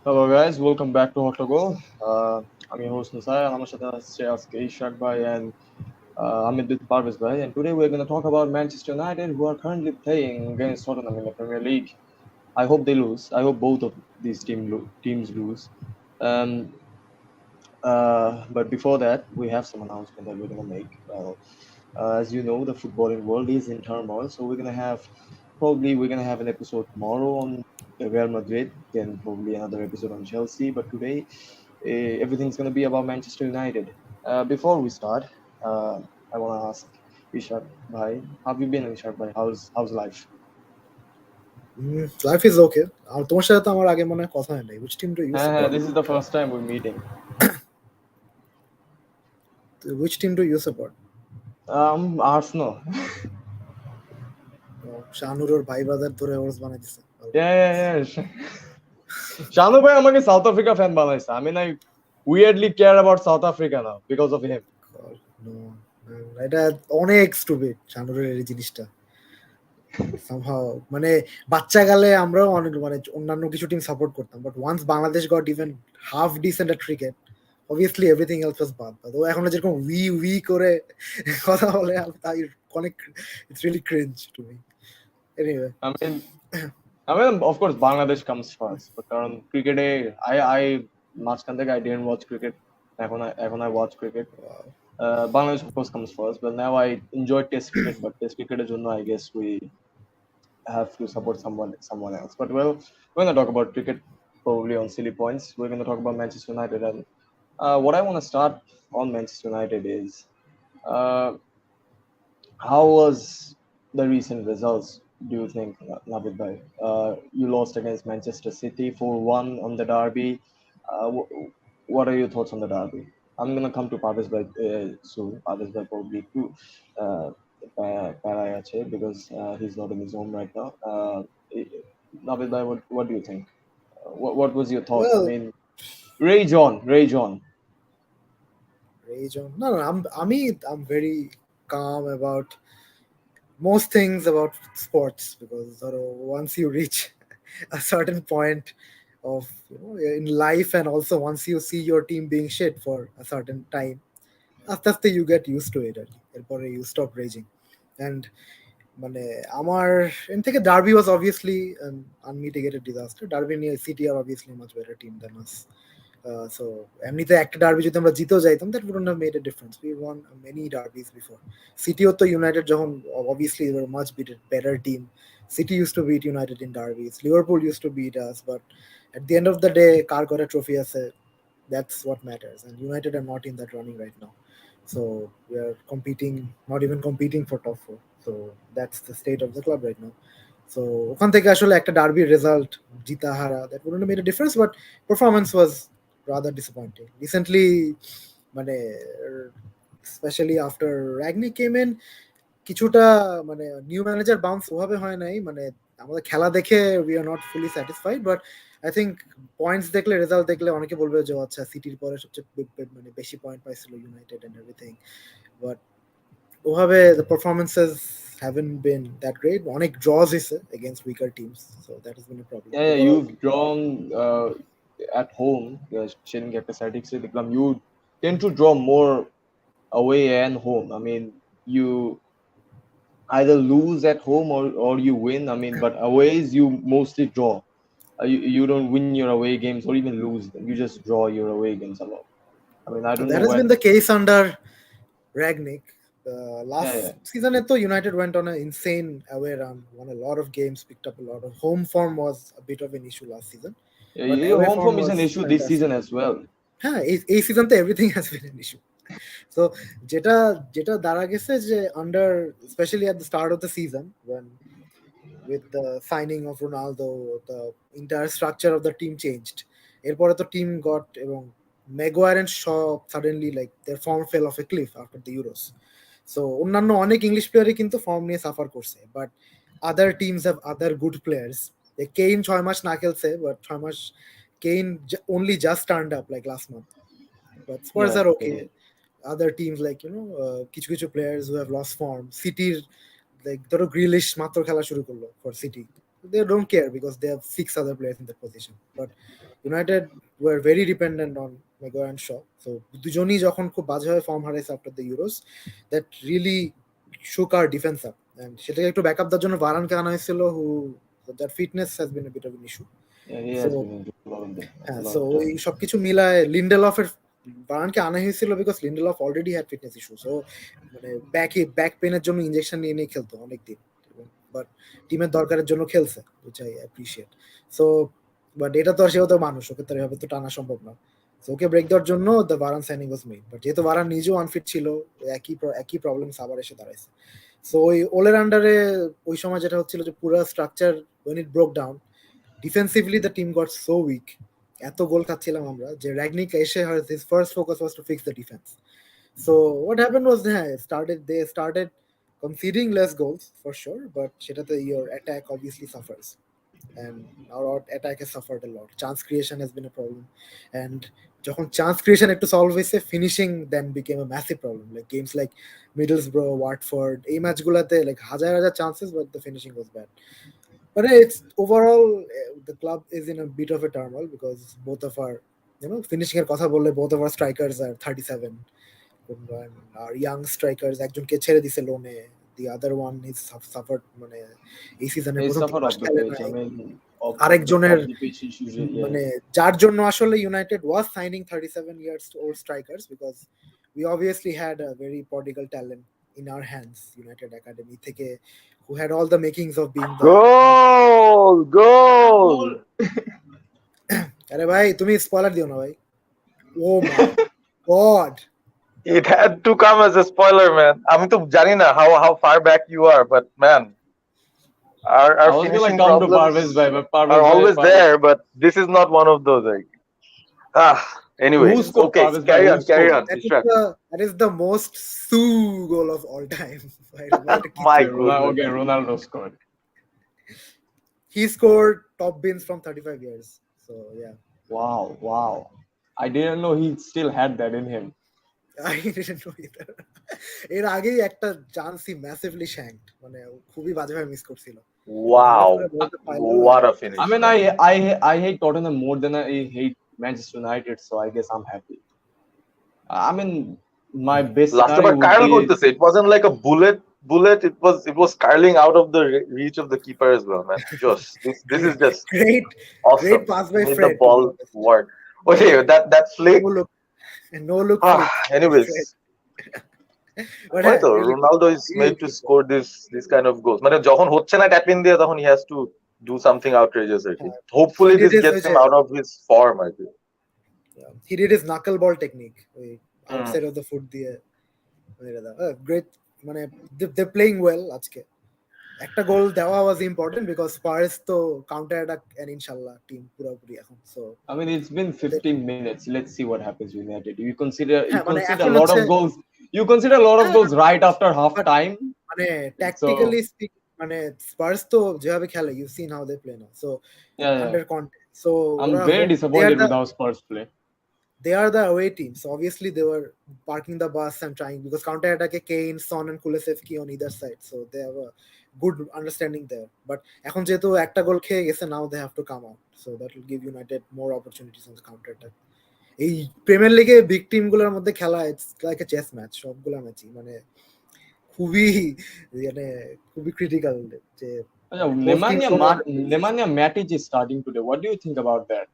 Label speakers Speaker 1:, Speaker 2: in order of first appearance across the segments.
Speaker 1: Hello guys, welcome back to টGoal. I'm your host Nusayer, and I'm Ask Ishak Bhai and I'm with Parvez Bhai. And today we're going to talk about Manchester United, who are currently playing against Tottenham in the Premier League. I hope they lose. I hope both of these teams lose. Um, but before that, we have some announcement that we're going to make. As you know, the footballing world is in turmoil, so we're gonna have an episode tomorrow on Real Madrid, then probably another episode on Chelsea. But today, everything's gonna be about Manchester United. Before we start, uh, I wanna ask Ishak Bhai, how have you been, Ishak Bhai? How's life?
Speaker 2: Life is okay. আর তোমার সাথে তো আমার আগে মনে হয় কথা হয় নাই। Which team do you support?
Speaker 1: This is the first time we're meeting.
Speaker 2: Which team do you support?
Speaker 1: Arsenal.
Speaker 2: Shahanur ওর ভাই ব্রাদার ধরে ওরস বানাই দিছে।
Speaker 1: Yeah. Shanu Bhai আমাকে South Africa fan বানাইছে. I mean, I weirdly care about South Africa now because of him.
Speaker 2: No, এটা অনেক স্টুপিড শাহানুরের এই জিনিসটা। somehow মানে বাচ্চা কালে আমরাও অনেক মানে অন্যান্য কিছু টিম সাপোর্ট করতাম, but once Bangladesh got even half decent at cricket, obviously everything else was bad. তো এখন যেরকম উই করে কথা বলে, তাই অনেক, it's really cringe to me. Anyway,
Speaker 1: I mean, of course, Bangladesh comes first. But কারণ ক্রিকেটে I মাঝখান থেকে I didn't watch cricket. এখন I watch cricket. Bangladesh of course comes first, but now I enjoy Test cricket. But Test cricketer জন্য I guess we have to support someone else. But well, we're gonna talk about cricket probably on silly points. We're gonna talk about Manchester United, and what I want to start on Manchester United is uh, how was the recent results, do you think, Navid Bhai? You lost against Manchester City 4-1 on the derby. What are your thoughts on the derby? I'm going to come to Parvez Bhai soon. Parvez Bhai probably too. Uh, because he's not in his home right now. Navid Bhai, what do you think? What was your thoughts? I
Speaker 2: well,
Speaker 1: mean, rage on, rage on.
Speaker 2: rage on. No, I'm very calm about most things about sports, because once you reach a certain point of in life, and also once you see your team being shit for a certain time, after you get used to it, এরপরে you stop raging. And মানে আমার এন থেকে derby was obviously unmitigated disaster. Derby নিয়ে City are obviously much better team than us. So এমনিতে একটা derby যদি আমরা জিতেও যাইতাম, that wouldn't have made a difference. We won many derbies before. সিটিও তো ইউনাইটেড যখন obviously they were much better team. City used to beat United in derbies, Liverpool used to beat us, but at the end of the day কার ঘরে trophy আছে, that's what matters. And United are not in that running right now. So we are competing, not even competing for top four. So that's the state of the club right now. So ওখান থেকে আসলে একটা ডার্বির result জিতা হারা, that wouldn't have made a difference, but performance was rather disappointing recently. মানে especially after Ragnick came in, কিছুটা মানে new manager bounce ওভাবে হয় নাই। মানে আমাদের খেলা দেখে we are not fully satisfied, but I think points দেখলে, রেজাল্ট দেখলে অনেকে বলবে যে আচ্ছা সিটির পরে সবচেয়ে মানে বেশি পয়েন্ট পাইছিল ইউনাইটেড এন্ড এভরিথিং, বাট ওভাবে the performances haven't been that great. অনেক ড্রজ হয়েছে against weaker teams, so that has been a problem
Speaker 1: Yeah,
Speaker 2: overall.
Speaker 1: you've drawn at home. Sharing statistics, you tend to draw more away and home. I mean, you either lose at home or you win. I mean, but aways you mostly draw. You don't win your away games or even lose them. You just draw your away games a lot. I mean, I
Speaker 2: So
Speaker 1: don't
Speaker 2: that
Speaker 1: know
Speaker 2: has
Speaker 1: when.
Speaker 2: been the case under Ragnick.
Speaker 1: Yeah,
Speaker 2: Last
Speaker 1: yeah,
Speaker 2: season, United went on an insane away run, won a lot of games, picked up a lot of home form was a bit of an issue last season,
Speaker 1: yeah.
Speaker 2: but
Speaker 1: Your
Speaker 2: away
Speaker 1: home
Speaker 2: form
Speaker 1: form is
Speaker 2: was
Speaker 1: an issue this
Speaker 2: fantastic.
Speaker 1: season as well.
Speaker 2: হ্যাঁ, এই সিজনতে everything has been an issue. So যেটা যেটা দাঁড়া গেছে যে under specially at the start of the season, when with the signing of Ronaldo, the entire structure of the team changed. এরপরে তো টিম গট, এবং Maguire and Shaw suddenly like their form fell off a cliff after the Euros. So অন্যান্য অনেক English প্লেয়ারই কিন্তু form নিয়ে suffer করছে, but other teams have other good players. Kane 6 মাস না খেলছে, বাট 6 মাস Kane only just turned up like last month. But Spurs
Speaker 1: Yeah,
Speaker 2: are okay.
Speaker 1: okay.
Speaker 2: Other teams like কিছু players who have lost form. Cityর like ধরো Grealish মাত্র খেলা শুরু করলো for City. they don't care because they have 6 other players in that position. But United were very dependent on Maguire and Shaw. So দুজনই যখন খুব বাজেভাবে ফর্ম হারাইছে after the Euros, that really shook our defense up. And সেটাকে একটু backup দেওয়ার জন্য ভারানকে আনা হয়েছিল, who that fitness has been a bit of an issue.
Speaker 1: Yeah, he
Speaker 2: So
Speaker 1: has been into a lot of them.
Speaker 2: হ্যাঁ,
Speaker 1: a lot
Speaker 2: so
Speaker 1: of
Speaker 2: ওই
Speaker 1: times.
Speaker 2: সবকিছু মিলায় লিন্ডেলফের বারানকে আনা হয়েছিল because Lindelof already had fitness issue. So মানে back পেনের জন্য injection নিয়ে নিয়ে খেলতো অনেকদিন, বাট টিমের দরকারের জন্য খেলছে, which I appreciate. So but এটা তো আর সেও তো মানুষ, ওকে তো এভাবে তো টানা সম্ভব না। সো ওকে ব্রেক দেওয়ার জন্য the Varane signing was made, but যেহেতু ভারান নিজেও আনফিট ছিল, একই প্রবলেম আবার এসে দাঁড়াইছে। সো ওই ওলের আন্ডারে ওই সময় যেটা হচ্ছিল যে পুরো structure when it broke down, defensively the team got so weak, এত গোল খাচ্ছিলাম আমরা যে র্যাগনিক এসে his first focus was to fix the defense. So what happened was they started conceding less goals for sure, but সেটাতে your attack obviously suffers, and our attack has suffered a lot. Chance creation has been a problem, and যখন chance creation একটু solve হয়েছে, finishing then became a massive problem. Like games like Middlesbrough, Watford, এই ম্যাচগুলোতে like হাজার chances, but the finishing was bad. But it's overall the club is in a bit of a turmoil because both of our, finishing এর কথা বললে, both of our strikers are 37, and our young strikers একজনকে ছেড়ে দিছে লোনে, the other one is suffered মানে এই সিজনে
Speaker 1: He
Speaker 2: প্রথম 3
Speaker 1: suffered
Speaker 2: মাস
Speaker 1: off the
Speaker 2: খেলে
Speaker 1: pitch.
Speaker 2: নাই।
Speaker 1: I mean,
Speaker 2: আরেকজনের
Speaker 1: off the pitch issues. Yeah.
Speaker 2: মানে যার জন্য আসলে United was signing 37 years old strikers, because we obviously had a very prodigal talent in our hands, United Academy থেকে, who had all the makings of being the
Speaker 3: গোল
Speaker 2: আরে ভাই তুমি spoiler দিও না ভাই। ও মাই god,
Speaker 3: It had to come as a spoiler, man. আমি তো জানি না how far back you are, but man, our
Speaker 1: I was gonna
Speaker 3: finishing
Speaker 1: come to
Speaker 3: problems
Speaker 1: Parvez bhai, but Parvez
Speaker 3: are
Speaker 1: bhai,
Speaker 3: always there, but this is not one of those. Like, anyways,
Speaker 1: Who scored,
Speaker 3: okay,
Speaker 1: Parvez bhai?
Speaker 3: carry
Speaker 1: Who
Speaker 3: on, carry
Speaker 1: scored?
Speaker 3: on. Distract.
Speaker 2: that is the most Sue goal of all time.
Speaker 3: My
Speaker 1: Okay,
Speaker 3: goodness.
Speaker 1: okay, Ronaldo scored.
Speaker 2: He scored top bins from 35 years. So yeah,
Speaker 1: Wow. I didn't know he still had that in him.
Speaker 2: I didn't know either. এর আগেই একটা chance হি massively শ্যাঙ্কড, মানে খুবই বাজেভাবে miss করছিল।
Speaker 3: Wow, what a finish.
Speaker 1: I mean,
Speaker 3: man.
Speaker 1: I hate Tottenham more than I hate Manchester United, so I guess I'm happy. I mean, my best
Speaker 3: Last
Speaker 1: scenario
Speaker 3: time
Speaker 1: would
Speaker 3: Kyle
Speaker 1: be
Speaker 3: করতেছে, it wasn't like a bullet. It was curling out of the reach of the keeper as well, man. Just this is just
Speaker 2: great
Speaker 3: awesome.
Speaker 2: pass by
Speaker 3: Made
Speaker 2: Fred,
Speaker 3: the ball
Speaker 2: to be honest.
Speaker 3: work. Okay, that flick.
Speaker 2: No look flick.
Speaker 3: Anyways,
Speaker 2: But
Speaker 3: why though?
Speaker 2: really,
Speaker 3: Ronaldo is
Speaker 2: really
Speaker 3: made to
Speaker 2: good.
Speaker 3: score this kind of goals. মানে যখন হচ্ছে না tap in দিয়ে তখন he has to do something outrageous. I think. Hopefully
Speaker 2: He did
Speaker 3: this
Speaker 2: his
Speaker 3: gets him out of his form. I think.
Speaker 2: He did his knuckleball technique, outside of the foot দিয়ে great, মানে they're playing well আজকে। একটা গোল দেওয়া was important because Spurs তো counter attack and inshallah team পুরোপুরি এখন। So
Speaker 1: I mean, it's been 15 minutes. Let's see what happens with United. You consider
Speaker 2: মানে
Speaker 1: a
Speaker 2: এখন
Speaker 1: lot of
Speaker 2: হচ্ছে-
Speaker 1: goals. You consider a lot of goals right after half time.
Speaker 2: মানে tactically speak, মানে Spurs তো যেভাবে খেলে, you've seen how they play now. So
Speaker 1: Yeah.
Speaker 2: under Conte, so
Speaker 1: I'm
Speaker 2: ওরা
Speaker 1: very
Speaker 2: they
Speaker 1: disappointed
Speaker 2: are the-
Speaker 1: with how Spurs play.
Speaker 2: they are the away team, so obviously they were parking the bus and trying, because counter attack Kane, Son and Kulusevski on either side, so they have a good understanding there. But এখন যেহেতু একটা গোল খেয়ে গেছে, now they have to come out, so that will give United more opportunities on the counter attack. এই Premier লিগে big team গুলোর মধ্যে খেলা, it's like a chess match, সবগুলা ম্যাচই মানে খুবই ক্রিটিক্যাল যে
Speaker 1: Nemanja Matic is starting today. What do you think about that?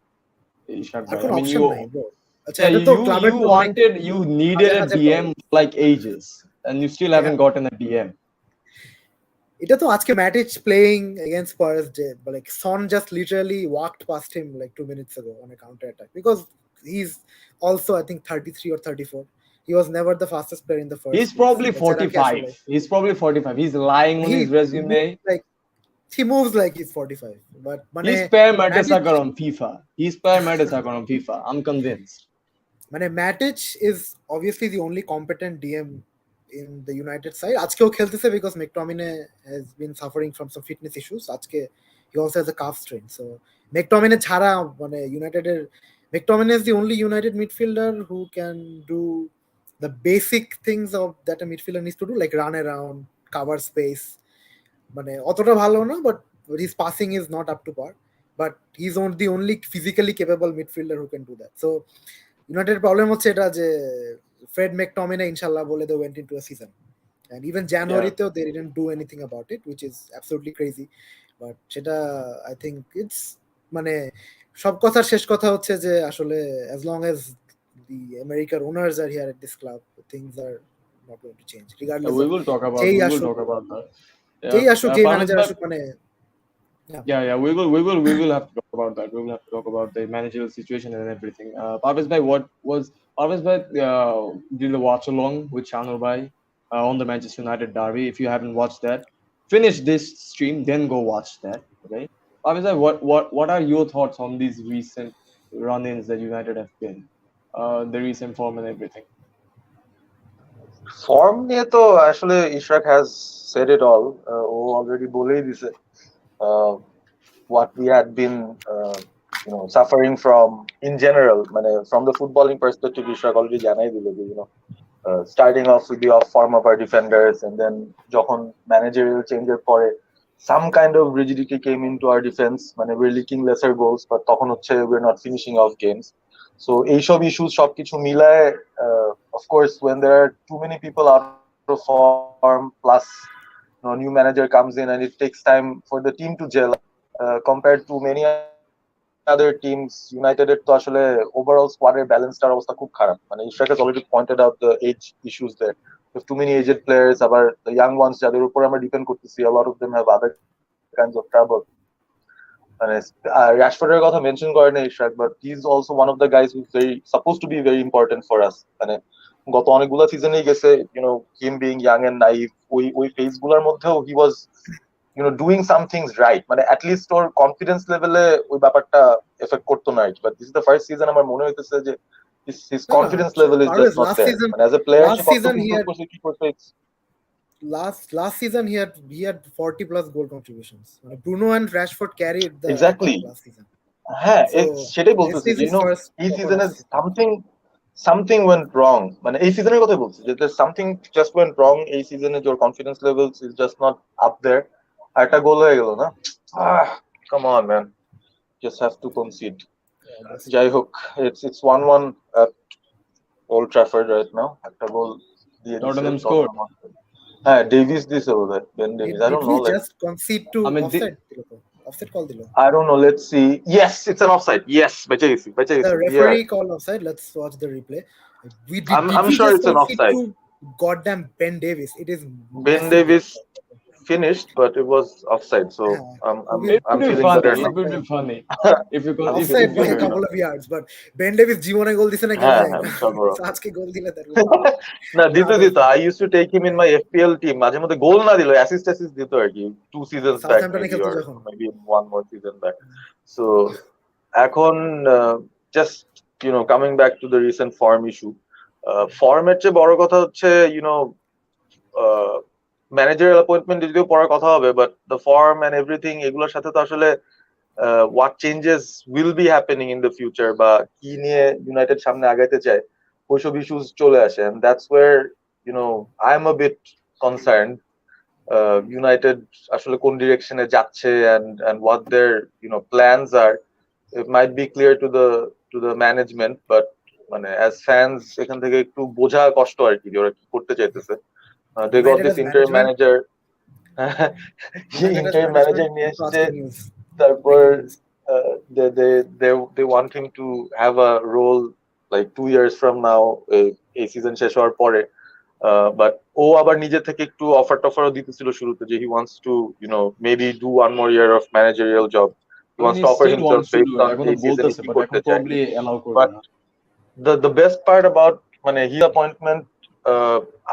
Speaker 1: Ishak
Speaker 2: আর
Speaker 1: bhai?
Speaker 2: কোনো
Speaker 1: I mean,
Speaker 2: অপশন নাই bro। আচ্ছা,
Speaker 1: yeah,
Speaker 2: এটা তো ক্লাবের
Speaker 1: you needed a
Speaker 2: হাজার
Speaker 1: DM for like ages, and you still haven't gotten a DM.
Speaker 2: এটা তো আজকে ম্যাটিচ প্লেইং এগেইনস্ট স্পার্স, যে like son just literally walked past him like 2 minutes ago on a counter attack, because he's also I think 33 or 34. He was never the fastest player in the first
Speaker 1: He's
Speaker 2: place.
Speaker 1: probably
Speaker 2: বেচারাকে
Speaker 1: 45.
Speaker 2: আসলে-
Speaker 1: He's probably 45. He's lying on his resume.
Speaker 2: like he moves like he's 45, but মানে
Speaker 1: He's Per Mertesacker on FIFA. He's Per Mertesacker on FIFA. I'm convinced.
Speaker 2: মানে Matic is obviously the only competent DM in the United side. আজকেও খেলতেছে because McTominay has been suffering from some fitness issues. আজকে he also has a calf strain, so McTominay ছাড়া মানে ইউনাইটেডের McTominay is the only United midfielder who can do the basic things of that a midfielder needs to do, like run around, cover space. মানে অতটা ভালো না, but his passing is not up to par, but he's the only physically capable midfielder who can do that. So United problem হচ্ছে এটা যে Fred McTominay inshallah বলে they went into a season, and even January তেও they didn't do anything about it, which is absolutely crazy. But সেটা I think it's মানে সব কথার শেষ কথা হচ্ছে যে আসলে as long as the American owners are here at this club, things are not going to change regardless
Speaker 1: We
Speaker 2: of
Speaker 1: will talk about
Speaker 2: যেই
Speaker 1: we will
Speaker 2: আসুক
Speaker 1: talk about that.
Speaker 2: যেই আসুক যেই
Speaker 1: Parvez
Speaker 2: ম্যানেজার
Speaker 1: bhai,
Speaker 2: আসুক মানে
Speaker 1: yeah, we will have to talk about that. We will have to talk about the managerial situation and everything. Parvez bhai, Parvez bhai, did the watch along with Shanur bhai on the Manchester United derby? If you haven't watched that, finish this stream, then go watch that. Okay, Parvez bhai, what are your thoughts on these recent run-ins that United have been, the recent form and everything?
Speaker 3: Form নিয়ে তো আসলে Ishrak has said it all, ও already বলেই দিছে what we had been suffering from in general, মানে from the footballing perspective Ishrak already জানাই দিল যে starting off with the off form of our defenders, and then যখন managerial change এর পরে some kind of rigidity came into our defense, মানে we're leaking lesser goals, but তখন হচ্ছে we're not finishing off games. So এইসব issues সবকিছু মিলায়, of course when there are too many people out of form, plus new manager comes in and it takes time for the team to gel, compared to many other teams, United তো আসলে overall squad এর ব্যালেন্সটার অবস্থা খুব খারাপ। মানে Ishraq has already pointed out the age issues there. There's too many aged players, আবার the young ones যাদের উপর আমরা ডিপেন্ড করতেছি, a lot of them have other kinds of trouble. মানে রাশফোর্ডের কথা মেনশন করেন Ishraq, but he's also one of the guys who's supposed to be very important for us. মানে গত অনেকগুলো সিজনেই গেছে, him being young and naive, ওই phase গুলোর মধ্যেও he was doing some things right, মানে at least ওর কনফিডেন্স লেভেলে ওই ব্যাপারটা এফেক্ট করতো না, but this is the first season আমার মনে হইতেছে যে his confidence level is just not there. মানে as a player
Speaker 2: last
Speaker 3: say
Speaker 2: season
Speaker 3: কত
Speaker 2: he
Speaker 3: improve
Speaker 2: had
Speaker 3: করছে কি করছে,
Speaker 2: last season he had 40 plus goal contributions. Bruno and Rashford carried the
Speaker 3: exactly
Speaker 2: last season.
Speaker 3: হ্যাঁ,
Speaker 2: So
Speaker 3: সেটাই
Speaker 2: this
Speaker 3: বলতেছি
Speaker 2: is
Speaker 3: যে
Speaker 2: his first
Speaker 3: এই
Speaker 2: proper
Speaker 3: সিজনে
Speaker 2: off season.
Speaker 3: something went wrong, মানে এই সিজনের কথাই বলছি যে something just went wrong এই সিজনে, your confidence levels is just not up there. আর একটা গোল হয়ে গেল না, come on man, just have to concede. যাই হোক, it's 1-1 at Old Trafford right now. একটা গোল দিয়ে দিয়েছে
Speaker 1: Tottenham scored.
Speaker 3: হ্যাঁ, ডেভিস দিছে বোধহয়, Ben Davies, I
Speaker 2: Did
Speaker 3: don't
Speaker 2: we
Speaker 3: know, like
Speaker 2: just concede to
Speaker 1: I mean,
Speaker 2: offside call dilo?
Speaker 3: I don't know, let's see. Yes, it's an offside. Yes, বেঁচে গেছি
Speaker 2: The referee call offside. Let's watch the replay.
Speaker 3: I'm
Speaker 2: we
Speaker 3: sure
Speaker 2: just
Speaker 3: it's an
Speaker 2: concede
Speaker 3: offside.
Speaker 2: to goddamn Ben Davis? It is
Speaker 3: Ben
Speaker 2: massive.
Speaker 3: Davis finished, but it was offside, so
Speaker 1: It
Speaker 3: I'm
Speaker 1: would be
Speaker 3: feeling
Speaker 1: funny.
Speaker 3: better
Speaker 1: It
Speaker 3: now.
Speaker 1: would be funny if you could.
Speaker 2: Offside by a
Speaker 1: if
Speaker 2: couple of yards, but Ben Davis জীবনে গোল দিছে না কেন
Speaker 3: হ্যাঁ
Speaker 2: জানি
Speaker 3: হ্যাঁ
Speaker 2: না।
Speaker 3: বিশাল বড়।
Speaker 2: So আজকে গোল দিলে তার
Speaker 3: না দিত, I used to take him in my FPL team, মাঝে মধ্যে গোল না দিল অ্যাসিস্ট দিত আর কি, 2 seasons back
Speaker 2: Southampton
Speaker 3: maybe,
Speaker 2: খেলতো
Speaker 3: or
Speaker 2: যখন।
Speaker 3: maybe one more season back. So এখন just coming back to the recent form issue, ফর্মের চেয়ে বড় কথা হচ্ছে ম্যানেজারাল অ্যাপয়েন্টমেন্ট যদিও পরে কথা হবে, but the form and everything এগুলোর সাথে তো আসলে what changes will be happening in the future বা কি নিয়ে ইউনাইটেড সামনে আগাইতে চায় ওইসব ইস্যুস চলে আসে, and that's where I am a bit concerned. United আসলে কোন ডিরেকশনে যাচ্ছে and what their plans are, it might be clear to the management, but মানে as fans এখান থেকে একটু বোঝা কষ্ট আর কি ওরা কি করতে চাইতেছে. They got this interim manager interim manager নিয়ে এসছে, তারপর they want him to have a role like 2 years from now, এই সিজন শেষ হওয়ার পরে, but ও আবার নিজে থেকে একটু অফার টফারও দিতেছিল শুরুতে যে he wants to maybe do one more year of managerial job. He wants to offer himself based on এই সিজনে কি করতে চায়, but the best part about মানে his appointment,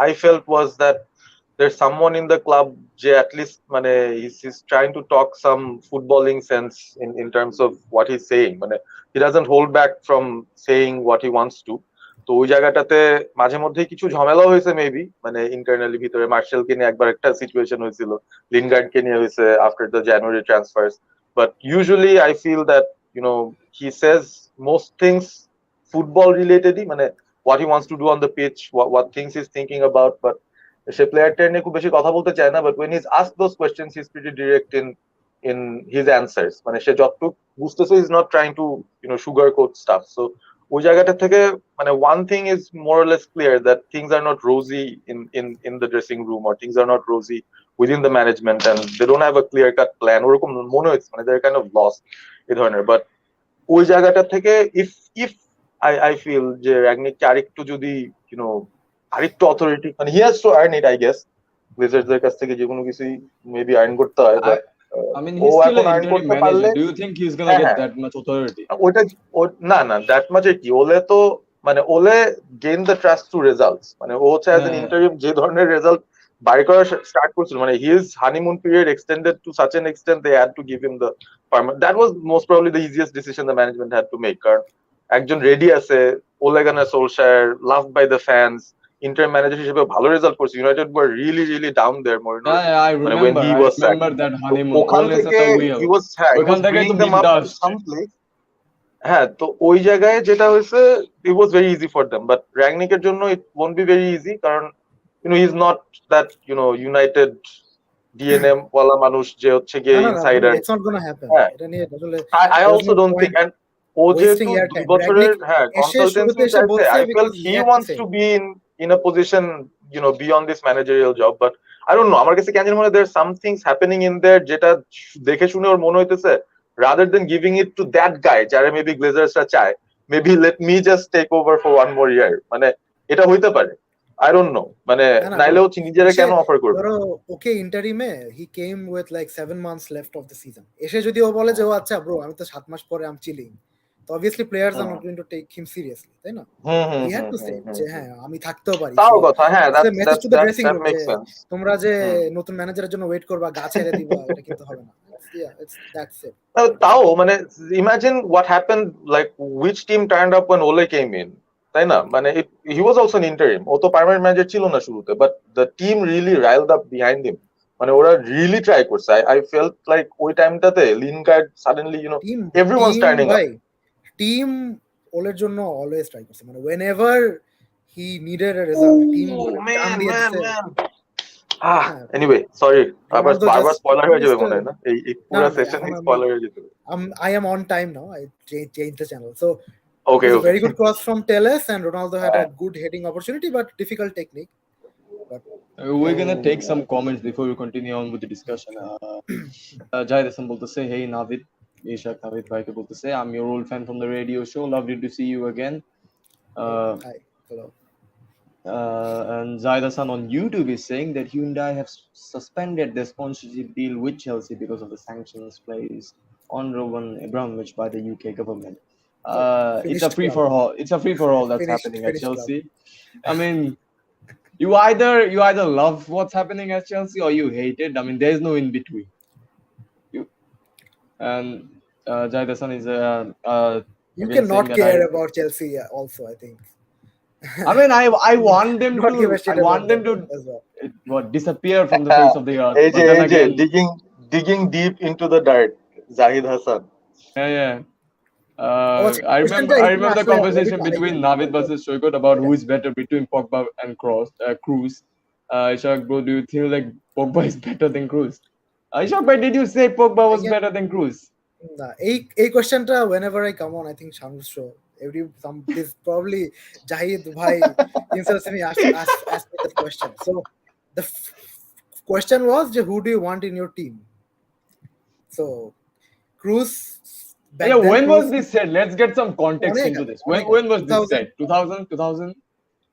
Speaker 3: I felt was that there's someone in the club যে at least মানে he's trying to talk some footballing sense in terms of what he's saying, মানে he doesn't hold back from saying what he wants to. তো ওই জায়গাটাতে মাঝে মধ্যে কিছু ঝামেলা হয়েছে মেবি, মানে ইন্টারনালি ভিতরে মার্শালকে নিয়ে একবার একটা সিচুয়েশন হয়েছিল, লিনগার্ডকে নিয়ে হয়েছে after the January transfers, but usually I feel that he says most things football relatedly, মানে what he wants to do on the pitch, what things he's thinking about, but সে প্লেয়ারটা নিয়ে খুব বেশি কথা বলতে চায় না, but when he's asked those questions he's pretty direct in his answers. মানে সে যতটুকু বুঝতেছে is not trying to sugarcoat stuff. So ওই জায়গাটা থেকে মানে one thing is more or less clear that things are not rosy in the dressing room, or things are not rosy within the management, and they don't have a clear cut plan. ওরকম মনে হচ্ছে মানে they're kind of lost এই ধরনের। But ওই জায়গাটা থেকে if I feel যে রাগনিক আরেকটু যদি আরেকটু অথরিটি, মানে he has to earn it I guess, গ্লেজার্সদের কাছ থেকে যে কোনো কিছুই মেবি আর্ন করতে হয়, but
Speaker 1: I mean, he's still an
Speaker 3: এখন আর্ন
Speaker 1: interim
Speaker 3: করতে
Speaker 1: manager.
Speaker 3: পারলে
Speaker 1: Do you think he's gonna get that much authority?
Speaker 3: ওটা না দ্যাট মাচ কি ওলে তো মানে ওলে gain the trust through results, মানে ও হচ্ছে অ্যাজ এন ইন্টারিম যে ধরনের রেজাল্ট বাইর করা স্টার্ট করছিল, মানে his honeymoon period extended to such an extent they had to give him the permanent, that was most probably the easiest decision the management had to make, কারণ একজন ready আছে, Ole Gunnar Solskjaer, loved by the fans, interim manager হিসেবে ভালো result করছে, United were really down there Mourinho,
Speaker 1: I
Speaker 3: মানে when he was
Speaker 1: remember that honeymoon.
Speaker 3: ওখান
Speaker 1: Always
Speaker 3: থেকে
Speaker 1: at the wheel.
Speaker 3: he was bringing them up to some place. হ্যাঁ, তো ওই জায়গায় যেটা হয়েছে it was very easy for them, but রাগনিকের জন্য it won't be very easy, কারণ he's not that United DNA ওয়ালা মানুষ যে হচ্ছে গিয়ে insider.
Speaker 2: it's not gonna happen এটা নিয়ে আসলে
Speaker 3: I also don't think, and ও যেহেতু 2 বছরের কনসালটেন্সি চাইছে, I felt he wants to be in a position beyond this managerial job, but I don't know, আমার কাছে কেন জানি মনে হয় there's some things happening in there যেটা দেখে শুনে ওর মনে হইতেছে rather than giving it to that guy যারা মেবি গ্লেজার্সরা চায়, maybe let me just take over for one more year, মানে এটা হইতে পারে, I don't know, মানে নাইলে ও নিজেরা কেন অফার করবে।
Speaker 2: ধরো ওকে ইন্টারিমে he came with like 7 months left of the season, এসে যদি ও বলে যে ও আচ্ছা ব্রো আমি তো 7 মাস পরে আম চিলিং, তো obviously players are not going to take him seriously, তাই না? He had to say যে হ্যাঁ আমি থাকতেও পারি,
Speaker 3: তাও কথা, হ্যাঁ
Speaker 2: that makes sense. তোমরা যে নতুন ম্যানেজারের জন্য ওয়েট করবা, গা ছেড়ে দিবা, এটা কিন্তু হবে না। That's it.
Speaker 3: তাও মানে imagine what happened, like which team turned up when Ole came in, তাই না? মানে he was also an interim, ও তো পার্মানেন্ট ম্যানেজার ছিল না শুরুতে, but the team really riled up behind him, মানে ওরা really try করছে। I felt like ওই টাইমটাতে Lingard suddenly everyone's turning up.
Speaker 2: Team ওলের জন্য অলওয়েজ ট্রাই করছে, মানে whenever he needed a result team টান দিয়ে দিছে।
Speaker 3: Anyway, sorry, বারবার স্পয়লার হয়ে যাবে মনে হয় না, এই পুরো সেশন স্পয়লার হয়ে যেতে।
Speaker 2: I am on time now, I changed the channel, so
Speaker 3: okay.
Speaker 2: Very good cross from Telles, and Ronaldo had a good heading opportunity but difficult technique. But
Speaker 1: we're gonna take some comments before we continue on with the discussion. Jayad Hassan bolte se, hey Navid, Ishak Navid bhai ke bolte se, I'm your old fan from the radio show, lovely to see you again.
Speaker 2: Hi, hello.
Speaker 1: And Jayad Hassan on YouTube is saying that Hyundai have suspended their sponsorship deal with Chelsea because of the sanctions placed on Roman Abramovich by the UK government. It's a free for all. It's a free for all that's happening at Chelsea. I mean, you either love what's happening at Chelsea or you hate it. I mean, there's no in between. And Jayad Hassan is
Speaker 2: you cannot care about Chelsea also, I think.
Speaker 1: I mean, I want them to disappear from the face of the earth.
Speaker 3: Digging deep into the dirt, Zahid Hassan.
Speaker 1: Yeah. I remember the conversation between Navid versus Shoykot about who is better between Pogba and Cruz. Ishak, bro, do you feel like Pogba is better than Cruz? Ishak, but did you say Pogba was better than Cruz?
Speaker 2: A question whenever I come on, I think Shanu's show, this probably Jahid bhai himself asked me that question. So the question was, who do you want in your team? So Cruz.
Speaker 1: When was this said? Let's get some context into this. When was this said? 2000?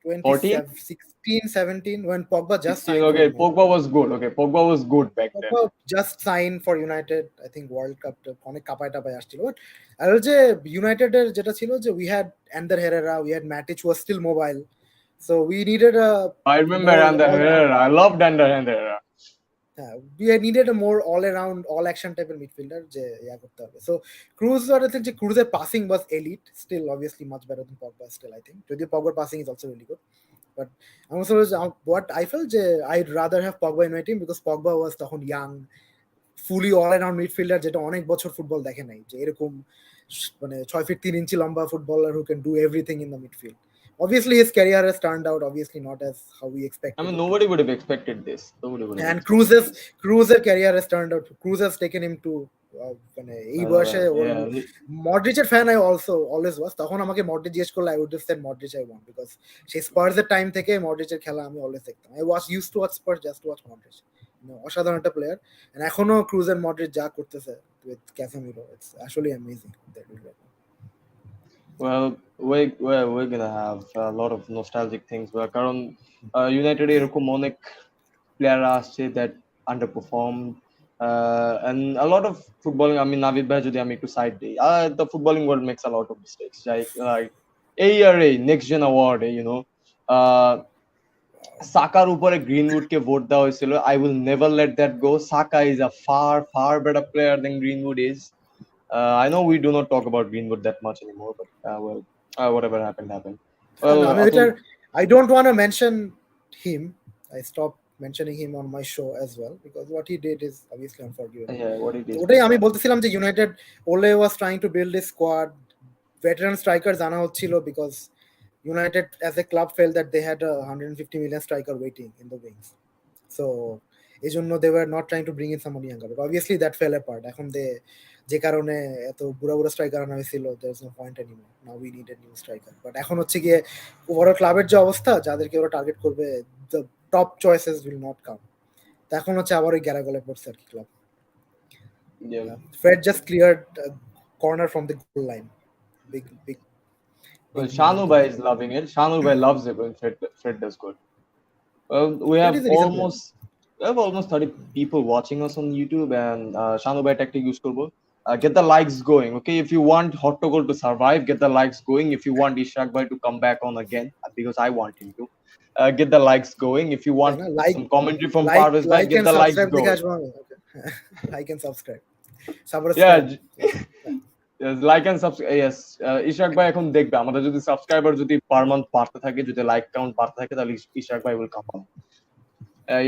Speaker 2: 16, 17, when Pogba just signed.
Speaker 1: Okay, Pogba was good. Okay, Pogba was good back then.
Speaker 2: Pogba just signed for United, I think World Cup অনেক কাপায় টাপায় আসছিল, but আর যে ইউনাইটেডের যেটা ছিল যে we had Ander Herrera, we had Matic who was still mobile, so we needed a
Speaker 1: I remember Ander Herrera. I loved Ander Herrera.
Speaker 2: We needed a more all-around, all-action type of midfielder যে ইয়া করতে হবে. So Cruz, I think Cruz's passing was elite, still obviously much better than Pogba still, I think. Jodi Pogba's passing is also really good, but I'm also what I felt I'd rather have Pogba in my team because Pogba was তখন young, fully all-around midfielder যেটা অনেক বছর football দেখে নাই, যে এরকম মানে 6 fit 3 ইঞ্চি লম্বা footballer who can do everything in the midfield. obviously his career has turned out obviously not as how we expected.
Speaker 1: I mean, nobody would have expected this. Nobody would have.
Speaker 2: And
Speaker 1: expected this.
Speaker 2: Cruz's career has turned out. Cruz has taken him to মানে এই বয়সে মডরিচের fan I also always was. তখন আমাকে Modric জিজ্ঞেস করলে I would have said Modric I want, because সেই স্পার্সের টাইম থেকে মডরিচের খেলা আমি অলওয়েজ দেখতাম। I was use to watch Spurs just to watch Modric. অসাধারণ একটা প্লেয়ার, এন্ড এখনো ক্রুজ এন্ড মডরিচ যা করতেছে with Casemiro, it's actually amazing.
Speaker 1: Well, we're gonna have a lot of nostalgic things, কারণ ইউনাইটেড এরকম অনেক player আসছে that underperformed, and a lot of footballing. I mean, Navid bhai jodi ami ekটু side দেই, the footballing world makes a lot of mistakes, like ARA next gen award, সাকার উপরে Greenwood কে vote দেওয়া হয়েছিল। I will never let that go. Saka is a far better player than Greenwood is. I know we do not talk about Greenwood that much anymore, but whatever happened. Well,
Speaker 2: I don't want to mention him. I stopped mentioning him on my show as well, because what he did is obviously unforgivable.
Speaker 1: Yeah, what he did.
Speaker 2: ওটাই আমি বলতেছিলাম যে United Ole was trying to build a squad, veteran strikers আনা হচ্ছিল, because United as a club felt that they had a 150 million striker waiting in the wings. So এজন্য they were not trying to bring in somebody younger, but obviously that fell apart. এখন যে কারণে এত বুড়া striker আনা হয়েছিল, there is no point anymore. Now we need a new striker. But এখন হচ্ছে গিয়ে ওভারঅল ক্লাবের যে অবস্থা, যাদেরকে ওরা টার্গেট করবে, the top choices will not come. এখন হচ্ছে আবার ওই গ্যারাগলে পড়ছে আর কি club. Fred just cleared a corner from the goal line. Big.
Speaker 1: Well, Shanu bhai is loving it. Shanu bhai loves it when Fred does good. Well, we have almost 30 people watching us on YouTube, and Shanu bhai tactic use korbo. Get the likes going, okay? If you want Hot to Goal to survive, get the likes going. If you want Ishak bhai to come back on again, because I want him to, get the likes going. If you want some commentary from Parvez bhai, get the likes going.
Speaker 2: Like and subscribe.
Speaker 1: Yeah. Yes, like and subscribe. Yes, Ishak bhai এখন দেখবে আমাদের যদি subscriber যদি per month বাড়তে থাকে, যদি like count বাড়তে থাকে, তাহলে Ishak bhai will come on.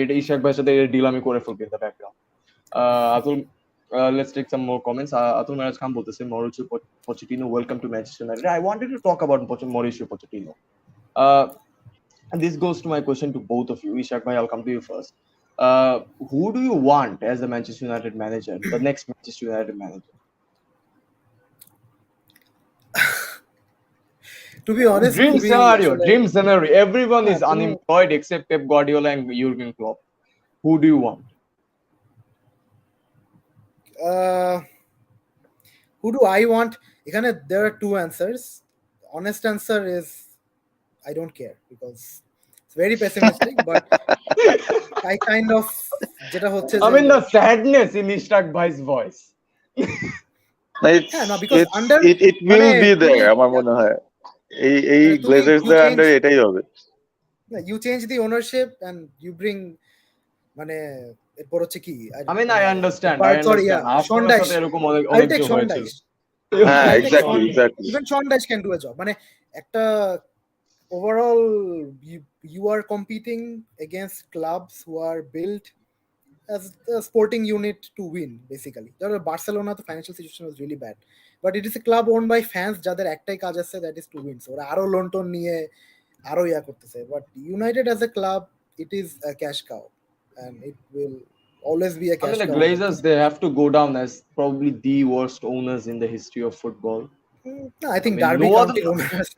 Speaker 1: এটা Ishak bhai সাথে ডিল আমি করে ফেলবো in the background. Atul, let's take some more comments. Atul Maraj Khan বলতেছে Mauricio Pochettino welcome to Manchester United. I wanted to talk about Mauricio Pochettino. And this goes to my question to both of you. Ishak bhai, I'll come to you first. Who do you want as the Manchester United manager, the next Manchester United manager?
Speaker 2: To be honest,
Speaker 1: dream scenario. Everyone is unemployed except Pep Guardiola and Jurgen Klopp. Who do you want?
Speaker 2: Who do I want? Ekhane there are two answers. Honest answer is I don't care, because it's very pessimistic, but I kind of jeta hocche,
Speaker 1: I mean the sadness in Ishak bhai's voice.
Speaker 2: No, because
Speaker 3: it will be there আমার মনে হয় এই গ্লেজার্সদের আন্ডারে এটাই হবে।
Speaker 2: You change the ownership and you bring মানে এরপর হচ্ছে কি,
Speaker 1: I mean I understand.
Speaker 2: Sean Dyche
Speaker 1: এরকম অনেক কিছু হয়েছিল।
Speaker 3: হ্যাঁ, exactly.
Speaker 2: Even Sean Dyche can do a job. মানে একটা overall you are competing against clubs who are built as a sporting unit to win, basically. Barcelona, the financial situation was really bad, but it is a club owned by fans যাদের একটাই কাজ আছে, that is to win. So ওরা আরো loan tone নিয়ে আরো ইয়া করতেছে, but United as a club, it is a cash cow, and it will always be a cash cow.
Speaker 1: I mean the Glazers, they have to go down as probably the worst owners in the history of football.
Speaker 2: No, I think Derby County owners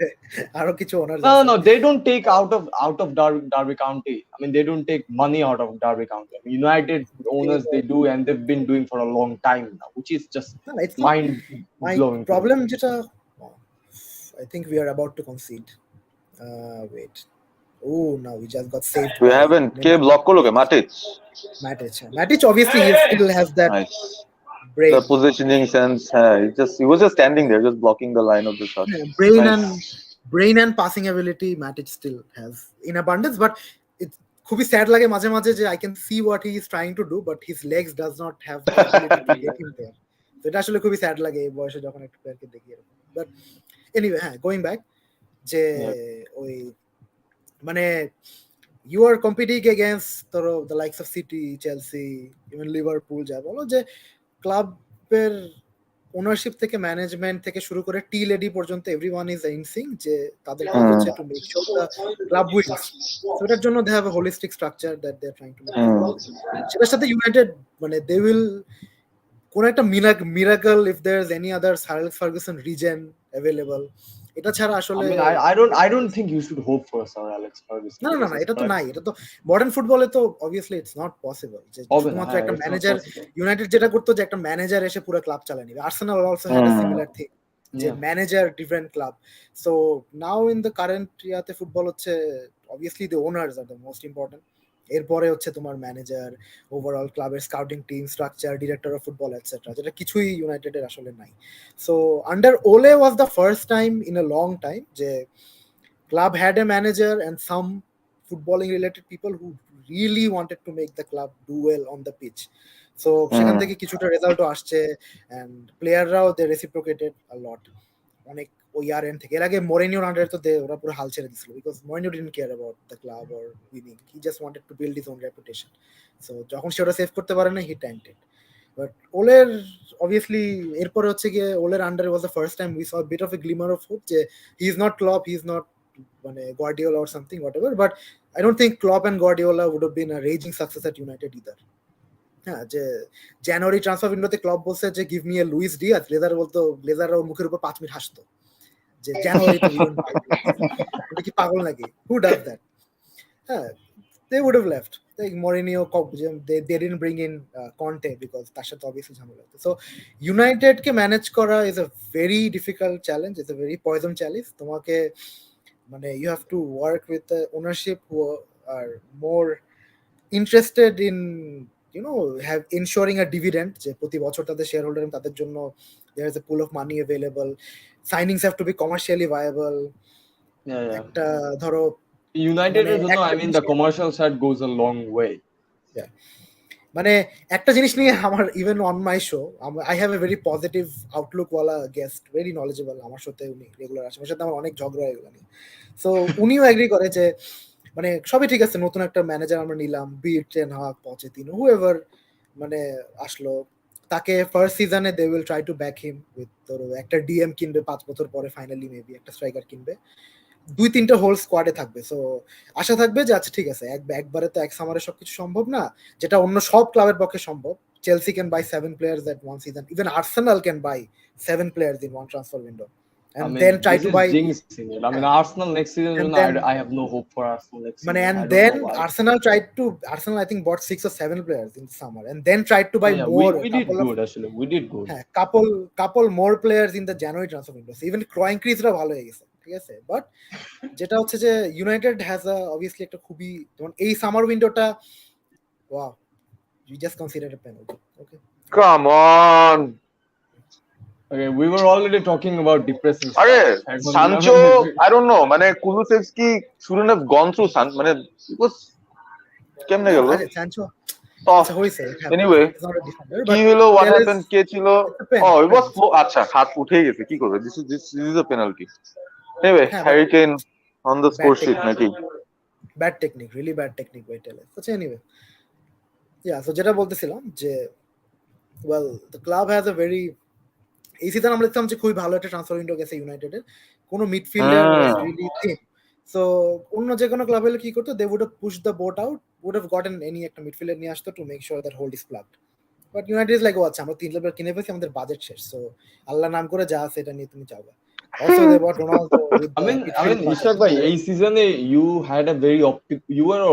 Speaker 2: aro kichu owners.
Speaker 1: No, they don't take out of Derby County. I mean they don't take money out of Derby County. I mean, United owners, they do, and they've been doing for a long time now, which is just mind blowing.
Speaker 2: My problem jeta, I think we are about to concede. Wait. Oh, no, we just got saved.
Speaker 3: We haven't. Ke block kolo ke
Speaker 2: Matic obviously he still has that
Speaker 3: nice.
Speaker 2: Brain.
Speaker 3: The positioning sense, he was just standing there, just blocking the line of the shot.
Speaker 2: Brain and passing ability, Matic still has in abundance, but it's খুবই sad লাগে মাঝে মাঝে যে I can see what he is trying to do, but his legs does not have the ability to get him there. So এটা আসলে খুবই sad লাগে এই বয়সে যখন একটা প্লেয়ারকে দেখি এরকম। But anyway, going back, যে ওই মানে you are competing against the likes of City, Chelsea, even Liverpool, যা বলো যে ক্লাবের ওনারশিপ থেকে ম্যানেজমেন্ট থেকে শুরু করে টি লেডি পর্যন্ত এভরিওয়ান ইজ ইন সিঙ্ক যে তাদের কাজ হচ্ছে to make sure the club wins. So এটার জন্য they have a holistic structure that they are trying to make. সেটার সাথে ইউনাইটেড মানে দে উইল কোন একটা miracle if there is any other Sir Alex Ferguson regen available, এটা ছাড়া
Speaker 1: I
Speaker 2: আসলে
Speaker 1: mean, I don't think you should hope for Sir Alex Ferguson.
Speaker 2: না না
Speaker 1: because
Speaker 2: না,
Speaker 1: his
Speaker 2: এটা তো
Speaker 1: track-
Speaker 2: নাই, এটা তো মডার্ন ফুটবলে তো অবভিয়াসলি ইটস নট পসিবল যে
Speaker 1: হবে না,
Speaker 2: শুধুমাত্র
Speaker 1: হ্যাঁ,
Speaker 2: একটা
Speaker 1: it's not
Speaker 2: manager.
Speaker 1: possible.
Speaker 2: United যেটা করতো যে একটা ম্যানেজার এসে পুরো ক্লাব চালায় নিবে। Arsenal also had a similar thing যে
Speaker 1: Yeah.
Speaker 2: Manager different club. So now in the current ইয়াতে ফুটবল হচ্ছে obviously the owners are the most important, এরপরে হচ্ছে তোমার ম্যানেজার, ওভারঅল ক্লাবের scouting team structure, director of football etcetera, যেটা কিছুই ইউনাইটেডের আসলে নাই। সো আন্ডার ওলে ওয়াজ the first time in a long time যে club had a manager and some footballing related people who really wanted to make the club do well on the pitch. So সেখান থেকে কিছুটা রেজাল্টও আসছে and প্লেয়াররাও they reciprocated a lot অনেক ওই ইয়ার and থেকে। এর আগে মরিনিওর আন্ডারে তো ওরা পুরো হাল ছেড়ে দিছিল because Mourinho didn't care about the club or winning, he just wanted to build his own reputation. So যখন সে ওটা সেভ করতে পারে না হি ট্যাঙ্কড ইট। বাট ওলের অবভিয়াসলি এরপরে হচ্ছে গিয়ে ওলের আন্ডারে was the first time we saw a bit of a glimmer of hope যে he is not Klopp, he is not মানে Guardiola or something whatever, but I don't think Klopp and Guardiola would have been a raging success at United either. হ্যাঁ, যে জানুয়ারি transfer উইন্ডোতে club বলছে যে give me a Luis Diaz, লেজার বলতো, লেজার ওর মুখের উপর 5 মিনিট হাসতো যে জানুয়ারিতে এটা কি পাগল নাকি, হু ডাজ দ্যাট? হ্যাঁ, they would have left. Like Mourinho, they didn't bring in Conte because তার সাথে obviously ঝামেলা হতো। So United কে ম্যানেজ করা is a very difficult challenge, it's a very poison chalice। তোমাকে মানে you have to work with the ownership who are more interested in have ensuring a dividend যে প্রতি বছর তাদের শেয়ার হোল্ডার তাদের জন্য there is a pool of money available, signings have to be commercially viable।
Speaker 1: Yeah.
Speaker 2: একটা ধরো
Speaker 1: United
Speaker 2: মানে
Speaker 1: এর জন্য
Speaker 2: একটা
Speaker 1: I mean the commercial side goes a long way.
Speaker 2: মানে একটা জিনিস নিয়ে আমার even on my show I have a very positive Outlook ওয়ালা গেস্ট, ভেরি নলেজেবল, আমার সাথে উনি রেগুলার আসে, আমার সাথে আমার অনেক ঝগড়া হয় এগুলো নিয়ে। সো উনিও এগ্রি করে যে মানে সবই ঠিক আছে, নতুন একটা ম্যানেজার আমরা নিলাম, be it Ten Hag Pochettino whoever মানে আসলো, তাকে ফার্স্ট সিজনে they will try to back him with ধরো একটা ডিএম কিনবে 5 বছর পরে, ফাইনালি মেবি একটা স্ট্রাইকার কিনবে, 2-3টা হোল স্কোয়াডে থাকবে। সো আশা থাকবে যে আচ্ছা ঠিক আছে, একবারে তো এক সামারে সবকিছু সম্ভব না, যেটা অন্য সব ক্লাবের পক্ষে সম্ভব। Chelsea can buy 7 players at one season, even Arsenal can buy 7 players in one transfer window and
Speaker 1: I mean,
Speaker 2: then try
Speaker 1: this
Speaker 2: to
Speaker 1: is
Speaker 2: buy
Speaker 1: jinxing it. I mean, Arsenal next season,
Speaker 2: And
Speaker 1: I,
Speaker 2: then-
Speaker 1: I have no hope for Arsenal next season.
Speaker 2: মানে
Speaker 1: I
Speaker 2: and
Speaker 1: don't
Speaker 2: then
Speaker 1: know why.
Speaker 2: Arsenal I think bought 6 or 7 players in summer and then tried to buy
Speaker 1: Yeah,
Speaker 2: more
Speaker 1: we did good actually. We did good.
Speaker 2: হ্যাঁ, couple more players in the January transfer window, even ক্রয়েনক্রিজরা ভালো হয়ে গেছে, ঠিক আছে। But যেটা হচ্ছে যে United has a obviously একটা খুবই যেমন এই সামার উইন্ডোটা wow, you just consider a penalty. Okay,
Speaker 3: Come on.
Speaker 1: Okay, we were already talking about depressing stuff.
Speaker 3: আরে
Speaker 1: এখন
Speaker 3: সানচো,
Speaker 1: আমরা-
Speaker 3: I don't know, মানে Kulusevski shouldn't have gone through মানে it was কেমনে গেল?
Speaker 2: আরে সানচো
Speaker 3: Tough.
Speaker 2: আচ্ছা হইছে,
Speaker 3: Anyway, কি হলো, what happened, কে ছিল? Oh, it was আচ্ছা, হাত উঠে গেছে, কি করবে? This is a penalty. Anyway,
Speaker 2: হ্যাঁ,
Speaker 3: Harry Kane on the score
Speaker 2: Bad
Speaker 3: sheet নাকি?
Speaker 2: Bad technique, really bad technique by Telles. আচ্ছা এনিওয়ে, সো যেটা বলতেছিলাম যে well the club has a very, এই সিজন আমরা দেখতাম যে খুবই ভালো একটা ট্রান্সফার উইন্ডো গেছে ইউনাইটেডের, কোনো midfielder was really thin. So অন্য যে কোনো ক্লাব হলে কি করতো, they would have push the boat out, would have gotten any একটা মিডফিল্ডার নিয়ে আসতো to make sure that hold is plugged. But United is like ও আচ্ছা আমরা 3 প্লেয়ার কিনে ফেলছি, আমাদের বাজেট শেষ, সো আল্লাহ নাম করে যা আছে এটা নিয়ে তুমি যাও। Also they bought Ronaldo with
Speaker 1: I
Speaker 2: the
Speaker 1: mean,
Speaker 2: midfield budget.
Speaker 1: Ishak bhai, এই সিজনে you had a very you were,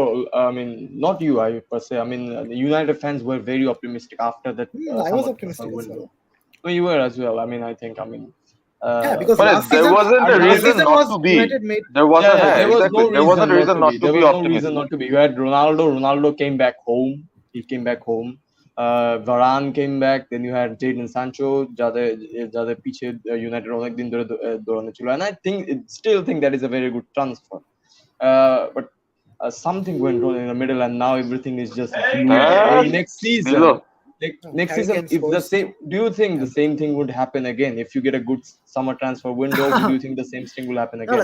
Speaker 1: I mean, not you, I per se. I mean, the United fans were very optimistic after that.
Speaker 2: I was
Speaker 1: summer
Speaker 2: optimistic
Speaker 1: transfer
Speaker 2: as well.
Speaker 1: window. Well, you were as well. I mean, I think.
Speaker 2: Yeah, because
Speaker 3: But
Speaker 2: last
Speaker 3: there
Speaker 2: season,
Speaker 3: wasn't a
Speaker 2: last
Speaker 3: reason
Speaker 2: season
Speaker 3: not
Speaker 2: was
Speaker 3: to be.
Speaker 2: United made.
Speaker 3: There wasn't,
Speaker 1: yeah, there was
Speaker 3: exactly.
Speaker 1: no
Speaker 3: There wasn't a reason not to
Speaker 1: There
Speaker 3: be
Speaker 1: was no
Speaker 3: optimistic.
Speaker 1: reason not to be. You had Ronaldo. Ronaldo came back home. He came back home. Varane came back. Then you had Jadon Sancho. যাদের পিছে United অনেক দিন ধরে দৌড়ানো ছিল. And I still think that is a very good transfer. But something went wrong in the middle, and now everything is just next season. Next
Speaker 2: Harry
Speaker 1: season,
Speaker 2: Kane
Speaker 1: if the
Speaker 2: scores.
Speaker 1: same, do you think the same thing would happen again if you get a good summer transfer window? Do you think the same thing will happen
Speaker 2: No,
Speaker 1: again?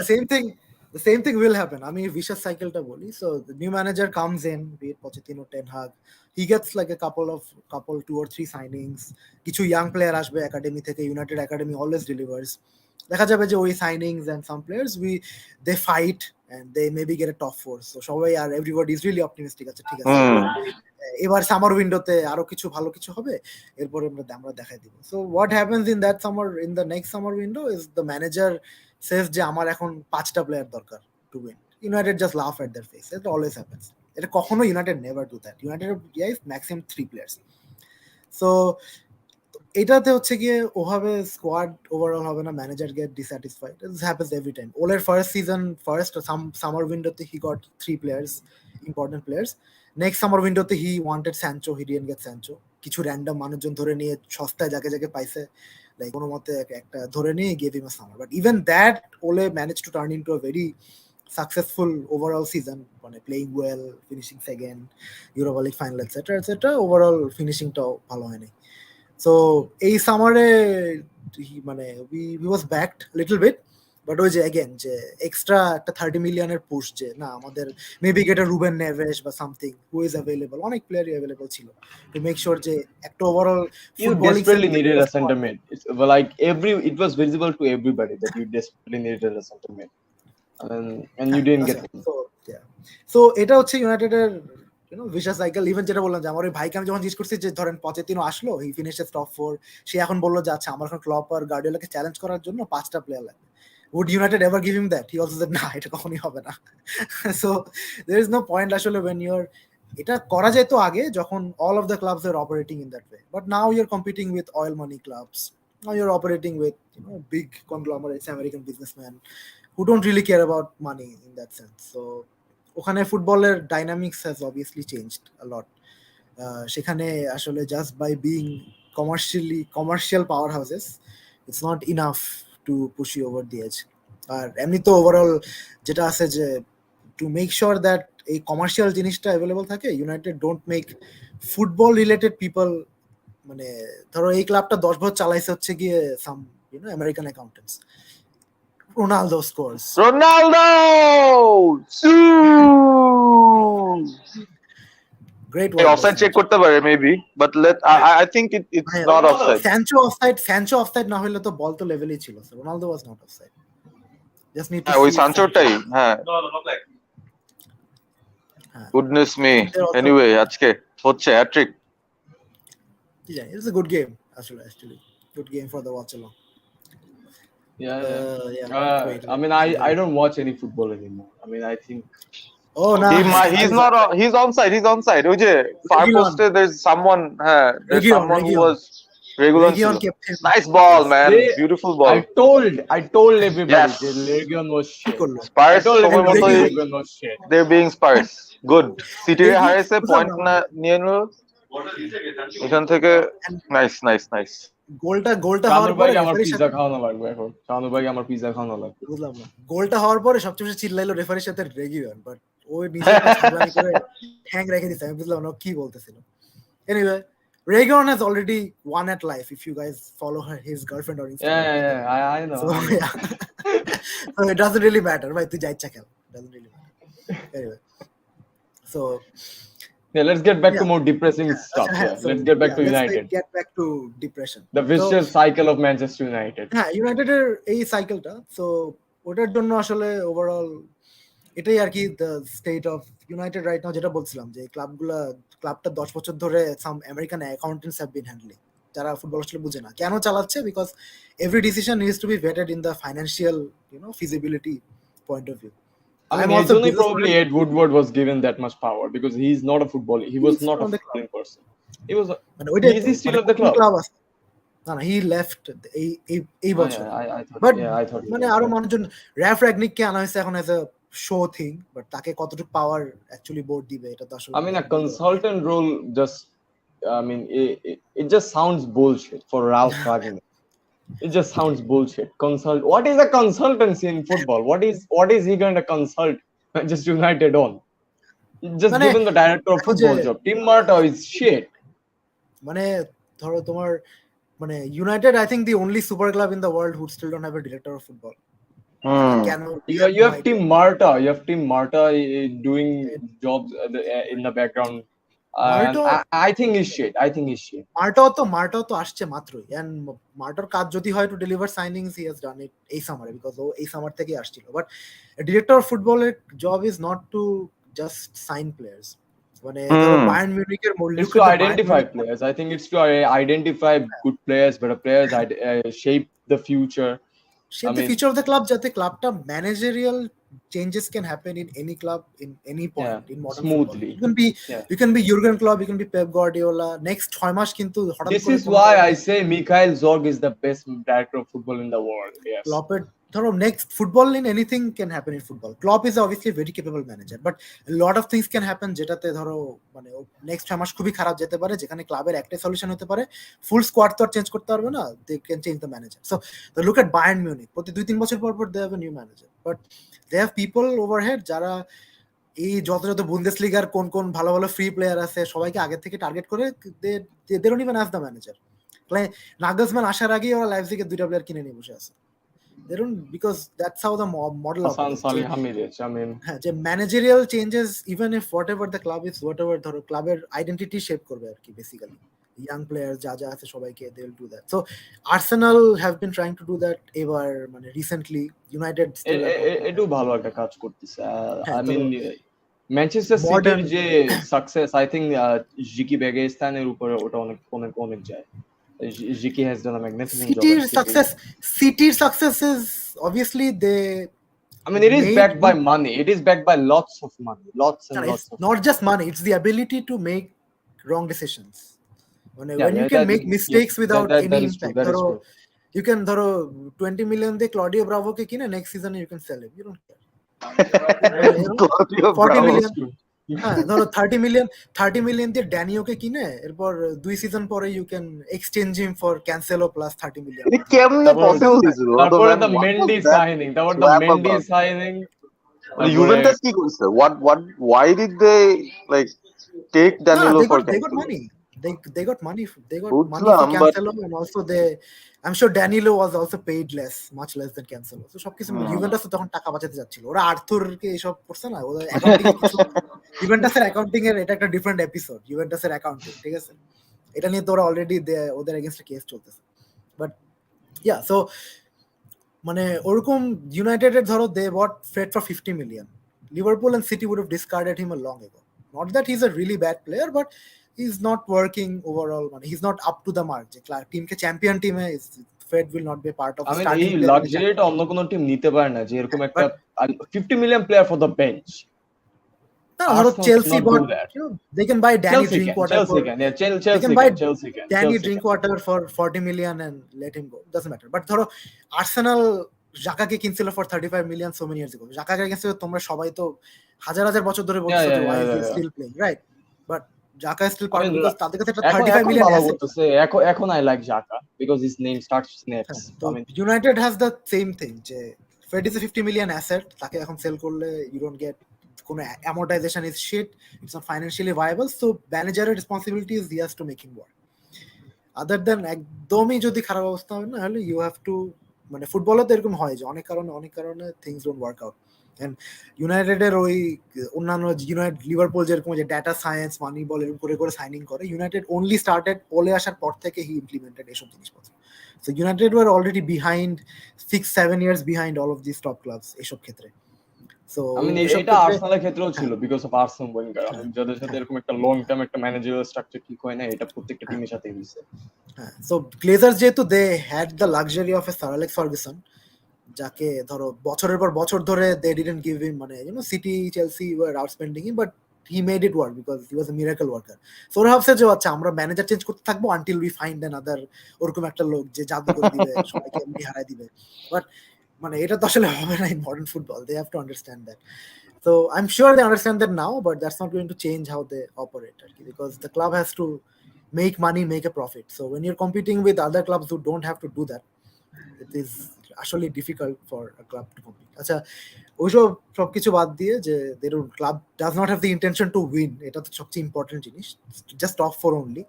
Speaker 2: the same thing will happen. I mean, vicious cycle ta boli. So the new manager comes in, be it Pochettino, Ten Hag, he gets like a couple 2 or 3 signings, কিছু young player আসবে academy থেকে, United academy always delivers, দেখা যাবে যে ওই signings and some players they fight and they maybe get a top 4, so সবাই আর everybody is really optimistic আছে, ঠিক আছে এবার সামার উইন্ডোতে আরো কিছু ভালো কিছু হবে, এরপরে আমরা দেখাই দিব। So what happens in that summer, in the next summer window is the manager says যে আমার এখন 5টা প্লেয়ার দরকার to win. United just laugh at their face, it always happens. এটা কখনো United never do that, United eyes maximum 3 players. So এটাতে হচ্ছে গিয়ে ওভাবে স্কোয়াড ওভারঅল হবে না, manager get dissatisfied, this happens every time. ওলের ফার্স্ট সিজন ফার্স্ট সামার উইন্ডোতে he got 3 players, important players. Next summer উইন্ডোতে he wanted Sancho, he didn't get Sancho. কিছু র্যান্ডম মানুষজন ধরে নিয়ে সস্তায় যাকে যাকে পাইছে, লাইক কোনো মতে একটা ধরে নিয়ে gave him a summer. But even that Ole manage to turn into a very successful overall season, মানে playing well, finishing second, Europa League final etcetera etcetera. Overall ফিনিশিংটাও ভালো হয়নি। সো এই সামারে মানে we was backed little bit, but ওই যে again যে এক্সট্রা একটা 30 মিলিয়নের পুশ, যে না আমাদের মেবি গেট রুবেন নেভেস বা সামথিং হু ইজ অ্যাভেলেবল, অনেক প্লেয়ারই অ্যাভেলেবল ছিল, টু মেক শিওর যে একটা overall
Speaker 1: you desperately needed a center mid. It's like it was visible to everybody that you desperately needed a center mid, and you didn't get him.
Speaker 2: So এটা হচ্ছে ইউনাইটেডের ভিশাস cycle. Even যেটা বললাম যে আমার ওই ভাইকে আমি যখন জিজ্ঞেস করছি যে ধরেন পচেতিনো আসলো, হি ফিনিশেস টপ 4, সে এখন বললো যে আচ্ছা আমার এখন ক্লপ আর গার্ডিওলাকে চ্যালেঞ্জ করার জন্য 5টা প্লেয়ার লাগবে। Would United ever give him that? He also said, nah, এটা কখনোই হবে না। So there is no point আসলে when you're, এটা করা যেত আগে যখন all of the clubs are operating in that way, but now you're competing with oil money clubs, now you're operating with big conglomerates, American businessmen who don't really care about money in that sense. So ওখানে ফুটবলের dynamics has obviously changed a lot. সেখানে আসলে just by being commercial powerhouses, it's not enough to push you over the edge. আর এমনি তো overall যেটা আছে যে to make sure that এই কমার্শিয়াল জিনিসটা অ্যাভেলেবল থাকে, United don't make football related people, মানে ধরো এই ক্লাবটা 10 বছর চালাইছে হচ্ছে গিয়ে some American accountants, Ronaldo scores,
Speaker 3: Ronaldo!
Speaker 2: Great
Speaker 3: Offside check করতে পারে maybe, but I think it's not offside.
Speaker 2: Sancho offside না হলে তো বল তো লেভেলই ছিল, Ronaldo was not offside. Just need to
Speaker 3: ওই সানচোটাই, হ্যাঁ। Goodness me. Anyway, আজকে হচ্ছে hat trick.
Speaker 2: Yeah, it's a good game actually. Good game for the watch along.
Speaker 1: I mean, I don't watch any football anymore. I mean, I think
Speaker 3: he's onside. ওই যে far post there's someone who was regular. Nice ball, man. Beautiful ball.
Speaker 1: I told everybody that Legion was shit.
Speaker 3: Spurs was shit. They're being Spurs. Good. City হারাইছে, point না নিয়ে নিল এখান থেকে। Nice.
Speaker 2: গোলটা হওয়ার পরে
Speaker 1: আমার পিজা খাওয়ানো লাগবে এখন। শানু ভাই আমার পিজা খাওয়ানো লাগবে।
Speaker 2: বুঝলাম না, গোলটা হওয়ার পরে সবচেয়ে বেশি চিল্লাইলো রেফারির সাথে রেগিয়ন, বাট ওই নিজে ছাগলামি করে হ্যাং রেখে দিছে, আমি বুঝলাম না কি বলতেছিল। Anyway, Regon has already won at life if you guys follow his girlfriend on Instagram.
Speaker 1: Yeah, I know.
Speaker 2: So, yeah. So it doesn't really matter, right? Tu jai chakal. Doesn't really matter. Anyway. So
Speaker 1: yeah, let's get back to more depressing stuff. So, let's get back to United.
Speaker 2: Get back to depression.
Speaker 1: The vicious cycle of Manchester United.
Speaker 2: হ্যাঁ, ইউনাইটেডের এই সাইকেলটা, so ওটার জন্য আসলে overall এটাই আর কি the state of United right now. যেটা বলছিলাম যে ক্লাবটা 10 বছর ধরে some American accountants have been handling, যারা ফুটবল আসলে বুঝে না কেন চালাচ্ছে, because every decision needs to be vetted in the financial feasibility point of view.
Speaker 1: I mean, it's only probably Ed Woodward was given that much power because he's not a footballer. He was not a footballing person. He was. Is he still at the club?
Speaker 2: No, he left এই বছর।
Speaker 1: I thought.
Speaker 2: মানে আরো মানুষজন RAF র্যাগনিককে আনা হয়েছে এখন as a show thing, but তাকে কতটুকু পাওয়ার অ্যাকচুয়ালি বোর্ড দিবে এটা তো আসলে।
Speaker 1: I mean, a consultant role just. I mean, it just sounds bullshit for Ralph Ragnick. It just sounds bullshit. What is a consultancy in football? What is he going to consult Manchester United on? Just given the director of football job. Tim Marta is shit.
Speaker 2: মানে ধরো তোমার মানে United, I think the only super club in the world who still don't have a director of football.
Speaker 1: You have Tim Marta. You have Tim Marta doing jobs in the background,
Speaker 2: Marto-
Speaker 1: I think he's shit.
Speaker 2: মার্টাও তো আসছে মাত্রই, and মার্টোর কাজ যদি হয় to deliver signings, he has done it এই সামারে, because ও এই সামার থেকেই আসছিল। বাট ডিরেক্টর অফ ফুটবলের job is not to just sign players, মানে ধরো বায়ার্ন মিউনিখের
Speaker 1: It's to identify players. I think it's to identify good players, better players, shape the future.
Speaker 2: shape the future of the club, যাতে ক্লাবটা managerial changes can happen in any club in any point in modern
Speaker 1: smoothly.
Speaker 2: football. You can be Jurgen Klopp, you can be Pep Guardiola. Next 6 মাস কিন্তু হঠাৎ
Speaker 1: This
Speaker 2: করে
Speaker 1: is why I say Mikhail Zorg is the best director of football in the world. Yes.
Speaker 2: Kloppের ধরো next football in anything can happen in football. Klopp is obviously a very capable manager, but a lot of things can happen যেটাতে ধরো মানে next 6 মাস খুবই খারাপ যেতে পারে, যেখানে ক্লাবের একটাই সলিউশন হতে পারে, ফুল স্কোয়াড তো আর চেঞ্জ করতে পারবে না, they can change the manager. So the look at Bayern Munich, প্রতি 2-3 বছর পর পর they have a new manager, but they have people overhead যারা এই যত বুন্দেসলিগার কোন কোন ভালো ভালো ফ্রি প্লেয়ার আছে সবাইকে আগে থেকে টার্গেট করে they don't even ask the manager. Nagelsmann আসার আগেই ওরা লাইপজিগে 2টা প্লেয়ার কিনে নিয়ে বসে আছে। They don't, because that's how the model
Speaker 1: Hasan Salihamidzic, I mean,
Speaker 2: যে managerial changes, even if whatever the club is, whatever ধরো ক্লাবের আইডেন্টিটি শেপ করবে আর কি, বেসিক্যালি ইয়াং প্লেয়ার যা যা আছে সবাইকে they will do that. So Arsenal have been trying to do that এবার, মানে রিসেন্টলি ইউনাইটেড
Speaker 1: এটু ভালো একটা কাজ করতেছে। I mean, ম্যানচেস্টার সিটির যে সাকসেস, I think জিকি বেগেস্তানের উপরে ওটা অনেক অনেক অনেক যায়। Ziki has done a magnificent job.
Speaker 2: City's success is obviously they.
Speaker 1: I mean, it is backed by money. It is backed by lots of money, lots and lots.
Speaker 2: It's not just money; it's the ability to make wrong decisions. When you can make mistakes without any impact. You can throw 20 million de Claudio Bravo ke kine, next season you can sell him. You don't care. 40 million. ধরো 30 million দিয়ে ড্যানিওকে কিনে এরপর 2 season পরে you can exchange him for Cancelo plus 30 million.
Speaker 3: এটা কেমনে possible দিছিল?
Speaker 1: তারপরে the Mendy signing,
Speaker 3: Juventus কি করছে? why did they like take Danilo for
Speaker 2: they got money. They got money for Cancelo, and also I'm sure Danilo was also paid much less than Cancelo. So সবকিছু Juventus তখন টাকা বাঁচাতে যাচ্ছিল, ওরা আর্থুরকে এসব করছে না, ওদের অ্যাকাউন্টিং কিছু ইউভেন্টাসের অ্যাকাউন্টিং এর এটা একটা ডিফারেন্ট এপিসোড, ইউভেন্টাসের অ্যাকাউন্টিং, ঠিক আছে, এটা নিয়ে তো ওরা অলরেডি ওদের এগেইনস্ট কেস চলতেছে। বাট ইয়া, সো মানে ওরকম ইউনাইটেডের ধরো দে বট Fred for 50 million. Liverpool and City would have discarded him a long ago. Not that he's a really bad player, but he's not working overall. He's not up to the mark. Team ke champion team hai, Fred will not be a part of the starting.
Speaker 1: I mean, luxury to অন্য কোনো team নিতে পারে না যে এরকম একটা 50 million player for the bench.
Speaker 2: No, Chelsea bought, they can buy Danny Drinkwater. They can buy Danny Drinkwater for 40 million and let him go. Doesn't matter. But ধরো Arsenal জাকাকে কিনছিল for 35 million so many years ago. জাকাকে কিনছিল তোমরা সবাই তো হাজার হাজার বছর ধরে বলছো যে why is he still playing, right? But Xhaka is still part because তাদের কাছে একটা 35 million asset.
Speaker 1: এখন I like Xhaka because his name starts with X.
Speaker 2: I mean, United has the same thing যে Fred is a 50 million asset, তাকে এখন sell করলে you don't get কোনো amortization is shit, it's not financially viable, so managerial responsibility is he has to make him work. Other than একদমই যদি খারাপ অবস্থা হয় না হলে you have to, মানে ফুটবলে তো এরকম হয় যে অনেক কারণে things don't work out. And ইউনাইটেডের ওই অন্যান্য লিভারপুল যেরকম যে ডাটা সায়েন্স মানি বল এরকম করে সাইনিং করে, ইউনাইটেড only started ওলে আসার পর থেকে he implemented এসব জিনিসপত্র. So United were already behind 6-7 years behind all of these top clubs এসব ক্ষেত্রে. So
Speaker 1: I mean, এটা আর্সেনালের ক্ষেত্রেও ছিল because of Arsene Wenger. I mean, যাদের সাথে এরকম একটা লং টার্ম একটা ম্যানেজারিয়াল স্ট্রাকচার ঠিক হয় না, এটা প্রত্যেকটা টিমের সাথে হইছে।
Speaker 2: So Glazers যেহেতু they had the luxury of a Sir Alex Ferguson, যাকে ধরো বছরের পর বছর ধরে they didn't give him, মানে City, Chelsea were outspending him, but he made it work because he was a miracle worker. So ওরা ভাবছে যে আচ্ছা আমরা ম্যানেজার চেঞ্জ করতে থাকবো until we find another ওরকম একটা লোক যে জাদু করে দিবে, সবাইকে এমনি হারাই দিবে। But মানে এটা তো আসলে হবে না in modern football. They have to understand that. So I'm sure they understand that now, but that's not going to change how they operate, because the club has to make money, make a profit. So when you're competing with other clubs who don't have to do that, it is actually difficult for a club to compete. আচ্ছা, ওইসব সবকিছু বাদ দিয়ে যে club does not have the intention to win, এটা তো সবচেয়ে important জিনিস, just top 4 only.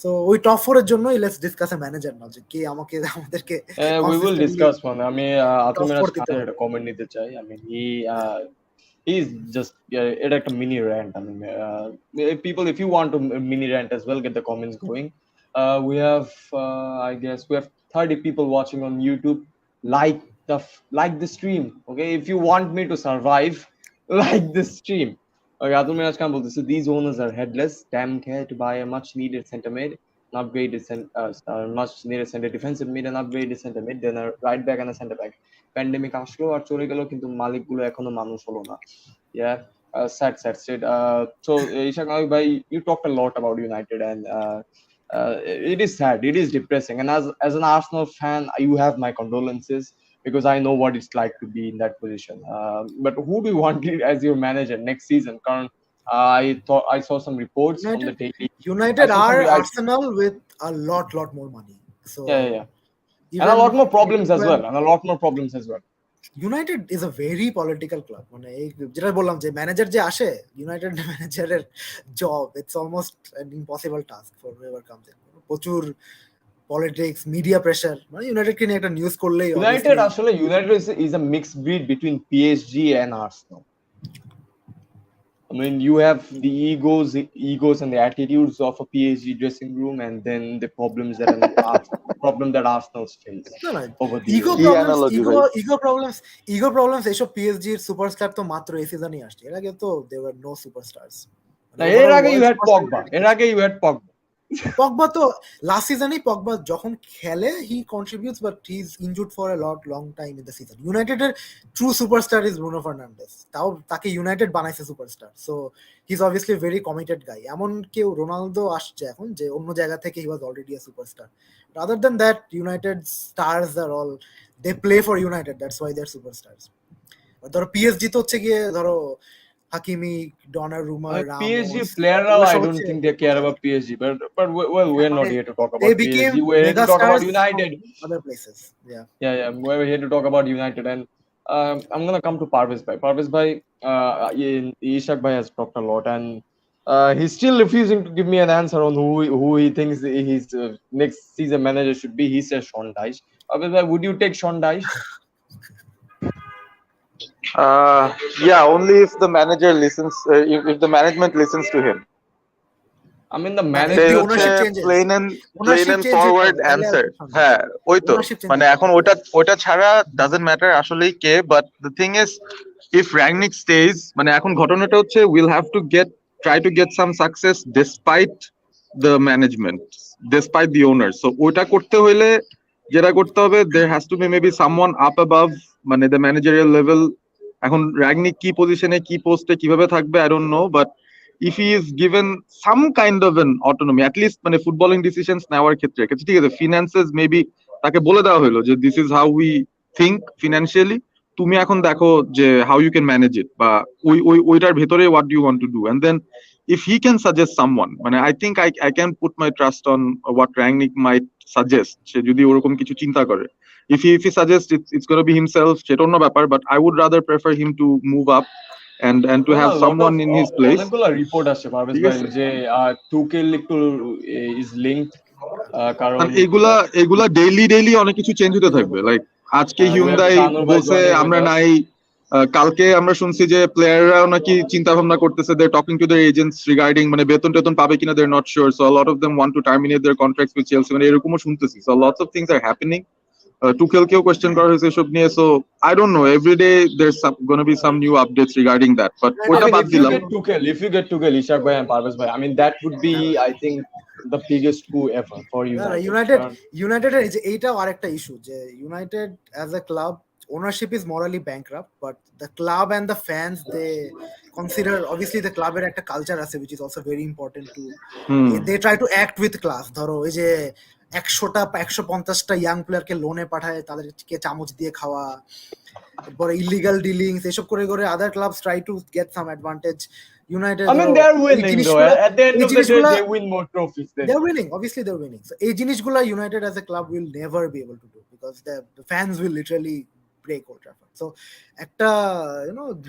Speaker 2: So ওই টপ 4 এর জন্য let's discuss a manager now, যে কে আমাদেরকে
Speaker 1: we will discuss one. আমি আতমের সাথে একটা কমেন্ট নিতে চাই। I mean, he's just এটা একটা mini rant. I mean, people, if you want to mini rant as well, get the comments going. We have, I guess, we have 30 people watching on YouTube. Like like the stream, okay? If you want me to survive, like the stream. Okay, Atul Miraj Khan বলতেছে, these owners are headless. Damn care to buy a much needed center mid, an upgraded much needed center defensive mid, an upgraded center mid, then a right back and a center back. Pandemic আসলো আর চলে গেল, কিন্তু মালিকগুলো এখনো মানুষ হলো না। Yeah, sad. So Ishaq bhai, you talked a lot about United, and it is sad, it is depressing, and as an Arsenal fan, you have my condolences, because I know what it's like to be in that position. But who do you want as your manager next season? Karan, I saw some reports from the daily.
Speaker 2: United
Speaker 1: I saw
Speaker 2: are
Speaker 1: some-
Speaker 2: Arsenal with a lot more money. So
Speaker 1: yeah. And a lot more problems as well.
Speaker 2: United is a very political club. মানে এই যেটা বললাম যে manager যে আসে, United ম্যানেজারের job, it's almost an impossible task for whoever comes in. প্রচুর politics, media pressure. মানে ইউনাইটেড কে নিয়ে একটা নিউজ করলেই
Speaker 1: United is a mixed breed between PSG and Arsenal. I mean, you have the egos and the attitudes of a PSG dressing room, and then the problems that Arsenal face. Over the
Speaker 2: ego problems এইসব PSG এর superstar তো মাত্র এই সিজনই আসছে। এর আগে তো they were no সুপারস্টারস।
Speaker 1: এর আগে you had Pogba.
Speaker 2: পগবা তো লাস্ট সিজনেই পগবা যখন খেলে he contributes, but he is injured for a long time in the season. ইউনাইটেডের true superstar is Bruno Fernandes, তাও তাকে ইউনাইটেড বানাইছে superstar. So he is obviously very committed guy. এমন কেউ রোনালদো আসছে এখন যে অন্য জায়গা থেকে he was already a superstar. Rather than that, United stars আর all they play for United, that's why they R superstars. ধরো পিএসজি তো হচ্ছে গিয়ে ধরো Hakimi, Donnarumma, Ramos.
Speaker 1: PSG player, I don't think they care about PSG, but well, we're not here to talk about PSG. We're here to talk about United.
Speaker 2: Other places,
Speaker 1: yeah. We're here to talk about United, and I'm gonna come to Parvez bhai. Ishaq bhai has talked a lot, and he's still refusing to give me an answer on who he thinks his next season manager should be. He says Sean Dyche. Parvez bhai, would you take Sean Dyche?
Speaker 3: Yeah, only if the manager listens, if the management listens to him.
Speaker 1: I mean, the manager
Speaker 3: plain and forward answer. হ্যাঁ, ওই তো মানে এখন ওটা ছাড়া doesn't matter আসলে কে, but the thing is, if Rangnick stays, মানে এখন ঘটনাটা হচ্ছে we'll have to try to get some success despite the management, despite the owners. So ওটা করতে হইলে যেটা করতে হবে, there has to be maybe someone up above, মানে the managerial level. এখন Rangnick কি পজিশনে কি পোস্টে কিভাবে থাকবে I don't know, but if he is given some kind of an autonomy, at least মানে ফুটবলিং ডিসিশনস নেওয়ার ক্ষেত্রে, ঠিক আছে, ফিনান্সেস মেবি তাকে বলে দেওয়া হলো যে this is how we think financially, তুমি এখন দেখো যে how you can manage it, বা ওইটার ভেতরে what do you want to do, and then if he can suggest someone, মানে I think I can put my trust on what Rangnick might suggest, সে যদি ওরকম কিছু চিন্তা করে। If he suggests it's going to be himself, সেটা অন্য ব্যাপার, but I would rather prefer him to move up and to have someone in his place.
Speaker 1: অনেকগুলো report আসছে পারভেজ ভাই যে টুকেল একটু is linked, কারণ
Speaker 3: এগুলা ডেইলি অনেক কিছু চেঞ্জ হতে থাকবে। লাইক আজকে হিউন্ডাই বলছে আমরা নাই, কালকে আমরা শুনছি যে প্লেয়াররাও নাকি চিন্তা ভাবনা করতেছে, they talking to their agents regarding মানে বেতন পাবে কিনা, they are not sure, so a lot of them want to terminate their contracts with Chelsea, মানে এরকমও শুনতেছি। So lots of things are happening. টুকেলকেও কোয়েশ্চেন করা হয়েছে এসব নিয়ে, so I don't know, every day there's going to be some new updates regarding that, but ওটা বাদ দিলাম।
Speaker 1: If you get Tuchel, Ishaq bhai and Parvez bhai, I mean that would be, I think, the biggest coup ever for
Speaker 2: United এইটাও আরেকটা issue যে United as a club, ownership is morally bankrupt, but the club and the fans, they consider, obviously the club এর একটা culture আছে which is also very important to they try to act with class. ধরো এই যে 150টা young প্লেয়ারকে লোনে পাঠায়, তাদেরকে চামচ দিয়ে খাওয়া, তারপরে ইলিগাল ডিলিংস, এসব করে other clubs try to get some advantage. United,
Speaker 1: I mean, they are winning though. At the end of the day, they win more trophies.
Speaker 2: They're winning. Obviously, they're winning. So, এই জিনিসগুলো United as a club will never be able to do, because the fans will literally break Old Trafford. So, একটা,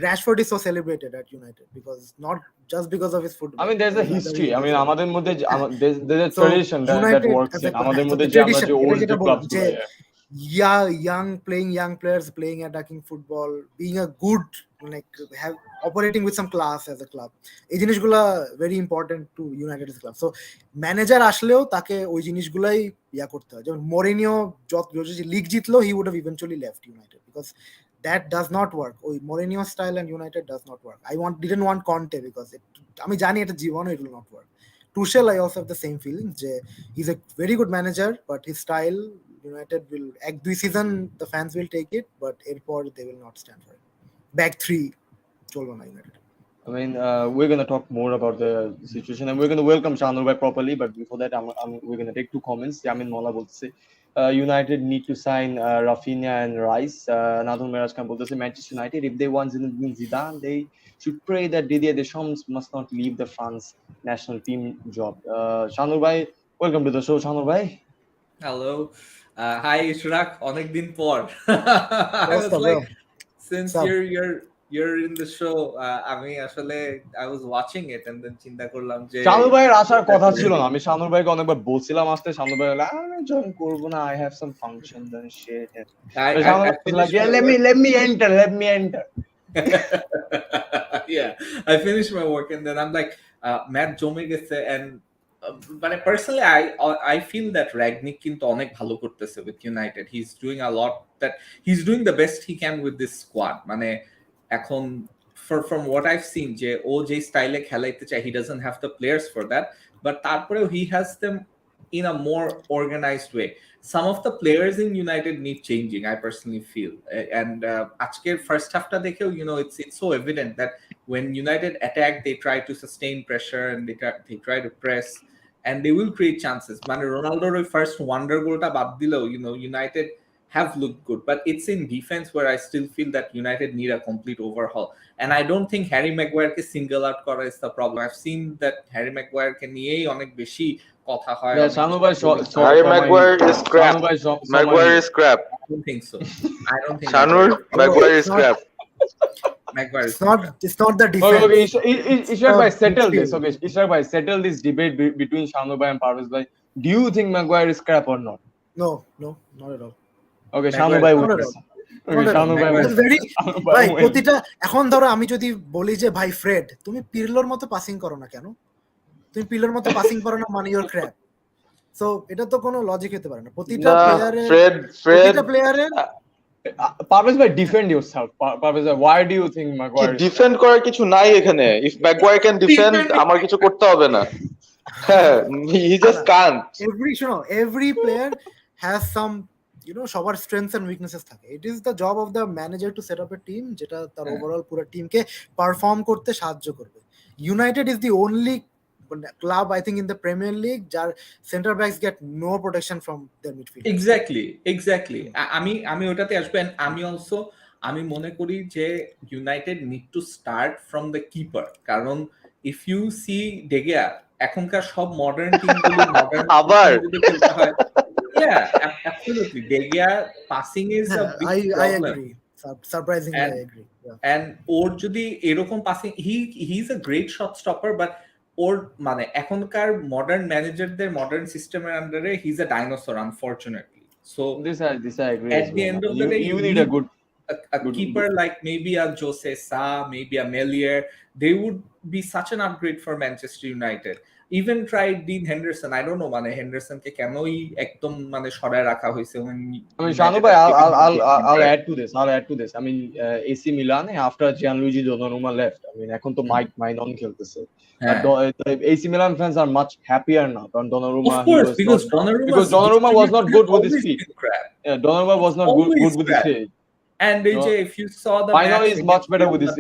Speaker 2: Rashford is so celebrated at United because not just because of his football.
Speaker 1: I mean, there's a history. I mean, আমাদের মধ্যে there's a tradition that works. আমাদের মধ্যে যে আমরা যে old club,
Speaker 2: young players playing attacking football, being a good, like have operating with some class as a club, এই জিনিসগুলা very important to United as a club. So manager আসলেও তাকে ওই জিনিসগুলাই করতে হয়। যেমন মোরিনিও যত লিগ জিতলো, he would have eventually left United because that does not work. ওই মোরিনিও style and United does not work. didn't want Conte because আমি জানি এটা জীবনে it will not work. Tuchel, I also have the same feeling যে he's a very good manager, but his style United will এক দুই season the fans will take it, but এরপর they will not stand for it. Back three চলবে না United.
Speaker 1: I mean, we're gonna talk more about the situation, and we're gonna welcome Shanur Bhai properly. But before that, we're gonna take two comments. Yamin Mola bolse, United need to sign Rafinha and Rice. Nadal Miraj Khan bolse, Manchester United, if they want Zinedine Zidane, they should pray that Didier Deschamps must not leave the France national team job. Shanur Bhai, welcome to the show, Shanur Bhai.
Speaker 4: Hello. Hi Ishrak, অনেক দিন পর. I was like, since you're in the show, আমি আসলে I was watching it and then চিন্তা করলাম যে
Speaker 1: শানুর ভাইয়ের আসার কথা ছিল না। আমি শানুর ভাইকে অনেকবার বলছিলাম আসতে, শানুর ভাই বলে আমি জয়েন করব না, I have some functions and shit. Let me enter.
Speaker 4: Yeah, I finished my work and then I'm like, Matt জমে গেছে, and but personally I feel that Rangnick কিন্তু অনেক ভালো করতেছে with United. He's doing the best he can with this squad. মানে এখন from what I've seen যে ও যে স্টাইলে খেলাইতে চায়, he doesn't have the players for that, but তারপরেও he has them in a more organized way. Some of the players in United need changing, I personally feel, and আজকের first halfটা দেখেও it's so evident that when United attack they try to sustain pressure and they try to press and they will create chances. মানে রোনালদোর ওই first wonder গোলটা বাদ দিলেও United have looked good, but it's in defense where I still feel that United need a complete overhaul, and I don't think Harry Maguire ke single out kora is the problem. I've seen that Harry Maguire ke niyei onek beshi kotha hoy.
Speaker 3: Harry Maguire is crap. Maguire is crap.
Speaker 4: I don't think so. I don't think
Speaker 3: Shanur, Maguire is crap.
Speaker 4: Maguire.
Speaker 2: It's not the defense.
Speaker 1: Okay, Ishak bhai, settle this. Okay, Ishak bhai, settle this debate between Shanur bhai and Parvez bhai. Do you think Maguire is crap or not?
Speaker 2: No, not at all.
Speaker 1: Okay, Shanur bhai would.
Speaker 2: ভাই প্রতিটা এখন ধরো আমি যদি বলি যে ভাই Fred তুমি পিরলোর মতো পাসিং করো না কেন, তুমি পিরলোর মতো পাসিং করো না মানে ইউর ক্র্যাপ, সো এটা তো কোনো লজিক হতে পারে না। প্রতিটা প্লেয়ারের
Speaker 1: Parvez bhai, defend yourself. Parvez bhai, why do you think Maguire
Speaker 3: defend করার কিছু নাই এখানে? if Maguire can defend আমার কিছু করতে হবে না। he just can't.
Speaker 2: every player has some সবার স্ট্রেংথস এন্ড উইকনেসেস থাকে। It is the job of the manager to set up a team যেটা তার ওভারঅল পুরো টিমকে পারফর্ম করতে সাহায্য করবে। United is the only club I think in the Premier League যার centre backs get no protection from the midfield.
Speaker 4: Exactly আমি ওটাতে আসবো। আমি মনে করি যে United need to start from the keeper, কারণ ইফ ইউ সি ডেগিয়া এখনকার সব মডার্ন টিমগুলো
Speaker 3: আবার
Speaker 4: খেলতে হয়। Yeah, absolutely. De Gea passing is a big problem.
Speaker 2: I agree. Surprisingly, I agree. Yeah.
Speaker 4: And or jodi erokom passing, he's a great shot stopper, but or মানে এখনকার modern managerদের modern system এর আন্ডারে he's a dinosaur, unfortunately. So
Speaker 1: this I agree.
Speaker 4: At the end of the day,
Speaker 1: you need a good
Speaker 4: keeper like maybe a Jose Sa, maybe a Melier. They would be such an upgrade for Manchester United. Even tried Dean Henderson. I don't know মানে Henderson কে কেনই একদম মানে সরায় রাখা হয়েছে। I
Speaker 1: mean, Shanu bhai, I'll add to this. I mean, AC Milan after Gianluigi Donnarumma left, I mean এখন তো Mike Maignan খেলতেছে। AC Milan fans are much happier now than Donnarumma.
Speaker 4: Of course, because
Speaker 1: Donnarumma was not good with his feet. Yeah, Donnarumma was not good with his feet.
Speaker 4: And AJ, if you saw the
Speaker 1: Maino is much better with his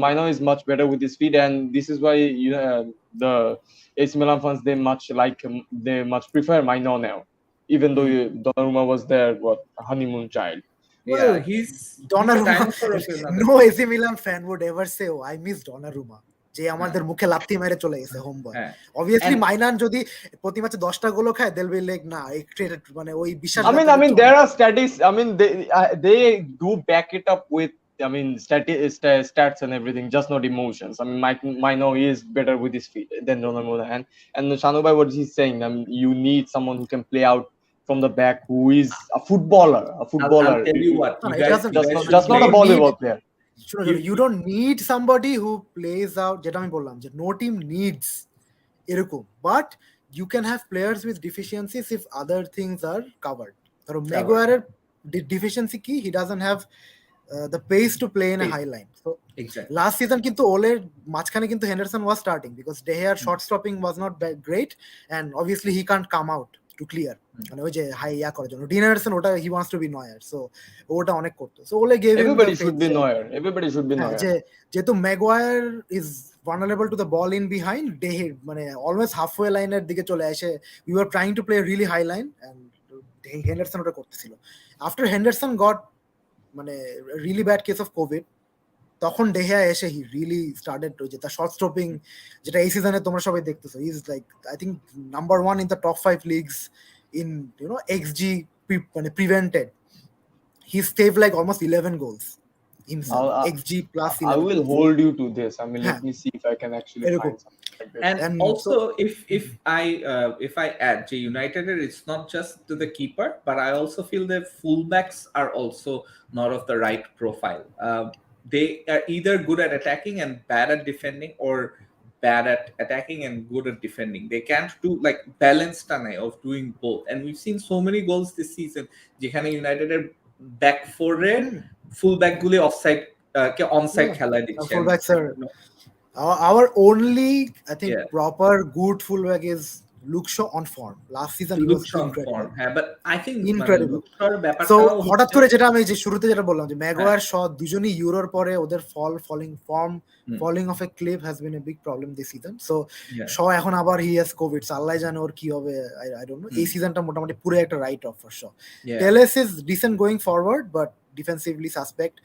Speaker 1: Maino is much better with his feet, and this is why the AC Milan fans they much prefer Maino now, even though Donnarumma was their honeymoon child.
Speaker 4: Yeah, he's
Speaker 2: Donnarumma. No AC Milan fan would ever say, "Oh, I miss Donnarumma." যে আমাদের মুখে লাথি মেরে চলে গেছে home বয়। Obviously Mainan যদি প্রতি ম্যাচে 10টা গোল খায় they'll be like না মানে ওই বিশাল।
Speaker 1: I mean there are statistics. I mean they do back it up with stats and everything, just not emotions. I mean Maino is better with his feet than Donnarumma, and Shanu bhai, what he's saying, I mean you need someone who can play out from the back who is a footballer.
Speaker 4: I'll tell you what,
Speaker 2: No,
Speaker 4: you
Speaker 2: it
Speaker 4: guys,
Speaker 2: doesn't-
Speaker 4: you
Speaker 1: Just
Speaker 4: guys
Speaker 1: not,
Speaker 4: should
Speaker 1: just not a
Speaker 4: play-
Speaker 1: volleyball player.
Speaker 2: you don't need somebody who plays out, যেটা আমি বললাম যে no team needs এরকম, but you can have players with deficiencies if other things are covered. ধরো ম্যাগুয়ারের deficiency কি, he doesn't have the pace to play in a high line. So
Speaker 4: Exactly.
Speaker 2: last season কিন্তু ওলের মাঝখানে কিন্তু Henderson was starting because De Gea's shot stopping was not that great and obviously he can't come out to clear, মানে ওই যে high ইয়া করার জন্য dean Henderson ওটা he wants to be Neuer, so ওটা অনেক করতো, so ওলে gave him
Speaker 1: Everybody
Speaker 2: the
Speaker 1: should be Neuer. Everybody should be Neuer.
Speaker 2: যেহেতু Maguire is vulnerable to the ball in behind, Dehe মানে almost halfway লাইনের দিকে চলে আসে, we were trying to play a really high line and Henderson ওটা করতেছিল. After Henderson got মানে really bad case of COVID, তখন ডেহিয়া এসে হি রিয়েলি স্টার্টেড ওই যে তার শর্ট স্টপিং, যেটা এই সিজনে তোমরা সবাই দেখতেছো, he is like I think number 1 in the top 5 leagues in XG মানে prevented. He saved like almost 11 goals himself, xg plus 11.
Speaker 1: I will hold you to this. I mean, let
Speaker 2: Yeah.
Speaker 1: me see if I can actually
Speaker 2: Very
Speaker 1: find
Speaker 2: good.
Speaker 1: something like this.
Speaker 4: And also, if I add, United, it's not just to the keeper, but I also feel that fullbacks are also not of the right profile. They are either good at attacking and bad at defending, or bad at attacking and good at defending. They can't do like balance of doing both. And we've seen so many goals this season. যেখানে United back four fullback গুলি offside onside খেলায় দিচ্ছে.
Speaker 2: Fullbacks are our only, I think, proper good fullback is Luke Shaw on form. Last season he was incredible.
Speaker 4: But I think
Speaker 2: incredible. So হঠাৎ করে যেটা আমি যে শুরুতে যেটা বললাম যে ম্যাগুয়ার শ দুজনই ইউরোর পরে ওদের falling off a cliff has been a big problem this season. So Shaw এখন আবার he has COVID, so আল্লাহ জানে ওর কি হবে, I don't know. এই সিজনটা মোটামুটি পুরো একটা right of for Shaw. Teles is decent going forward but defensively suspect.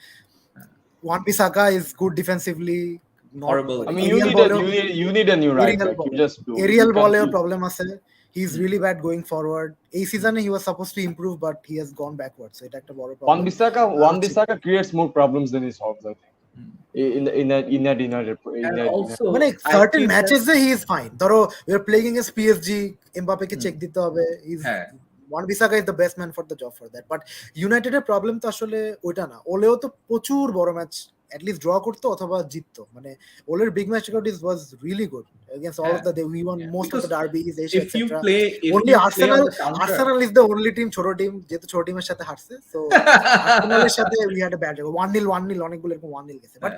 Speaker 2: Wan-Bissaka is good defensively.
Speaker 4: Horrible.
Speaker 1: I mean, you need a new right back. You just do.
Speaker 2: Aerial ball problem আছে. He's really bad going forward. এই সিজনে he was supposed to improve but he has gone backwards, so এটা একটা বড় problem.
Speaker 1: Wan-Bissaka creates more problems than he solves, I think.
Speaker 4: Also
Speaker 2: মানে certain matches he is fine. ধরো we are playing against PSG, Mbappe K check দিতে হবে, he's Wan-Bissaka is the best man for the job for that. But United এর problem তো আসলে ওইটা না, ওলেও তো প্রচুর বড় ম্যাচ at least draw করতো অথবা জিততো, মানে ওলের big match record was really good against all of the we won most of the derbies, Asia,
Speaker 4: if you
Speaker 2: etc.
Speaker 4: play
Speaker 2: only Arsenal is the only team ছোট team, যেহেতু ছোট টিমের সাথে হারছে, so Arsenal's সাথে we had a bad record, 1-0 অনেকগুলো এরকম 1-0 গেছে. But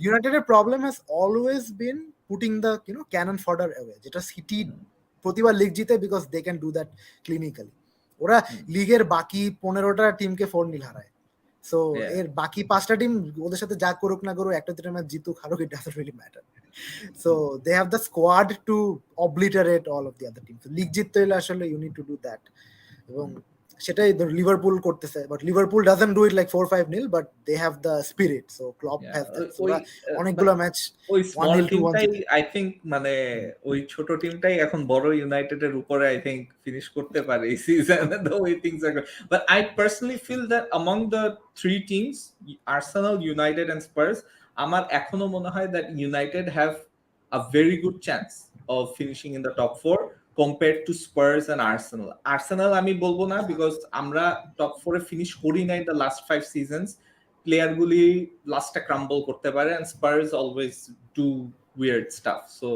Speaker 2: United এর problem has always been putting the cannon fodder away, যেটা সিটি প্রতিবার লিগ জিতে because they can do that clinically. ওরা লিগের বাকি 15টা টিমকে 4-0 হারায়, সো এর বাকি 5টা টিম ওদের সাথে যা করুক না করুক, একটা দুটো match জিতুক হারুক, it doesn't really matter. So they have the squad to obliterate all of the other teams. League জিততে হলে আসলে you need to do that, এবং সেটাই লিভারপুল করতেছে, but Liverpool doesn't do it like 4-5-0, but they have the spirit, so Klopp has that. So অনেকগুলো match
Speaker 4: ওই small টিমটাই I think মানে ওই ছোট টিমটাই এখন বড় ইউনাইটেডের উপরে আই থিংক ফিনিশ করতে পারে এই সিজনে, the way things are going. But I personally feel that among the three teams, Arsenal, United and Spurs, আমার এখনো মনে হয় that United have a very good chance of finishing in the top 4 compared to Spurs and Arsenal. Arsenal আমি বলবো না because আমরা top 4 এ finish করি নাই the last 5 seasons. প্লেয়ার গুলি লাস্টে ক্রাম্বল করতে পারে, and Spurs always do weird stuff. So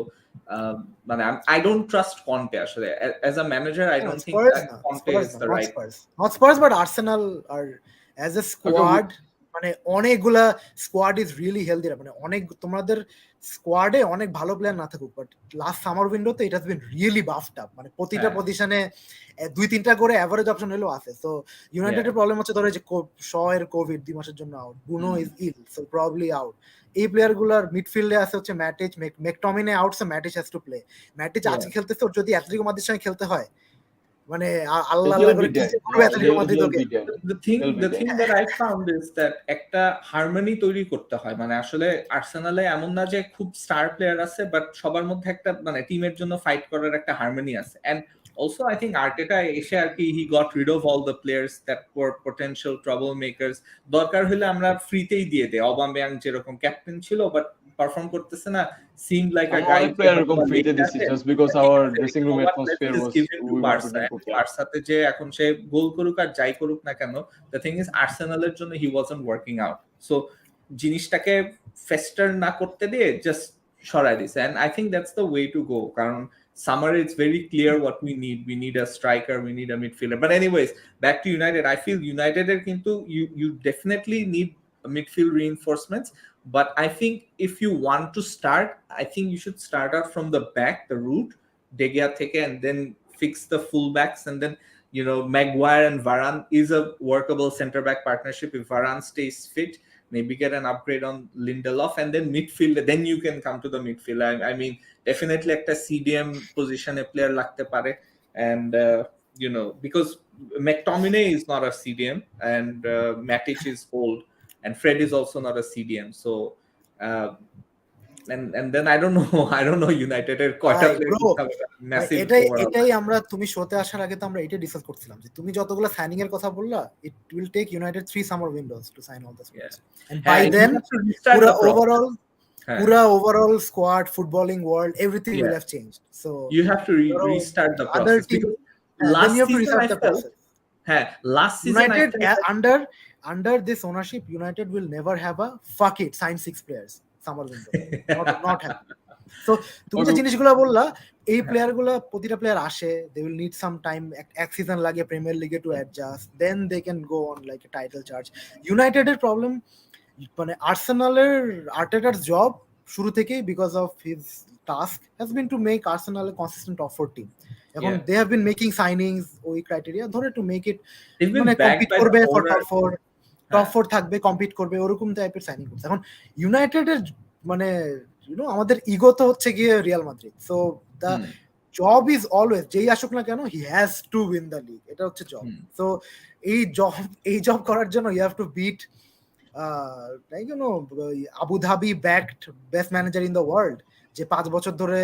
Speaker 4: মানে I don't trust Conte actually as a manager. I don't think that Conte is the right.
Speaker 2: Not Spurs but Arsenal are as a squad, মানে অনেকগুলা squad is really healthy, মানে অনেক তোমাদের স্কোয়াডে অনেক ভালো player না থাকুক, বাট লাস্ট সামার উইন্ডোতে it has been really buffed up, মানে প্রতিটা পজিশনে 2-3টা করে এভারেজ অপশন হলেও আছে. সো ইউনাইটেডের প্রবলেম হচ্ছে ধরো যে শ এর কোভিড 2 মাসের জন্য out, Bruno is ill, so probably out. এই প্লেয়ার গুলার মিডফিল্ডে আছে হচ্ছে Matic, McTominay out, so Matic has to play. Matic আজকে খেলতেছে, ওর যদি অ্যাটলেটিকো মাদ্রিদের সঙ্গে খেলতে হয় মানে আল্লাহ করে কি করবে অ্যাটলেটিকো মাদ্রিদকে.
Speaker 4: The thing that I found is that একটা হারমনি তৈরি করতে হয়, মানে আসলে আর্সেনালে এমন না যে খুব স্টার প্লেয়ার আছে, বাট সবার মধ্যে একটা মানে টিমের জন্য ফাইট করার একটা হারমনি আছে. And also I think Arteta এসে আর কি he got rid of all the players that were potential troublemakers. দরকার হলে আমরা ফ্রিতেই দিয়ে দেই, অবামেয়াং যেরকম ক্যাপ্টেন ছিল, বাট পারফর্ম করতেছে না, seemed like a
Speaker 1: আমরা
Speaker 4: guy
Speaker 1: অনেক প্লেয়ার এরকম ফ্রিতে দিচ্ছি just because our dressing room atmosphere was we wanted him to play.
Speaker 4: বার্সাতে যে এখন সে গোল করুক আর যাই করুক না কেন, দ্য থিং ইজ আর্সেনালের জন্য he wasn't working out. So জিনিসটাকে ফেস্টার না করতে দিয়ে জাস্ট সরাই দিছে, and I think that's the way to go. কারণ summer it's very clear what we need a striker, we need a midfielder. But anyways, back to United, I feel United er kintu you definitely need midfield reinforcements, but I think if you want to start, I think you should start out from the back, the root De Gea theke, and then fix the fullbacks, and then Maguire and Varane is a workable center back partnership. If Varane stays fit, maybe get an upgrade on Lindelof, and then midfield, then you can come to the midfield. I mean definitely একটা CDM পজিশনে player লাগতে পারে, and because McTominay is not a CDM, and Matic is old, and Fred is also not a CDM, so and then I don't know United এর কয়টা player massive
Speaker 2: এটাই আমরা তুমি শোতে আসার আগে তো আমরা এটা ডিসকাস করছিলাম যে তুমি যতগুলো সাইনিং এর কথা বললা, it will take United 3 summer windows to sign all the players, and by then পুরা overall squad, footballing world, everything will have changed. So
Speaker 4: you have to restart the process, because last season
Speaker 2: United under this ownership, United will never have a fuck it sign 6 players summer window, not happen. So তুমি যে জিনিসগুলো বললা, এই প্লেয়ারগুলো প্রতিটা player আসে, they will need some time, এক season লাগে premier লিগে to adjust, then they can go on like a title charge. United এর প্রবলেম মানে আর্সেনালের আর্টেটার জব শুরু থেকেই because of his task has been to make Arsenal a consistent top 4 team. এখন they have been making signings ওই criteria ধরে to make it মানে compete করবে for top 4 থাকবে, কম্পিট করবে, ওরকম টাইপের সাইনিং করছে। এখন ইউনাইটেডের মানে আমাদের ইগো তো হচ্ছে গিয়ে Real Madrid, so the job is always, যেই আসুক না কেন he has to win the league, এটা হচ্ছে জব। সো এই জব করার জন্য you have to beat Abu Dhabi backed best manager in the world, যে 5 বছর ধরে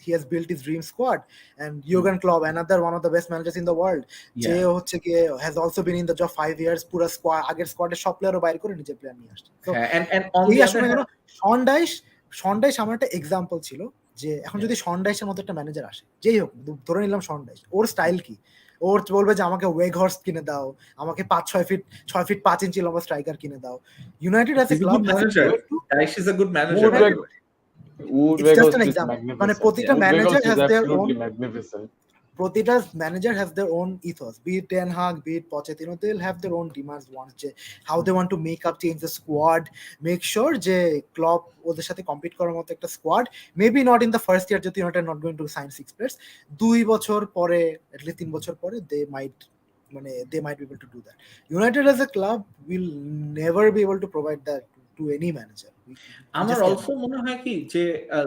Speaker 2: he has built his dream squad, and Jurgen Klopp, another one of the best managers in the world, যে হচ্ছে কি has also been in the job 5 years, পুরো squad, আগের স্কোয়াডের সব প্লেয়ারও বাইরে করে নিজের প্লেয়ার নিয়ে আসছে। So and on the other hand, শন ডাইশ আমার একটা এক্সাম্পল ছিল, যে এখন যদি শন ডাইশের মতো একটা ম্যানেজার আসে, যেই হোক ধরে নিলাম শন ডাইশ, ওর স্টাইল কি, ওর বলবে যে আমাকে ওয়েগহর্স্ট কিনে দাও, আমাকে 6 ফিট 5 ইঞ্চি লম্বা স্ট্রাইকার কিনে দাও। United as a club manager,
Speaker 4: Dyche is a good manager.
Speaker 1: It's just an example.
Speaker 2: মানে প্রতিটা manager has their own
Speaker 1: magnificent.
Speaker 2: প্রতিটা manager has their own ethos, be it Ten Hag, be it Pochettino, they'll have their own demands, wants, যে how they want to make up, change the squad, make sure যে club ওদের সাথে compete করার মতো একটা squad, maybe not in the first year, যদি United not going to sign 6 players, 2 বছর পরে, at least 3 বছর পরে they might be able to do that. United as a club will never be able to provide that to any manager.
Speaker 4: আমার also মনে হয় কি যে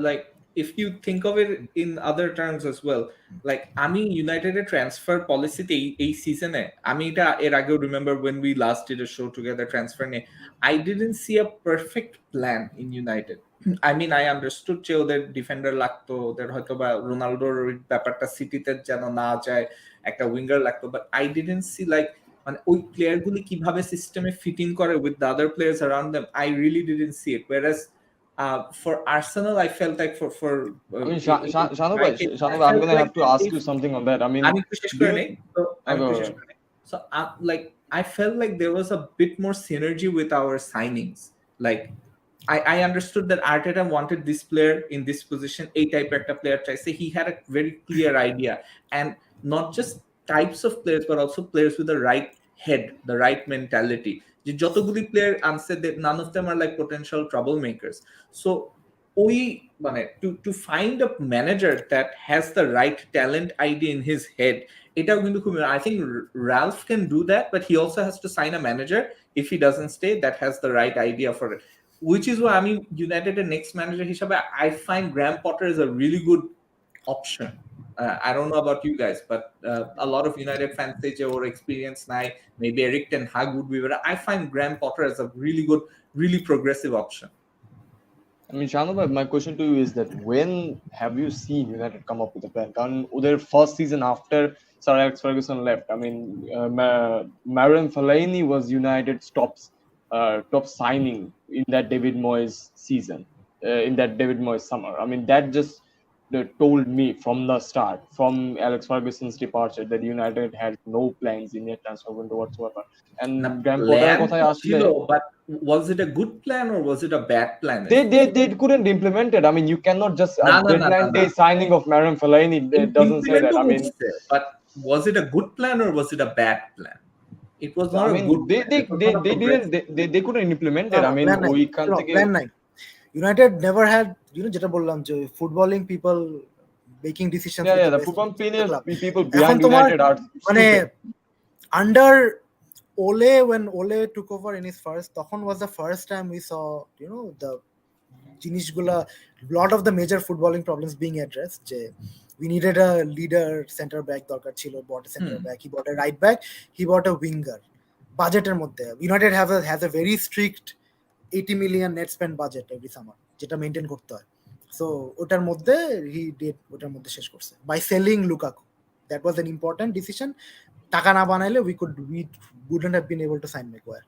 Speaker 4: like if you think of it in other terms as well, like আমি ইউনাইটেডের transfer পলিসিতে এই সিজনে, আমি এটা এর আগেও remember when we last did a show together transfer নিয়ে, I didn't see a perfect plan in United. I mean I understood যে ওদের ডিফেন্ডার লাগতো, ওদের হয়তো বা রোনাল্ডোর ব্যাপারটা সিটিতে যেন না যায়, একটা উইঙ্গার লাগতো, but I didn't see like মানে ওই প্লেয়ারগুলি কিভাবে সিস্টেমে ফিট ইন করে with the other players around them. I really didn't see it, whereas for Arsenal I felt like for
Speaker 1: I mean Shanu bhai, I'm going to have to ask you something on that. I mean
Speaker 4: so like I felt like there was a bit more synergy with our signings. Like I understood that Arteta wanted this player in this position, a type of player chaise, he had a very clear idea, and not just types of players but also players with the right head, the right mentality. যে যতগুলি player আনছে, none of them are like potential troublemakers. So ওই মানে to find a manager that has the right talent idea in his head, এটাও কিন্তু খুব, I think Ralph can do that, but he also has to sign a manager if he doesn't stay that has the right idea for it, which is why I mean Unitedের next manager হিসাবে I find Graham Potter is a really good option. I don't know about you guys, but a lot of United fans say or experience now, maybe Erik ten Hag would be better. I find Graham Potter as a really good, really progressive option.
Speaker 1: I mean, Shanu bhai, my question to you is that when have you seen United come up with a plan? Karan their first season after Sir Alex Ferguson left, I mean, Marouane Fellaini was United's top signing in that David Moyes season. in that David Moyes summer. I mean, that just told me from the start, from Alex Ferguson's departure, that United had no plans in their transfer window whatsoever. And
Speaker 4: না,
Speaker 1: Graham
Speaker 4: plan
Speaker 1: Potter's কথায় আসলে,
Speaker 4: ছিল, but was it a good plan or was it a bad plan?
Speaker 1: they couldn't implement it. I mean, you cannot just
Speaker 4: না, না, না,
Speaker 1: deadline
Speaker 4: না,
Speaker 1: day
Speaker 4: না।
Speaker 1: signing of Marouane Fellaini, it doesn't say that. I mean,
Speaker 4: but was it a good plan or was it a bad plan? It was not
Speaker 1: I
Speaker 4: a
Speaker 1: mean,
Speaker 4: good
Speaker 1: they
Speaker 4: plan.
Speaker 1: they
Speaker 4: It was
Speaker 1: they,
Speaker 4: not a
Speaker 1: they didn't
Speaker 4: progressive
Speaker 1: they couldn't implement it. I mean,
Speaker 2: plan নাই
Speaker 1: ওইখান থেকে
Speaker 2: plan নাই United never had যেটা বললাম যে footballing people making decisions
Speaker 1: yeah, the football players, people
Speaker 2: এখন
Speaker 1: behind
Speaker 2: তোমার
Speaker 1: United are
Speaker 2: মানে
Speaker 1: stupid.
Speaker 2: under Ole, when Ole took over in his first, তখন was the first time we saw, the জিনিসগুলা, lot of the major footballing problems being addressed. যে we needed a leader, center back দরকার ছিল, bought a center back, he bought a right back, he bought a winger. বাজেটের মধ্যে United has a very strict 80 million net spend budget every summer, যেটা maintain করতে হয়। So ওটার মধ্যে ওটার মধ্যে শেষ করছে by selling Lukaku. That was an important decision. টাকা না বানাইলে we wouldn't have been able to sign Maguire,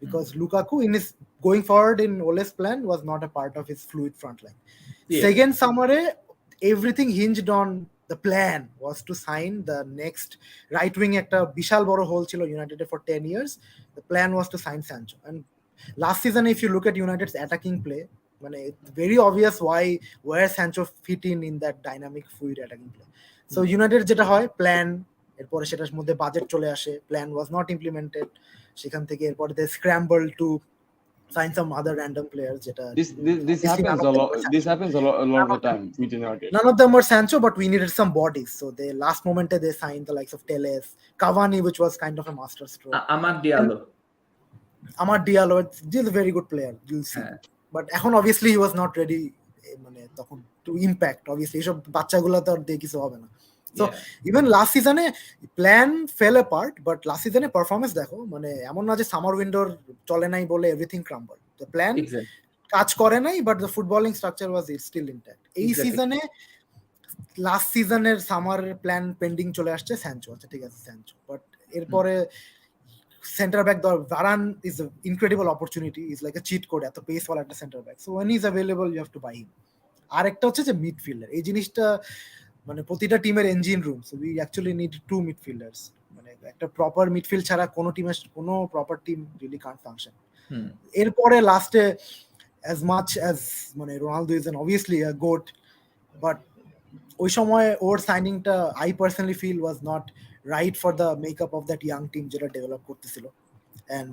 Speaker 2: because Lukaku in his going forward in Ole's plan was not a part of his fluid front line.
Speaker 4: Yeah.
Speaker 2: Second summer everything hinged on the plan was to sign the next right wing. একটা বিশাল বড় whole ছিল ইউনাইটেডে for 10 years. The plan was to sign Sancho, and last season if you look at United's attacking play, মানে it's very obvious where Sancho fit in that dynamic fluid attacking play. So United যেটা হয় plan, এরপরে সেটার মধ্যে budget চলে আসে, plan was not implemented, সেখান থেকে এরপরে দে স্ক্র্যাম্বল টু সাইন সাম আদার র্যান্ডম প্লেয়ার্স, যেটা
Speaker 1: This happens a lot. This happens a lot of the time with United.
Speaker 2: none of them were Sancho, but we needed some bodies, so they last moment they signed the likes of Teles, Cavani, which was kind of a master stroke. Amad Diallo, he's a very good player, you'll see. But এখন obviously he was not ready, মানে তখন to impact, obviously এইসব বাচ্চাগুলো তো আর দিয়ে কিছু হবে না। So even last season plan fell apart, but last season performance দেখো, মানে এমন না যে সামার উইন্ডোর চলে নাই বলে everything crumbled. The plan কাজ করে নাই, but the footballing structure was still intact. এই সিজনে লাস্ট সিজনের সামার প্ল্যান পেন্ডিং চলে আসছে, স্যানচো আচ্ছা ঠিক আছে স্যানচো, বাট এরপরে centre back Varane is an incredible opportunity, is like a cheat code, এত পেস ওয়ালা একটা centre back, so when he's available you have to buy him. আর একটা হচ্ছে যে মিডফিল্ডার, এই জিনিসটা মানে প্রতিটা টিমের engine room, so we actually need two midfielders, মানে একটা প্রপার মিডফিল্ড ছাড়া কোনো টিমের কোনো proper team really can't function. এরপরে লাস্টে as much as মানে Ronaldo is an obviously a goat, but ওই সময় ওর সাইনিংটা I personally feel was not right for the makeup of that young team যেটা ডেভেলপ করতেছিল, অ্যান্ড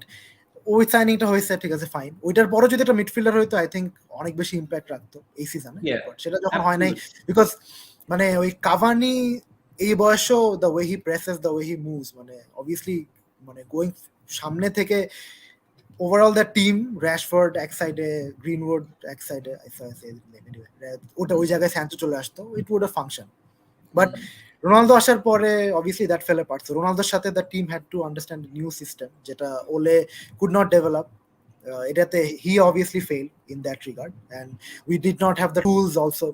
Speaker 2: ওই সাইনিংটা হয়েছে ঠিক আছে ফাইন, ওইটার পরে যদি একটা মিডফিল্ডার হইতো আই থিঙ্ক অনেক বেশি ইম্প্যাক্ট রাখতো এই সিজনে, সেটা যখন হয় নাই বিকজ মানে ওই কাভানি এই বয়সেও the way he process, the way he moves, মানে অবভিয়াসলি মানে গোয়িং সামনে থেকে ওভারঅল দ্য টিম, র্যাশফোর্ড এক সাইডে, গ্রিনউড এক সাইডে, ওটা ওই জায়গায় স্যানচো চলে আসতো, it would a function. But Ronaldo আসার পরে obviously that fell apart. So রোনালদোর সাথে the team had to understand new system, যেটা ওলে কুড নট ডেভেলপ। এটাতে he obviously fell in that regard, and we did not have the tools also,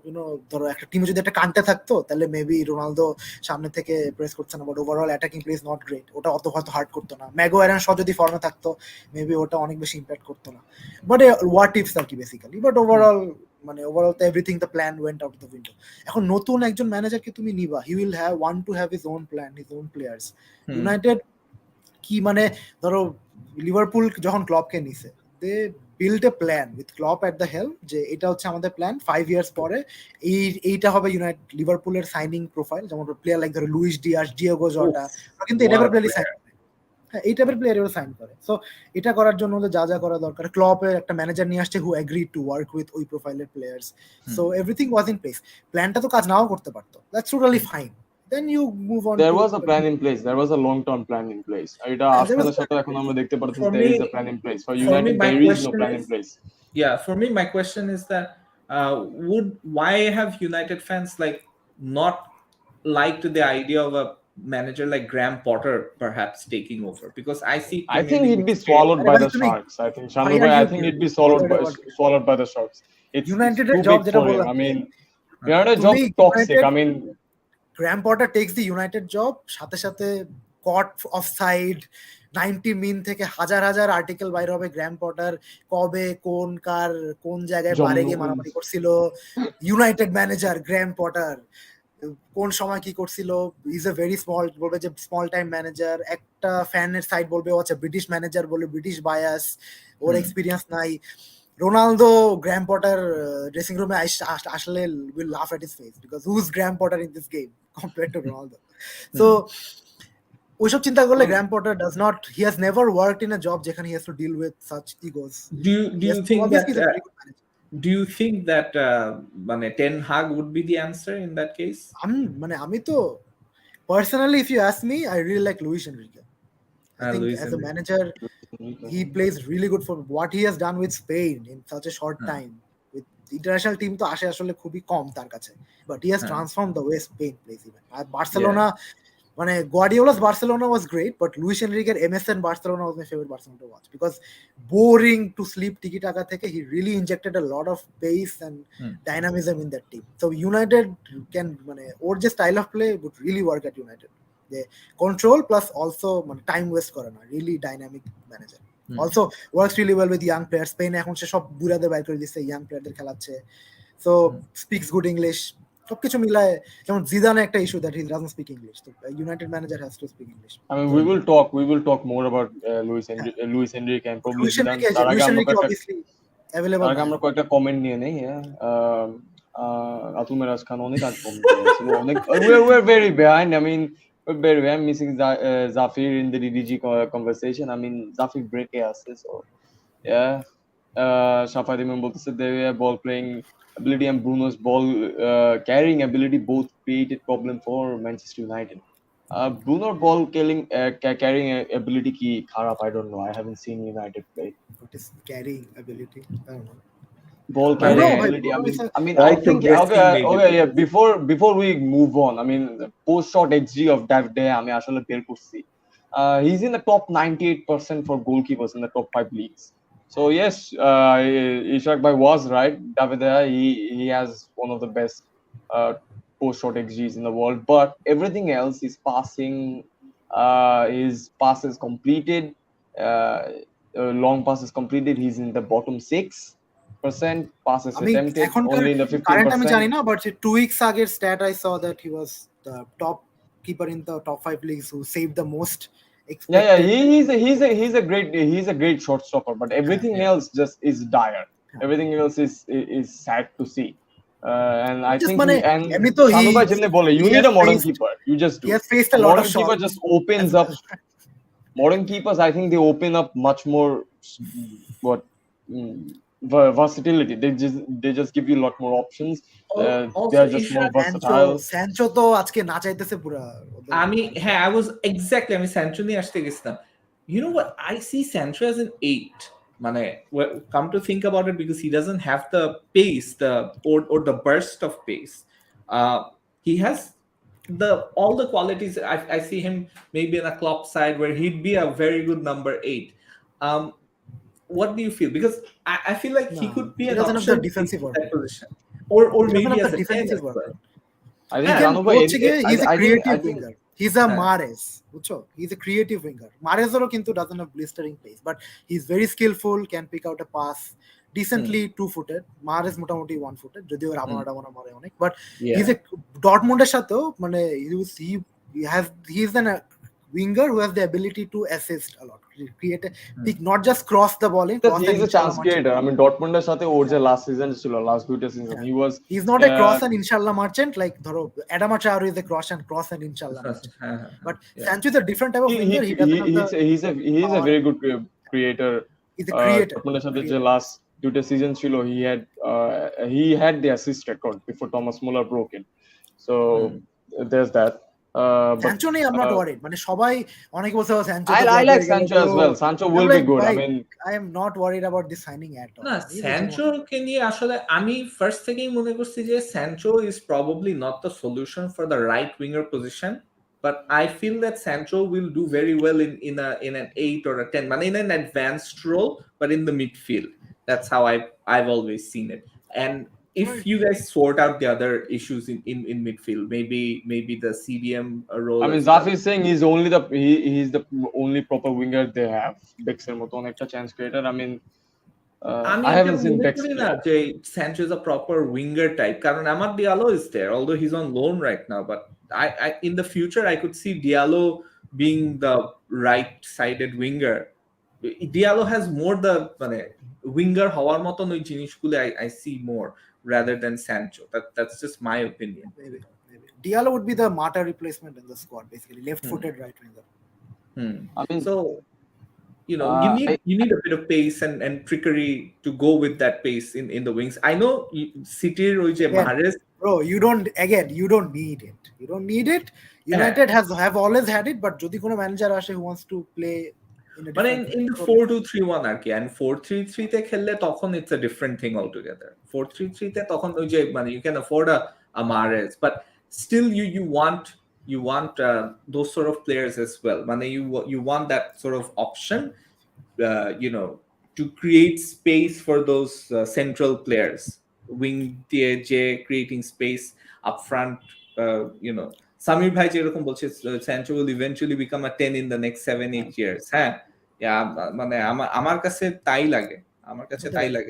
Speaker 2: ধরো একটা টিমে যদি একটা কান্টে থাকতো তাহলে মেবি রোনালদো সামনে থেকে প্রেস করছে না, but overall attacking play is not great, ওটা অত হয়তো হার্ড করতো না। ম্যাগুয়ার এন্ড শ যদি ফর্মে থাকতো মেবি ওটা অনেক বেশি ইম্প্যাক্ট করতো না, বাট হোয়াট ইফস আর কি বেসিক্যালি। বাট ওভারঅল তো everything the plan went out the window. এখন নতুন একজন ম্যানেজারকে তুমি নিবা, he will want to have his own plan, his own players. United কি মানে ধরো লিভারপুল যখন ক্লবকে নিছে, they build a plan with Klopp at the help, যে এটা হচ্ছে আমাদের প্ল্যান 5 ইয়ার্স পরে এইটা হবে লিভারপুলের সাইনিং প্রোফাইল। যেমন প্লেয়ার লাইক ধরো লুইস ডিয়াস, ডিয়েগো জটা, কিন্তু এই টাইপের প্লেয়ারই সাইন, হ্যাঁ এই টাইপের প্লেয়ারও সাইন করে। সো এটা করার জন্য যা যা করা দরকার, ক্লপের একটা ম্যানেজার নিয়ে আসছে হু এগ্রিড টু ওয়ার্ক উইথ ওই প্রোফাইলের players, so everything was in place. প্ল্যানটা তো কাজ নাও করতে পারতো, that's totally fine. Then you move on.
Speaker 1: There was a plan in place. There was a long-term plan in place. এটা আসলে সাথে এখন আমরা দেখতে পাচ্ছি there is a plan in place. For United there is no plan in place.
Speaker 4: Yeah, for me my question is that why have United fans like not liked the idea of a manager like Graham Potter perhaps taking over? Because I
Speaker 1: think he'd be swallowed by the sharks. I think he'd be swallowed by the sharks. It's
Speaker 2: United
Speaker 1: job যেটা বললাম, I mean United job toxic. I mean
Speaker 2: Graham Potter takes the United job, সাথে সাথে caught offside, 90 মিন থেকে হাজার হাজার article বাইর হবে গ্র্যাম Potter কবে কোন জায়গায়
Speaker 1: John
Speaker 2: বারে গিয়ে
Speaker 1: Noble.
Speaker 2: মারামারি করছিল, ইউনাইটেড ম্যানেজার গ্র্যাম পটার কোন সময় কি করছিল, ইজ এ ভেরি স্মল, বলবে যে স্মল টাইম ম্যানেজার, একটা ফ্যানের সাইড বলবে ও আচ্ছা ব্রিটিশ ম্যানেজার, বলে ব্রিটিশ বায়াস, ওর এক্সপিরিয়েন্স নাই। রোনালদো গ্র্যাম পটার ড্রেসিং রুমে আসলে will laugh at his face because who is Graham Potter in this game compared to Ronaldo. So ওইসব চিন্তা করলে Graham Potter does not, he has never worked in a job যেখানে he has to deal with such egos.
Speaker 4: Do you think that মানে Ten Hag would be the answer in that case?
Speaker 2: আমি তো personally, if you ask me, I really like Luis Enrique. I think
Speaker 4: Luis
Speaker 2: as a
Speaker 4: Enrique.
Speaker 2: manager, he plays really good for what he has done with Spain in such a short time. With international team তো আসে আসলে খুবই কম তার কাছে, but he has transformed the way Spain plays even. R Barcelona, মানে Guardiola's Barcelona was great, but Luis Enrique MSN Barcelona was my favorite Barcelona to watch because boring to sleep tiki taka থেকে he really injected a lot of pace and dynamism in that team. So United can, মানে ওর যে style of play would really work at United. The control plus also মানে time waste করে না, really dynamic manager. Also works really well with young players. Spain এখন সে সব বুড়াদের বাইর করে দিচ্ছে, young playerদের খেলাচ্ছে, so speaks good English. সবকিছু মিলায়, যেমন জিদানে একটা issue that he doesn't speak English, so United manager has to speak English.
Speaker 1: I mean, we will talk more about Luis Enrique and probably Zidane.
Speaker 2: Luis Enrique obviously available.
Speaker 1: আমরা কয়েকটা comment নিয়ে নেই। আতুল মেরাজ খান অনেক আগে কমেন্ট করেছিল, অনেক we're very behind. I mean, we're very behind, missing Zafir in the DDG conversation. I mean, Zafir break এ আছে, so yeah. Shafat Imam বলতেছে their ball playing ability and Bruno's ball carrying ability both created problem for Manchester United. Bruno ball carrying ability ki kharap, I don't know. I haven't seen United play.
Speaker 2: What is carrying ability? I don't know.
Speaker 1: Ball carrying ability. I mean, I think okay, yeah. Before we move on, I mean, the post shot XG of David De Gea, আমি আসলে বের করছি. He's in the top 98% for goalkeepers in the top 5 leagues. So yes, Ishak Bhai was right. David De Gea, he has one of the best post shot XGs in the world, but everything else is passing. His passes completed, long passes completed. He's in the bottom 6%. Passes attempted only in the 15%.
Speaker 2: আমি জানি না, but 2 weeks আগের stat I saw that he was the top keeper in the top 5 leagues who saved the most.
Speaker 1: Yeah, he's a great shortstopper, but everything else just is dire. Everything else is sad to see. And I think you need a modern keeper. You just do.
Speaker 2: He has faced a lot
Speaker 1: modern
Speaker 2: of
Speaker 1: keeper
Speaker 2: shots.
Speaker 1: just opens up. Modern keepers, I think they open up much more versatility. They just give you a lot more options. They are just more versatile.
Speaker 2: Sancho তো আজকে নাচাইতেছে পুরা।
Speaker 4: I was exactly, আমি Sancho নিয়ে আসতে গেছিলাম. You know what, I see Sancho as an 8. মানে come to think about it, because he doesn't have the pace, or the burst of pace. He has all the qualities. I see him maybe in a Klopp side where he'd be a very good number 8. What do you feel? Because I feel like he could be an option in that position, or maybe as a defensive worker.
Speaker 1: I think
Speaker 2: he's a creative winger. He's a Mahrez, বুঝছো? He's a creative winger. Mahrezও কিন্তু doesn't have blistering pace, but he's very skillful, can pick out a pass decently, 2-footed. Mahrez মোটামুটি 1-footed, যদিও রাবণা মারে অনেক, but he's a Dortmundeর সাথেও মানে he's an winger who has the ability to assist a lot, create a pick, not just cross the ball in.
Speaker 1: He's a chance creator. I mean, Dortmundeর সাথে ওর যে last season ছিল, last দুইটা season,
Speaker 2: he's not a cross and inshallah merchant like ধরো Adama Traore is a cross and inshallah merchant. But Sancho is a different type of winger.
Speaker 1: He's a very good creator.
Speaker 2: He's a creator.
Speaker 1: Dortmundeর সাথে যে last দুইটা season ছিল, he had the assist record before Thomas Muller broke it. So there's that.
Speaker 2: Sancho নেই, I'm not worried. মানে সবাই অনেকে বলছে Sancho,
Speaker 1: I like Sancho as well. Sancho will be good. I mean,
Speaker 2: I am not worried about this signing at all.
Speaker 4: না, Sancho কে নিয়ে আসলে আমি first থেকেই মনে করছি যে Sancho is probably not the solution for the right winger position, but I feel that Sancho will do very well in an 8 or a 10, মানে in an advanced role, but in the midfield. That's how I've always seen it. And if you guys sort out the other issues in midfield, maybe the CDM role.
Speaker 1: I mean,
Speaker 4: as well.
Speaker 1: Zafi is saying he's the only proper winger they have. Bexer মতন একটা chance creator. I mean,
Speaker 4: আমি
Speaker 1: I
Speaker 4: এটা
Speaker 1: haven't seen
Speaker 4: মনে
Speaker 1: Bex
Speaker 4: করি
Speaker 1: play.
Speaker 4: না যে Sancho is a proper winger type, কারণ আমার Diallo is there, although he's on loan right now, but I in the future I could see Diallo being the right-sided winger. Diallo has more the মানে winger হওয়ার মতন ওই জিনিসগুলো I see more rather than Sancho. That's just my opinion.
Speaker 2: Maybe. Diallo would be the Mata replacement in the squad, basically left-footed right winger.
Speaker 1: I mean,
Speaker 4: So you know, you need a bit of pace and trickery to go with that pace in the wings. I know City ওই যে Mahrez,
Speaker 2: Bro, you don't need it. You don't need it. United have always had it, but যদি কোনো manager আসে who wants to play in a
Speaker 4: মানে
Speaker 2: different
Speaker 4: in the 4-2-3-1 আর কি, and 4-3-3 তে খেললে তখন it's a different thing altogether. 4-3-3 তে তখন ওই যে মানে you can afford a Mahrez, but still you want those sort of players as well. মানে you want that sort of option, you know, to create space for those central players, wing দিয়ে যে creating space up front, you know. Samir bhai যেরকম বলছে Sancho will eventually become a 10 in the next 7-8 years. হ্যাঁ, মানে আমার কাছে তাই লাগে,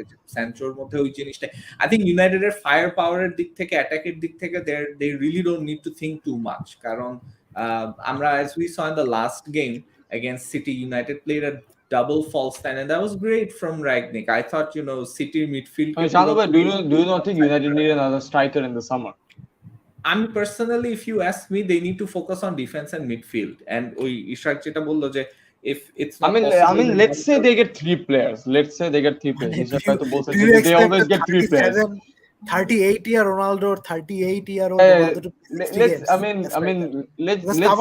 Speaker 4: যে স্যানচোর মধ্যে ওই জিনিসটা। I think United এর ফায়ার পাওয়ারের দিক থেকে, অ্যাটাকের দিক থেকে they really don't need to think too much, কারণ আমরা as we saw in the last game against City, United played a double false nine, and that was great from Rangnick. I thought, you know, City midfield.
Speaker 1: I mean, Shanu, do you not think United need another striker in the summer?
Speaker 4: Personally, if you ask me, they need to focus on defense and midfield. And Ishak যেটা বললো যে if it's not
Speaker 1: I mean, let's say they get 3 players. Ishak তো বলছে যে they always get 3 players.
Speaker 2: 38-year Ronaldo, 38-year-old Ronaldo to
Speaker 1: let's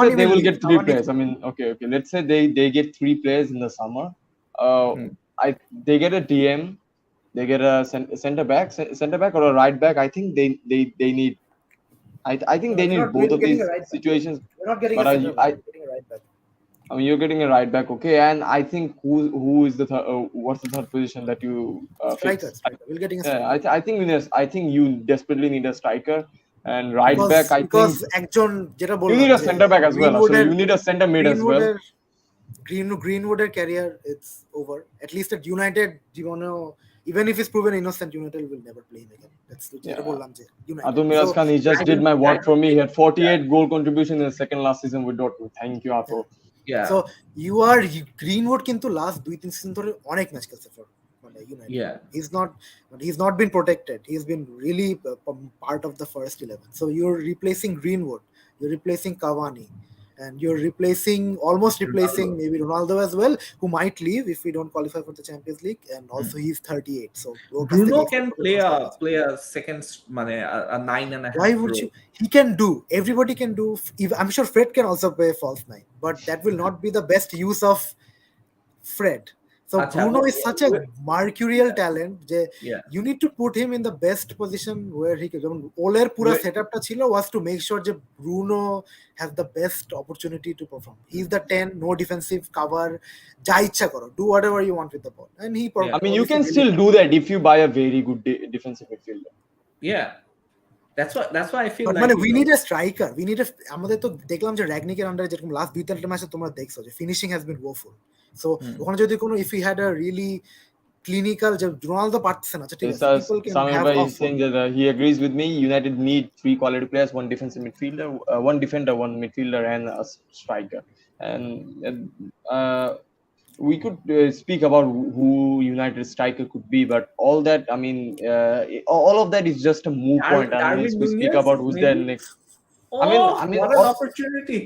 Speaker 1: say they will get 3 players. I mean, okay. Let's say they get 3 players in the summer. They get a DM, they get a center back or a right back. I think they need. I think they need both of these situations.
Speaker 2: We're not getting a center back. We're getting a right back.
Speaker 1: I mean, you're getting a right back, okay? And I think who is the what's the third position that you
Speaker 2: striker. We're getting a striker.
Speaker 1: I think you desperately need a striker and right back.
Speaker 2: Because একজন যেটা বললাম,
Speaker 1: you need a center back as well. So you need a center mid as well.
Speaker 2: Greenwood's career, it's over. At least at United, even if he's proven innocent, United will never play him again. That's যেটা বললাম যে United.
Speaker 1: Adul Miraz Khan, he just did my work for me. He had 48 goal contribution in the second last season with Dortmund. Thank you, Atul.
Speaker 4: Yeah.
Speaker 2: So Greenwood কিন্তু last 2-3 season ধরে অনেক match খেলছে for United.
Speaker 4: Yeah.
Speaker 2: He's not been protected. He's been really part of the first 11. So you're replacing Greenwood, you're replacing Cavani, and you're almost replacing maybe Ronaldo as well, who might leave if we don't qualify for the Champions League, and also he's 38. So
Speaker 4: Bruno can play a second, a 9.5.
Speaker 2: Why would you? He can do. Everybody can do. I'm sure Fred can also play false 9, but that will not be the best use of Fred. So Bruno is such a mercurial talent যে you need to put him in the best position where he can. Ole's pura setup ta chilo was to make sure যে Bruno has the best opportunity to perform. He's the 10, no defensive cover, যা ইচ্ছা করো, do whatever you want with the ball, and he.
Speaker 1: I mean, you can still do that if you buy a very good defensive midfielder.
Speaker 4: Yeah. That's why I feel
Speaker 2: like we need a striker. We need আমাদের তো দেখলাম যে র্যাগনিকের আন্ডারে যেরকম last 2-3 ম্যাচে তোমরা দেখছো যে finishing has been woeful. So ওখানে যদি কোনো if he had a really clinical যে রোনালদো পারতেছে না, ঠিক আছে, people can have
Speaker 1: he's saying that he agrees with me. United need 3 quality players, 1 defensive midfielder, 1 defender, 1 midfielder, and a striker. And we could speak about who United striker could be, but all that, I mean, all of that is just a move point. Unless we speak about who's there next.
Speaker 4: I mean, what an opportunity!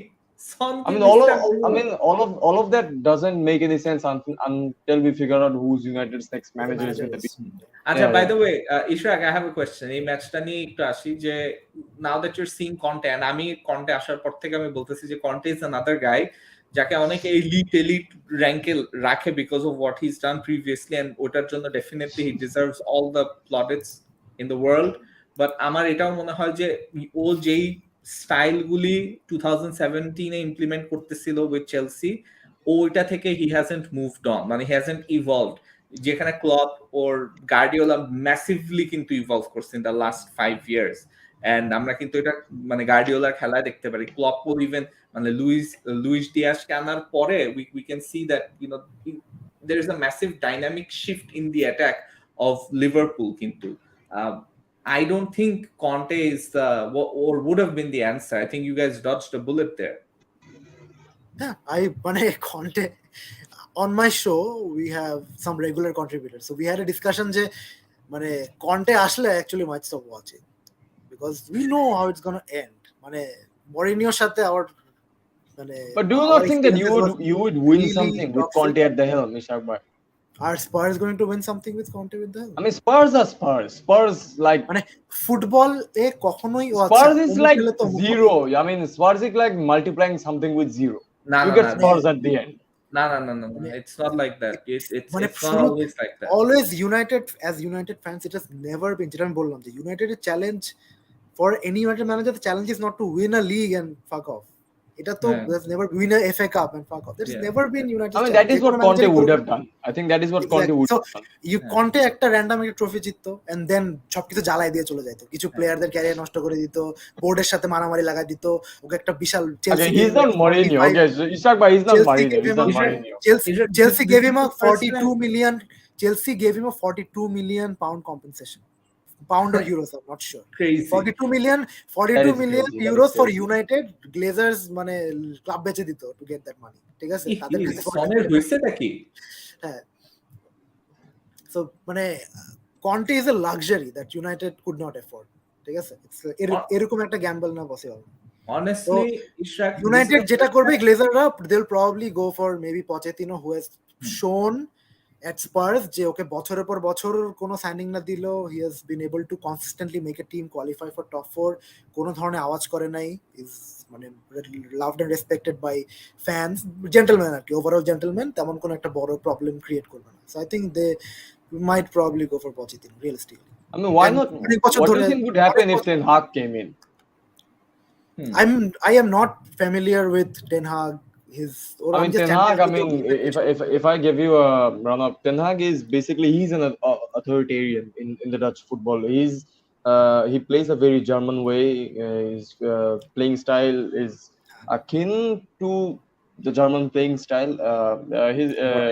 Speaker 1: All of that doesn't make any sense until we figure out who's United's next manager is going to be.
Speaker 4: By the way, Ishrak, I have a question. এই ম্যাচটা নিয়ে একটু আসি যে now that you're seeing Conte, and আমি Conte আসার পর থেকে আমি বলতেছি যে Conte is another guy যাকে অনেকে elite র্যাঙ্কে রাখে because of what he's done previously, and ওটার জন্য definitely he deserves all the plaudits in the world. But আমার এটাও মনে হয় যে ও যেই স্টাইলগুলি 2017 এ ইমপ্লিমেন্ট করতেছিল উইথ চেলসি, ওইটা থেকে he hasn't moved on, মানে he hasn't evolved. যেখানে ক্লপ ওর গার্ডিওলা ম্যাসিভলি কিন্তু ইভলভ করছে in the last 5 years and আমরা কিন্তু এটা মানে গার্ডিওলার খেলায় দেখতে পারি ক্লপ ও ইভেন মানে লুইস ডিয়াসকে আনার পরে we can see that there is a massive dynamic shift in the attack of Liverpool কিন্তু I don't think Conte is or would have been the answer. I think you guys dodged a bullet there.
Speaker 2: Yeah, Conte on my show we have some regular contributors, so we had a discussion যে মানে Conte আসলে actually might stop watching because we know how it's gonna end. মানে Mourinho's সাথে our মানে
Speaker 1: But do you not think that you would win
Speaker 2: really
Speaker 1: something with
Speaker 2: toxic.
Speaker 1: Conte at the helm, Ishak bhai?
Speaker 2: Are Spurs going to win something with Conte with them?
Speaker 1: I mean, Spurs are Spurs. Spurs like
Speaker 2: মানে football এ কখনোই
Speaker 1: Spurs is like zero. I mean, Spurs is like multiplying something with zero. You get Spurs at the end.
Speaker 4: No. It's not like that. It's not always like that.
Speaker 2: Always United, as United fans, it has never been. যেটা আমি বললাম যে United challenge for any United manager, the challenge is not to win a league and fuck off. এটা তো there's never win a FA Cup and fuck off. There's never been United.
Speaker 1: I mean, that is what Conte would have done. I think that is what Conte would have done.
Speaker 2: You Conte একটা random একটা trophy জিততো and then সবকিছু জ্বালাই দিয়ে চলে যেত, কিছু প্লেয়ারদের career নষ্ট করে দিত, বোর্ডের সাথে মারামারি লাগাই দিত, ওকে একটা বিশাল
Speaker 1: Okay, he's not Mourinho. Okay, Ishak bhai, he's not Mourinho. He's not Mourinho.
Speaker 2: Chelsea gave him a 42 million. Chelsea gave him a 42 million pound compensation. Pound or euros, I'm not sure.
Speaker 4: Crazy.
Speaker 2: 42 million
Speaker 1: crazy.
Speaker 2: euros for United. Glazers মানে club বেচে দিত to get that money. ঠিক আছে, তাদের
Speaker 4: সনের হইছে নাকি?
Speaker 2: হ্যাঁ। So মানে Conte is a luxury that United could not afford. ঠিক আছে, এরকম একটা গ্যাম্বল না পসিবল।
Speaker 4: Honestly, Ishak,
Speaker 2: United যেটা করবে গ্লেজাররা, they'll probably go for maybe Pochettino, who has shown at Spurs যে ওকে বছরের পর বছর কোনো সাইনিং না দিলেও he has been able to consistently make a team qualify for top 4, কোনো ধরনের আওয়াজ করে নাই, is মানে loved and respected by fans, gentleman আর কি, ওভারঅল জেন্টলম্যান, তেমন কোনো একটা বড় প্রবলেম ক্রিয়েট করবে না। So I think they might probably go for Pochettino realistically.
Speaker 1: I mean, why not? What do you think would happen if Ten Hag came in?
Speaker 2: I am not familiar with Ten Hag.
Speaker 1: I mean, Ten Hag, I mean, if I give you a run up, Ten Hag is basically, he's an authoritarian in the Dutch football. He plays a very German way. His playing style is akin to the German playing style.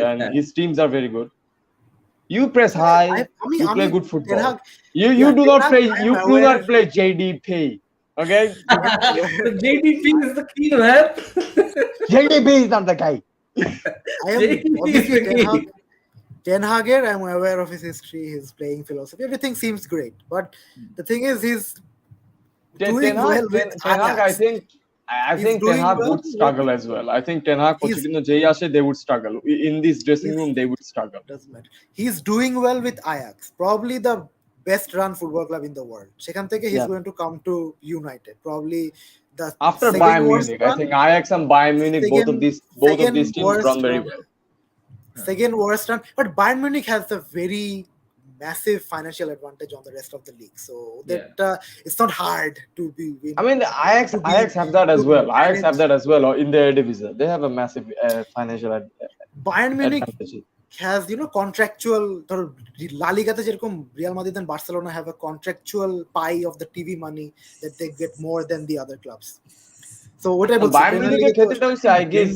Speaker 1: And his teams are very good. You press high, you play good football. You do not play JDP. Okay?
Speaker 4: The JDP is the key, man.
Speaker 1: JDP is not the guy.
Speaker 2: I am obviously Ten Hag'er, I'm aware of his history, his playing philosophy. Everything seems great, but the thing is, he's doing well with Ajax.
Speaker 1: I think Ten Hag would struggle as well. I think Ten Hag, Pochettino, Jay Ashe, they would struggle in this dressing room. They would struggle.
Speaker 2: Doesn't matter. He's doing well with Ajax, probably the best run football club in the world. সেখান থেকে he's going to come to United, probably the
Speaker 1: after Bayern Munich. I think Ajax and Bayern Munich, both of these teams run very well.
Speaker 2: Second worst run, but Bayern Munich has a very massive financial advantage on the rest of the league, so that it's not hard to be win.
Speaker 1: I mean, the Ajax have that as well. Ajax have that as well, or in their division, they have a massive financial
Speaker 2: Bayern Munich
Speaker 1: advantage.
Speaker 2: has contractual, ধরো লা লিগাতে যেরকম Real Madrid and Barcelona have a contractual pie of the TV money that they get more than the other clubs. So what I would
Speaker 1: Bayern Munich এর ক্ষেত্রে হচ্ছে, I guess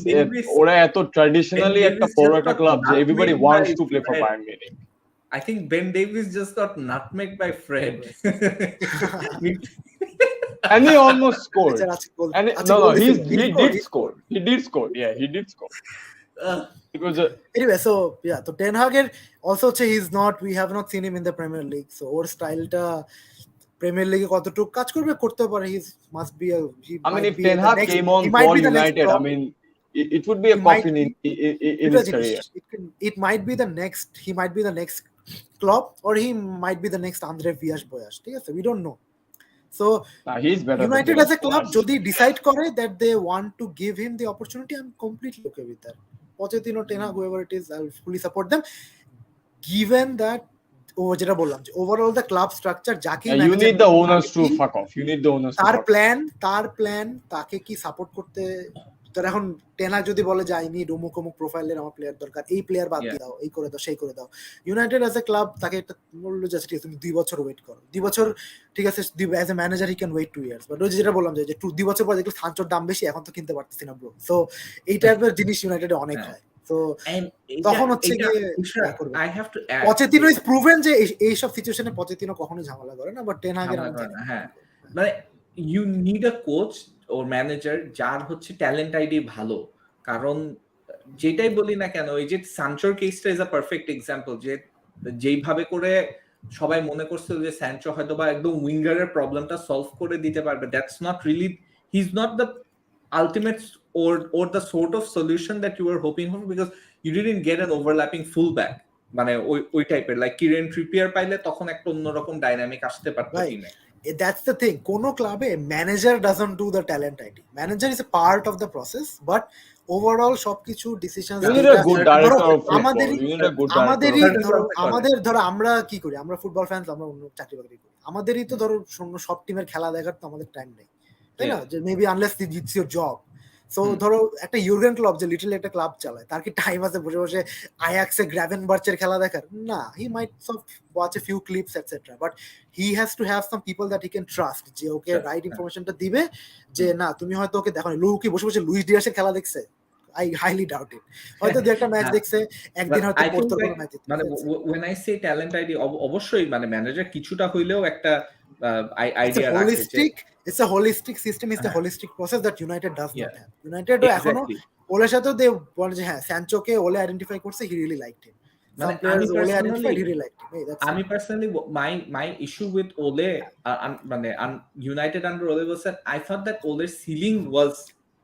Speaker 1: ওরা এত traditionally একটা বড় একটা club যে everybody wants to play for Bayern Munich.
Speaker 4: I think Ben Davies just got nutmegged by Fred.
Speaker 1: And he almost scored. And he did score. Yeah, he did score.
Speaker 2: Anyway, so yeah, so Ten Hag also he's not, we have not seen him in the Premier League, so ওর স্টাইলটা premier লিগে কতটুকু কাজ করতে পারে, he must be
Speaker 1: I mean, if Ten Hag came on for United, I mean, it would be a coffin in his career.
Speaker 2: It might be the next, he might be the next Klopp, or he might be the next Andre Villas-Boas. ঠিক আছে, we don't know. So
Speaker 1: he's better.
Speaker 2: United as a club যদি decide করে that they want to give him the opportunity, I'm completely okay with that. Pochettino, Ten Hag, whoever it is, I'll fully support them, given that যেটা বললাম যে overall the club structure যাকে
Speaker 1: you need the owners to fuck off. You need the owners.
Speaker 2: তার plan তাকে কি support করতে তোর এখন টেন হাগ যদি বলে যে আই নিড অমুক অমুক প্রোফাইলের আমার প্লেয়ার দরকার, এই প্লেয়ার বাদ
Speaker 4: Yeah.
Speaker 2: দাও, এই করে দাও, সেই করে দাও, ইউনাইটেড অ্যাজ এ ক্লাব তাকে একটা বললো যে ঠিক আছে তুমি 2 বছর ওয়েট করো, 2 বছর ঠিক আছে, as a manager he can wait 2 years, but ওই যেটা বললাম যে 2 বছর পর দেখলো সানচোর দাম বেশি, এখন তো কিনতে পারতেছি না ব্রো। সো এই টাইপের জিনিস ইউনাইটেডে অনেক হয়। তো
Speaker 4: And
Speaker 2: তখন হচ্ছে গিয়ে
Speaker 4: I have to add,
Speaker 2: পচেতিনো is proven যে এই সব সিচুয়েশনে পচেতিনো কখনোই ঝামেলা করে না, বাট টেন হাগের আমি জানি না।
Speaker 4: হ্যাঁ, মানে you need a coach or manager যার হচ্ছে ট্যালেন্ট আইডি ভালো, কারণ যেটাই বলি না কেন, এই যে সানচোর কেসটা ইজ আ পারফেক্ট এক্সাম্পল, যে যেইভাবে করে সবাই মনে করছিল যে স্যানচো হয়তো বা একদম উইঙ্গারের প্রবলেমটা সলভ করে দিতে পারবে, that's not really, he is not the ultimate or the sort of solution that you were hoping for, because you didn't get an overlapping fullback, মানে ওই টাইপের লাইক কিরেন ট্রিপিয়ার পাইলে তখন একটা অন্যরকম ডাইনামিক আসতে পারতো টিমে।
Speaker 2: That's the thing, কোনো ক্লাবে manager doesn't do the talent ID, manager is a part of the process, but overall সবকিছু ডিসিশন আমাদের ধরো আমরা কি করি, আমরা ফুটবল ফ্যান্স, আমরা অন্য চাকরি বাকরি করি, আমাদেরই তো ধরো সব টিমের খেলা দেখার তো আমাদের টাইম নেই, তাই না, যে maybe unless it's your job. So ধরো একটা ইউরগেন ক্লাব যে লিটল একটা ক্লাব চালায়, তার কি টাইম আছে বসে বসে আয়াক্সে গ্রাভেনবার্চের খেলা দেখার? না, he might watch a few clips etcetera, but he has to have some people that he can trust, যে ওকে রাইট ইনফরমেশনটা দিবে, যে না তুমি হয়তো ওকে দেখো, লু কি বসে বসে লুইস ডিয়াসের খেলা দেখছে? I highly doubt it. হয়তো দুই একটা ম্যাচ দেখছে, একদিন হয়তো পড়তো কোনো ম্যাচ।
Speaker 4: মানে when I say talent ID, অবশ্যই মানে ম্যানেজার কিছুটা হইলেও একটা আইডিয়া রাখছে।
Speaker 2: It's a holistic system, it's a holistic process that United does not have. United এখনো ওলের সাথে দে বলে যে হ্যাঁ স্যানচোকে ওলে আইডেন্টিফাই করছে, he really liked him.
Speaker 4: আমি personally my issue with Ole, মানে United under Ole was that I thought that Ole's ceiling was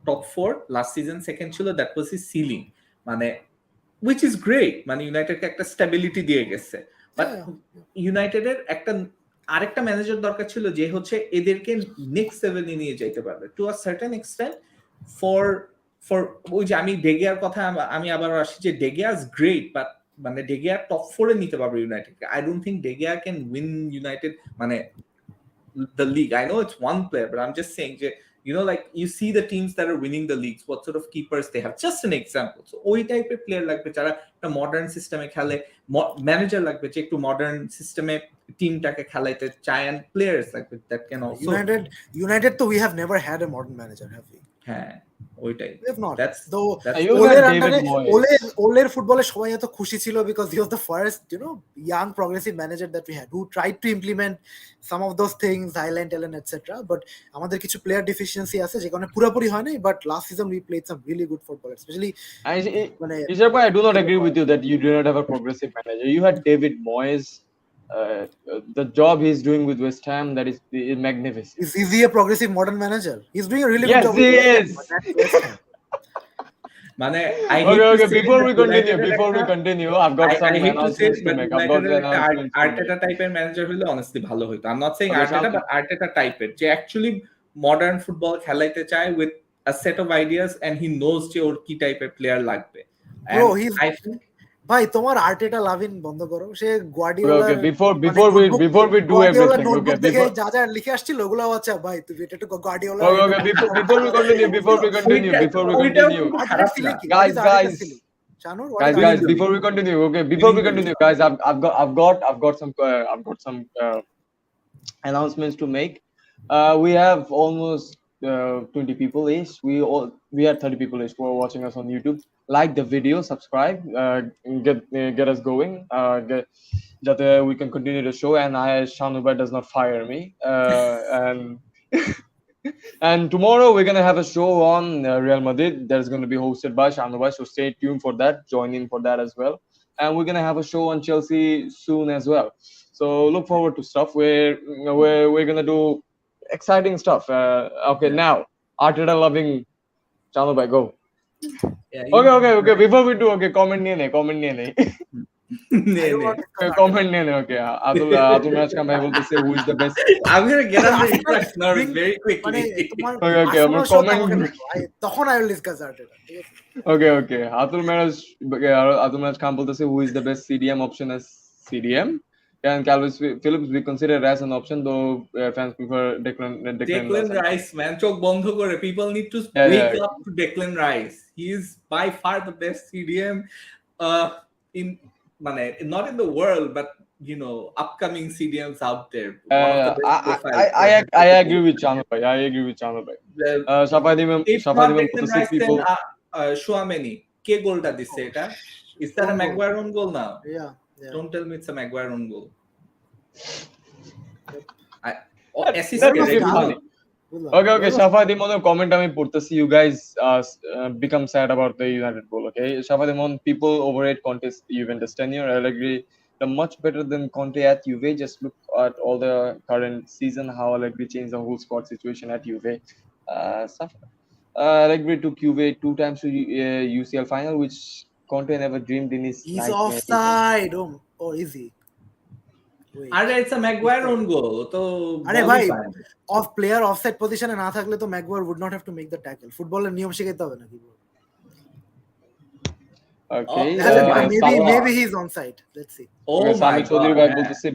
Speaker 4: top 4 last season, second ছিল, that was his ceiling, মানে which is great, মানে ইউনাইটেডকে একটা stability দিয়ে গেছে, but ইউনাইটেডের একটা আরেকটা ম্যানেজার দরকার ছিল যে হচ্ছে এদেরকে নেক্সট লেভেলে নিয়ে যেতে পারবে to a certain extent. For ওই যে আমি ডেগিয়ার কথা আমি আবার আসি, যে ডেগিয়া ইজ গ্রেট, বাট মানে ডেগিয়া টপ 4 এ নিতে পারবে ইউনাইটেডকে। I don't think De Gea can win United মানে the league. I know it's one player, but I'm just saying, you know, like you see the teams that are winning the leagues, what sort of keepers they have. Just an example. So ওই টাইপের player লাগবে যারা একটা modern সিস্টেমে খেলে, manager লাগবে যে একটু মডার্ন সিস্টেমে টিমটাকে খেলাইতে চায়, and players লাগবে that can also
Speaker 2: United তো we have never had a modern manager, have we?
Speaker 4: হ্যাঁ ওইটাই।
Speaker 2: That's ওলের ফুটবলে সবাই এত খুশি ছিল because he was the first, you know, young progressive manager that we had who tried to implement some of those things, Highland talent, etc. But আমাদের কিছু player deficiency আছে যে কারণে পুরোপুরি হয় নাই, but last season we played some really good football, especially
Speaker 1: I do not agree with you that you do not have a progressive manager. You had David Moyes. The job he's doing with West Ham, that is magnificent.
Speaker 2: Is he a progressive modern manager? He's doing a really good job.
Speaker 1: Yes, he is.
Speaker 4: মানে
Speaker 1: okay, before we continue, I've got some announcements to make.
Speaker 4: Arteta টাইপের manager হলে honestly ভালো হতো। I'm not saying Arteta, but Arteta টাইপের যে actually modern football খেলাইতে চায় with a set of ideas, and he knows যে ওর কি টাইপের প্লেয়ার লাগবে।
Speaker 2: Bro, ভাই তোমার আর্টেটা লাভিন বন্ধ করো, সে গুয়ার্ডিওলা
Speaker 1: before we do everything, okay,
Speaker 2: দেখে যা যা লিখে আসছিল ওগুলো আচ্ছা ভাই তুমি এটা একটু গুয়ার্ডিওলা
Speaker 1: okay, before we continue guys, before we continue guys, I've got some announcements to make. We have almost 20 people each. We had 30 people each who are watching us on YouTube. Like the video, subscribe, get us going, that we can continue the show, and Shanubai does not fire me. And tomorrow we're gonna have a show on Real Madrid that is going to be hosted by Shanubai, so stay tuned for that. Join in for that as well. And we're gonna have a show on Chelsea soon as well. So look forward to stuff. We're gonna do exciting stuff. Okay, now Arteta loving Shanubai, go. Okay, before we do, okay, comment niye nahi comment niye okay, Atul match ka main bolte say who is the best.
Speaker 4: I'm going to get on the interest now very quickly.
Speaker 1: Okay, I'm comment
Speaker 2: tokhon I will discuss Arteta.
Speaker 1: Okay, Atul match kam bolte say who is the best CDM option as CDM. Can Calvin Phillips be considered as an option, though fans prefer Declan
Speaker 4: Declan Rice, man, চোখ বন্ধ করে. People need to
Speaker 1: Yeah,
Speaker 4: wake
Speaker 1: yeah.
Speaker 4: up to Declan Rice. He is by far the best CDM in মানে not in the world, but you know, upcoming CDMs out there. One of the best profiles.
Speaker 1: I agree with Chano bhai. I agree with Chano bhai.
Speaker 4: If
Speaker 1: Shafadi
Speaker 4: not
Speaker 1: mein
Speaker 4: Declan
Speaker 1: বলতেছে
Speaker 4: Rice, then
Speaker 1: people
Speaker 4: Chouameni. কে গোলটা দিছে এটা? Is that a
Speaker 2: Own goal.
Speaker 4: Maguire own goal now?
Speaker 2: Yeah.
Speaker 4: Don't tell me it's a Maguire own goal. Assist
Speaker 1: that
Speaker 4: K
Speaker 1: was
Speaker 4: regular.
Speaker 1: funny. Okay, Shafadi Mon comment আমি পড়তেছি. You guys become sad about the United goal, okay? Shafadi Mon, people overrate Conte's Juventus tenure. I'll agree. They're much better than Conte at Juve. Just look at all the current season, how Allegri changed the whole squad situation at Juve. Allegri took Juve 2 times to UCL final, which Conte never dreamed in his
Speaker 2: He's
Speaker 1: nightmare.
Speaker 2: offside. Oh, is he? Wait.
Speaker 4: আরে it's a Maguire own goal. তো
Speaker 2: আরে ভাই, off player offside position এ না থাকলে তো Maguire would not have to make the tackle. ফুটবলের নিয়ম শিখাইতে হবে নাকি?
Speaker 1: Okay.
Speaker 2: Maybe he's onside. Let's see.
Speaker 4: Oh
Speaker 1: Okay,
Speaker 4: my
Speaker 1: Sami Chaudhary
Speaker 4: god.
Speaker 1: bhai বলতেছে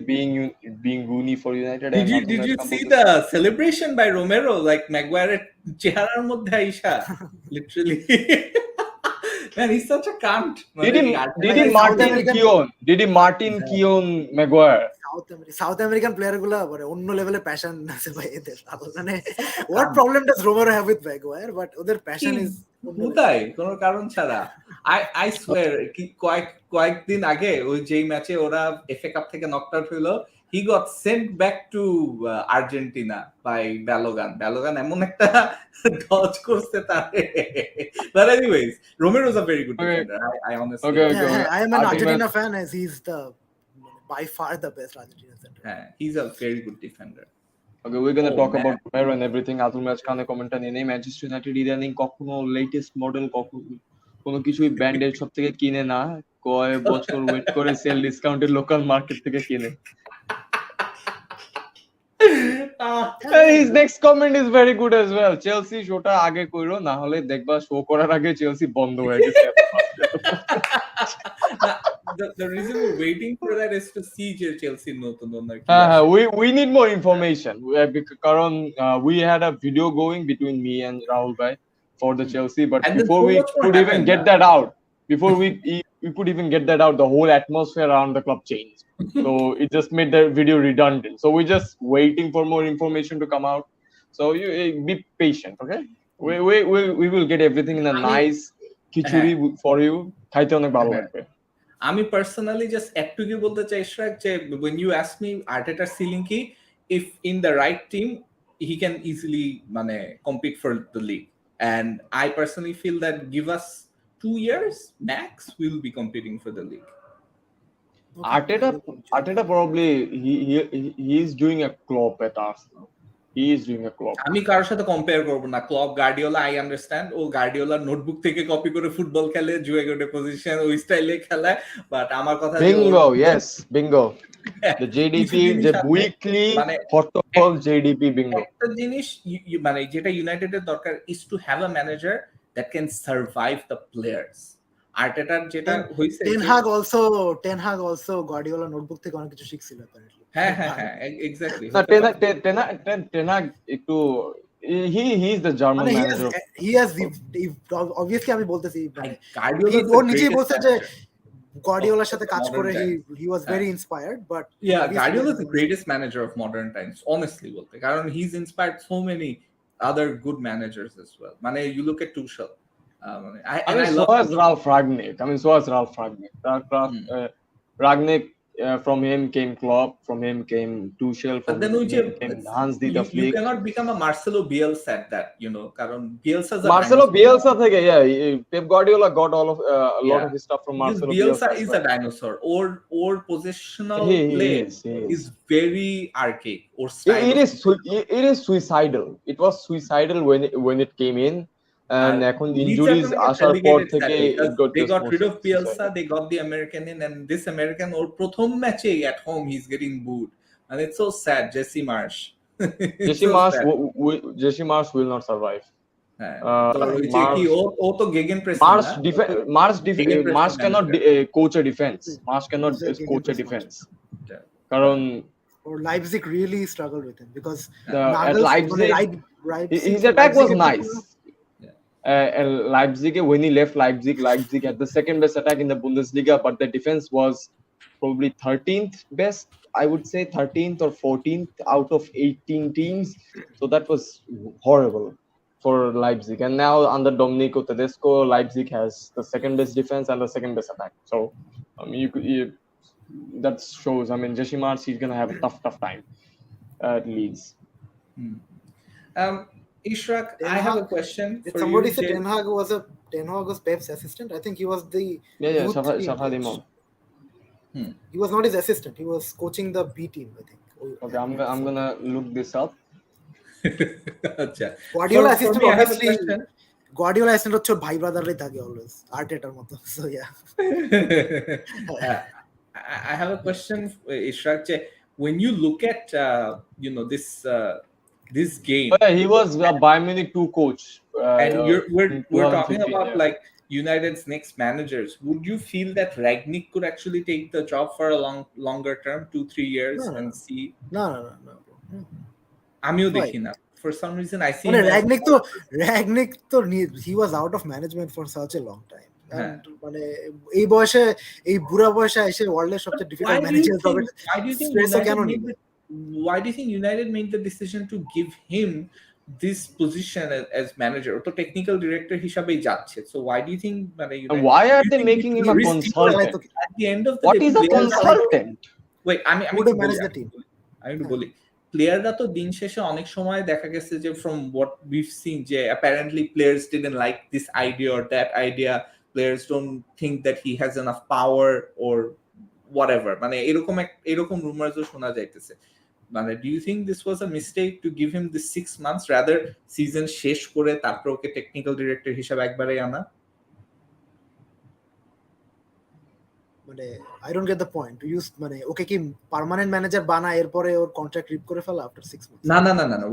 Speaker 1: being Rooney for United.
Speaker 4: Did you see the celebration by Romero, like Maguire চেহারার মধ্যে আইসা? Literally. Man, he's such a cunt.
Speaker 1: Did he Martin Keown Maguire?
Speaker 2: South American player গুলা অন্য লেভেলে passion আছে ভাই এদের. মানে what problem does Romero have with Maguire? But ওদের passion is
Speaker 4: কোথায় কোনো কারণ ছাড়া. I swear কয়েকদিন আগে ওই যেই ম্যাচে ওরা FA কাপ থেকে নকড আউট হলো, he got sent back to Argentina by Balogan এমন একটা dodge করছে তারে. But anyways, Romero is a very good defender. I honestly
Speaker 2: I am an Argentina fan, as he's the by far the best Argentina center.
Speaker 4: He's a very good defender.
Speaker 1: Okay, we're gonna talk about Romero and everything. Atul match খানে কমেন্টটা নিয়ে নেই. Manchester United ইদানিং কখনো latest model কোনো কিছুই ব্র্যান্ডের সব থেকে কিনে না, কয় বছর ওয়েট করে সেল ডিসকাউন্টের লোকাল মার্কেট থেকে কিনে. His next comment is very good as well. Chelsea শোটা আগে কইরো, না হলে দেখবা শো করার আগে চেলসি বন্ধ হয়ে গেছে.
Speaker 4: The reason we're waiting for that is to see Chelsea নতুন
Speaker 1: we need more information. কারণ we had a video going between me and Rahul bhai for the Chelsea, but before we could even get that out, the whole atmosphere around the club changed. So it just made the video redundant. So we're just waiting for more information to come out. So you be patient, okay? We will get everything in a nice khichuri for you. খাইতে অনেক ভালো লাগবে.
Speaker 4: আমি personally just একটুকি বলতে চাই ইশরাক যে when you ask me Arteta's ceiling কি, if in the right team he can easily মানে compete for the league, and I personally feel that give us 2 years max we'll be competing for the league.
Speaker 1: Arteta probably he is doing a Klopp at Arsenal. He is doing a Klopp.
Speaker 4: আমি কারোর সাথে compare করব না. Klopp Guardiola I understand, ও গার্ডিওলার notebook থেকে copy করে football খেলে, জুয়ে গোটে পজিশন ওই স্টাইলে খেলায়, বাট আমার কথা
Speaker 1: bingo the JDP the weekly protocol JDP bingo.
Speaker 4: একটা জিনিস মানে যেটা ইউনাইটেডের দরকার is to have a manager that can survive the players. আর্টেটার যেটা হইছে
Speaker 2: Ten Hag also Guardiola notebook থেকে অনেক কিছু শিখছিল apparently.
Speaker 4: হ্যাঁ এক্স্যাক্টলি.
Speaker 1: Ten Hag একটু he is the German manager.
Speaker 2: He has obviously আমি বলতেছি
Speaker 4: Guardiola
Speaker 2: ও নিজেই বলছে যে Guardiola's সাথে কাজ করে he was very inspired, but
Speaker 4: Guardiola is the greatest manager of modern times, honestly বলতে, কারণ he's inspired so many other good managers as well. মানে you look at Tuchel, I love
Speaker 1: Ralf Rangnick. Rangnick, from him came Klopp, from him came Tuchel, from him came Hans-Dieter Flick.
Speaker 4: You cannot become a Marcelo Bielsa at that, you know, কারণ
Speaker 1: Bielsa থেকে Pep Guardiola got all of a lot of his stuff from Marcelo
Speaker 4: Bielsa is a dinosaur, or positional play is very archaic, or style
Speaker 1: it is suicidal. It was suicidal when it came in. And এখন injuries আসার পর থেকে
Speaker 4: they got rid of Bielsa, they got the American in, and this American ওর প্রথম ম্যাচে at home he's getting booed, and it's so sad.
Speaker 1: Jesse Marsh will not survive.
Speaker 4: ও তো gegen press
Speaker 1: Marsh cannot coach a defense. Marsh cannot coach a defense. কারণ
Speaker 2: or Leipzig really struggled with him because
Speaker 1: at Leipzig,
Speaker 2: Leipzig
Speaker 1: his attack was
Speaker 2: Leipzig
Speaker 1: nice. Leipzig, when he left Leipzig had the second best attack in the Bundesliga, but the defense was probably 13th best. I would say 13th or 14th out of 18 teams. So that was horrible for Leipzig. And now under Domenico Tedesco, Leipzig has the second best defense and the second best attack. So that shows. I mean, Jesse Marsch, he's gonna have a tough time at Leeds.
Speaker 4: Ishraq, I have a question
Speaker 2: Did
Speaker 4: for
Speaker 2: somebody
Speaker 4: you.
Speaker 2: say Ten Hag was Pep's assistant? I think he was the
Speaker 1: Yeah,
Speaker 2: youth team
Speaker 1: Shafa
Speaker 2: coach.
Speaker 1: Dimon.
Speaker 2: He was not his assistant. He was coaching the B team, I think.
Speaker 1: Okay, I'm gonna look this up.
Speaker 4: আচ্ছা
Speaker 2: Guardiola
Speaker 4: For
Speaker 2: assistant
Speaker 4: me, I have a
Speaker 2: obviously.
Speaker 4: question.
Speaker 2: Guardiola assistant হচ্ছে ভাই ব্রাদারই থাকে always. Artetaর মতো. So yeah.
Speaker 4: I have a question, Ishraq. When you look at this game,
Speaker 1: Oh, yeah, he was a Bayern Munich 2 coach.
Speaker 4: and we're talking
Speaker 1: 2015,
Speaker 4: about
Speaker 1: yeah.
Speaker 4: like United's next managers. Would you feel that Rangnick could actually take the job for a longer term, 2-3 years,
Speaker 2: No.
Speaker 4: and see?
Speaker 2: No.
Speaker 4: আমিও
Speaker 2: Why?
Speaker 4: দেখি না. For some reason, I see.
Speaker 2: মানে
Speaker 4: him as-
Speaker 2: Rangnick তো he was out of management for such a long time.
Speaker 4: হ্যাঁ।
Speaker 2: And মানে এই বয়সে এই বুড়া বয়সে এসে ওয়ার্ল্ডের সবচেয়ে
Speaker 4: Why
Speaker 2: difficult
Speaker 4: do you
Speaker 2: manager
Speaker 4: think?
Speaker 2: হবে
Speaker 4: Why do you think
Speaker 2: stress ও
Speaker 4: United
Speaker 2: কেন
Speaker 4: made
Speaker 2: নিবে?
Speaker 4: why do you think United made the decision to give him this position as manager? তো technical director হিসাবেই যাচ্ছে. So why do you think মানে
Speaker 1: And
Speaker 4: United,
Speaker 1: why are
Speaker 4: do you
Speaker 1: they
Speaker 4: think
Speaker 1: making him
Speaker 4: it
Speaker 1: a
Speaker 4: risky?
Speaker 1: consultant?
Speaker 4: At the end of the
Speaker 1: What
Speaker 4: day,
Speaker 1: is a
Speaker 4: players are-
Speaker 1: consultant?
Speaker 4: Wait, আমি
Speaker 2: Who
Speaker 4: একটু
Speaker 2: to manage
Speaker 4: বলি,
Speaker 2: the team?
Speaker 4: আমি একটু বলি প্লেয়াররা তো দিন শেষে অনেক সময় দেখা গেছে যে from what we've seen যে apparently players didn't like this idea or that idea, players don't think that he has enough power or whatever, মানে এরকম rumors ও শোনা যাইতেছে, মানে do you think this was a mistake to give him this 6 months rather season শেষ করে তারপর ওকে technical director হিসেবে একবারে আনা?
Speaker 2: মানে I don't get the point. To use মানে ওকে কি পার্মানেন্ট ম্যানেজার বানায় এরপরে ওর কন্ট্রাক্ট রিপ করে ফেলা after 6 months?
Speaker 4: না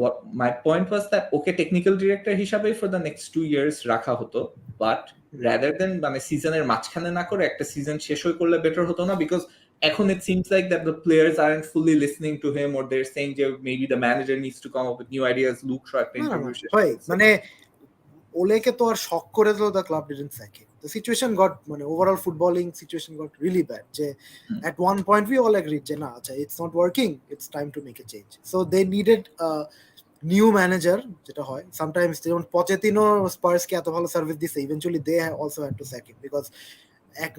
Speaker 4: what my point was that okay technical director হিসেবে for the next 2 years রাখা হতো, but rather than মানে সিজনের মাঝখানে না করে একটা সিজন শেষ হয়ে করলে বেটার হতো না? Because এখন it seems like that the players aren't fully listening to him or they're saying that maybe the manager needs to come up with new ideas. Luke Shaw একটা interview শেষ
Speaker 2: ভাই
Speaker 4: করেছে।
Speaker 2: মানে ওলেকে তো আর শক করে দিল, the club didn't sack him. The situation got মানে overall footballing situation got really bad. যে at one point we all agreed যে না আচ্ছা it's not working, it's time to make a change. So they needed a new manager, যেটা হয় sometimes যেমন পচেতিনো Spurs কে এত ভালো সার্ভিস দিছে, eventually they also had to sack him because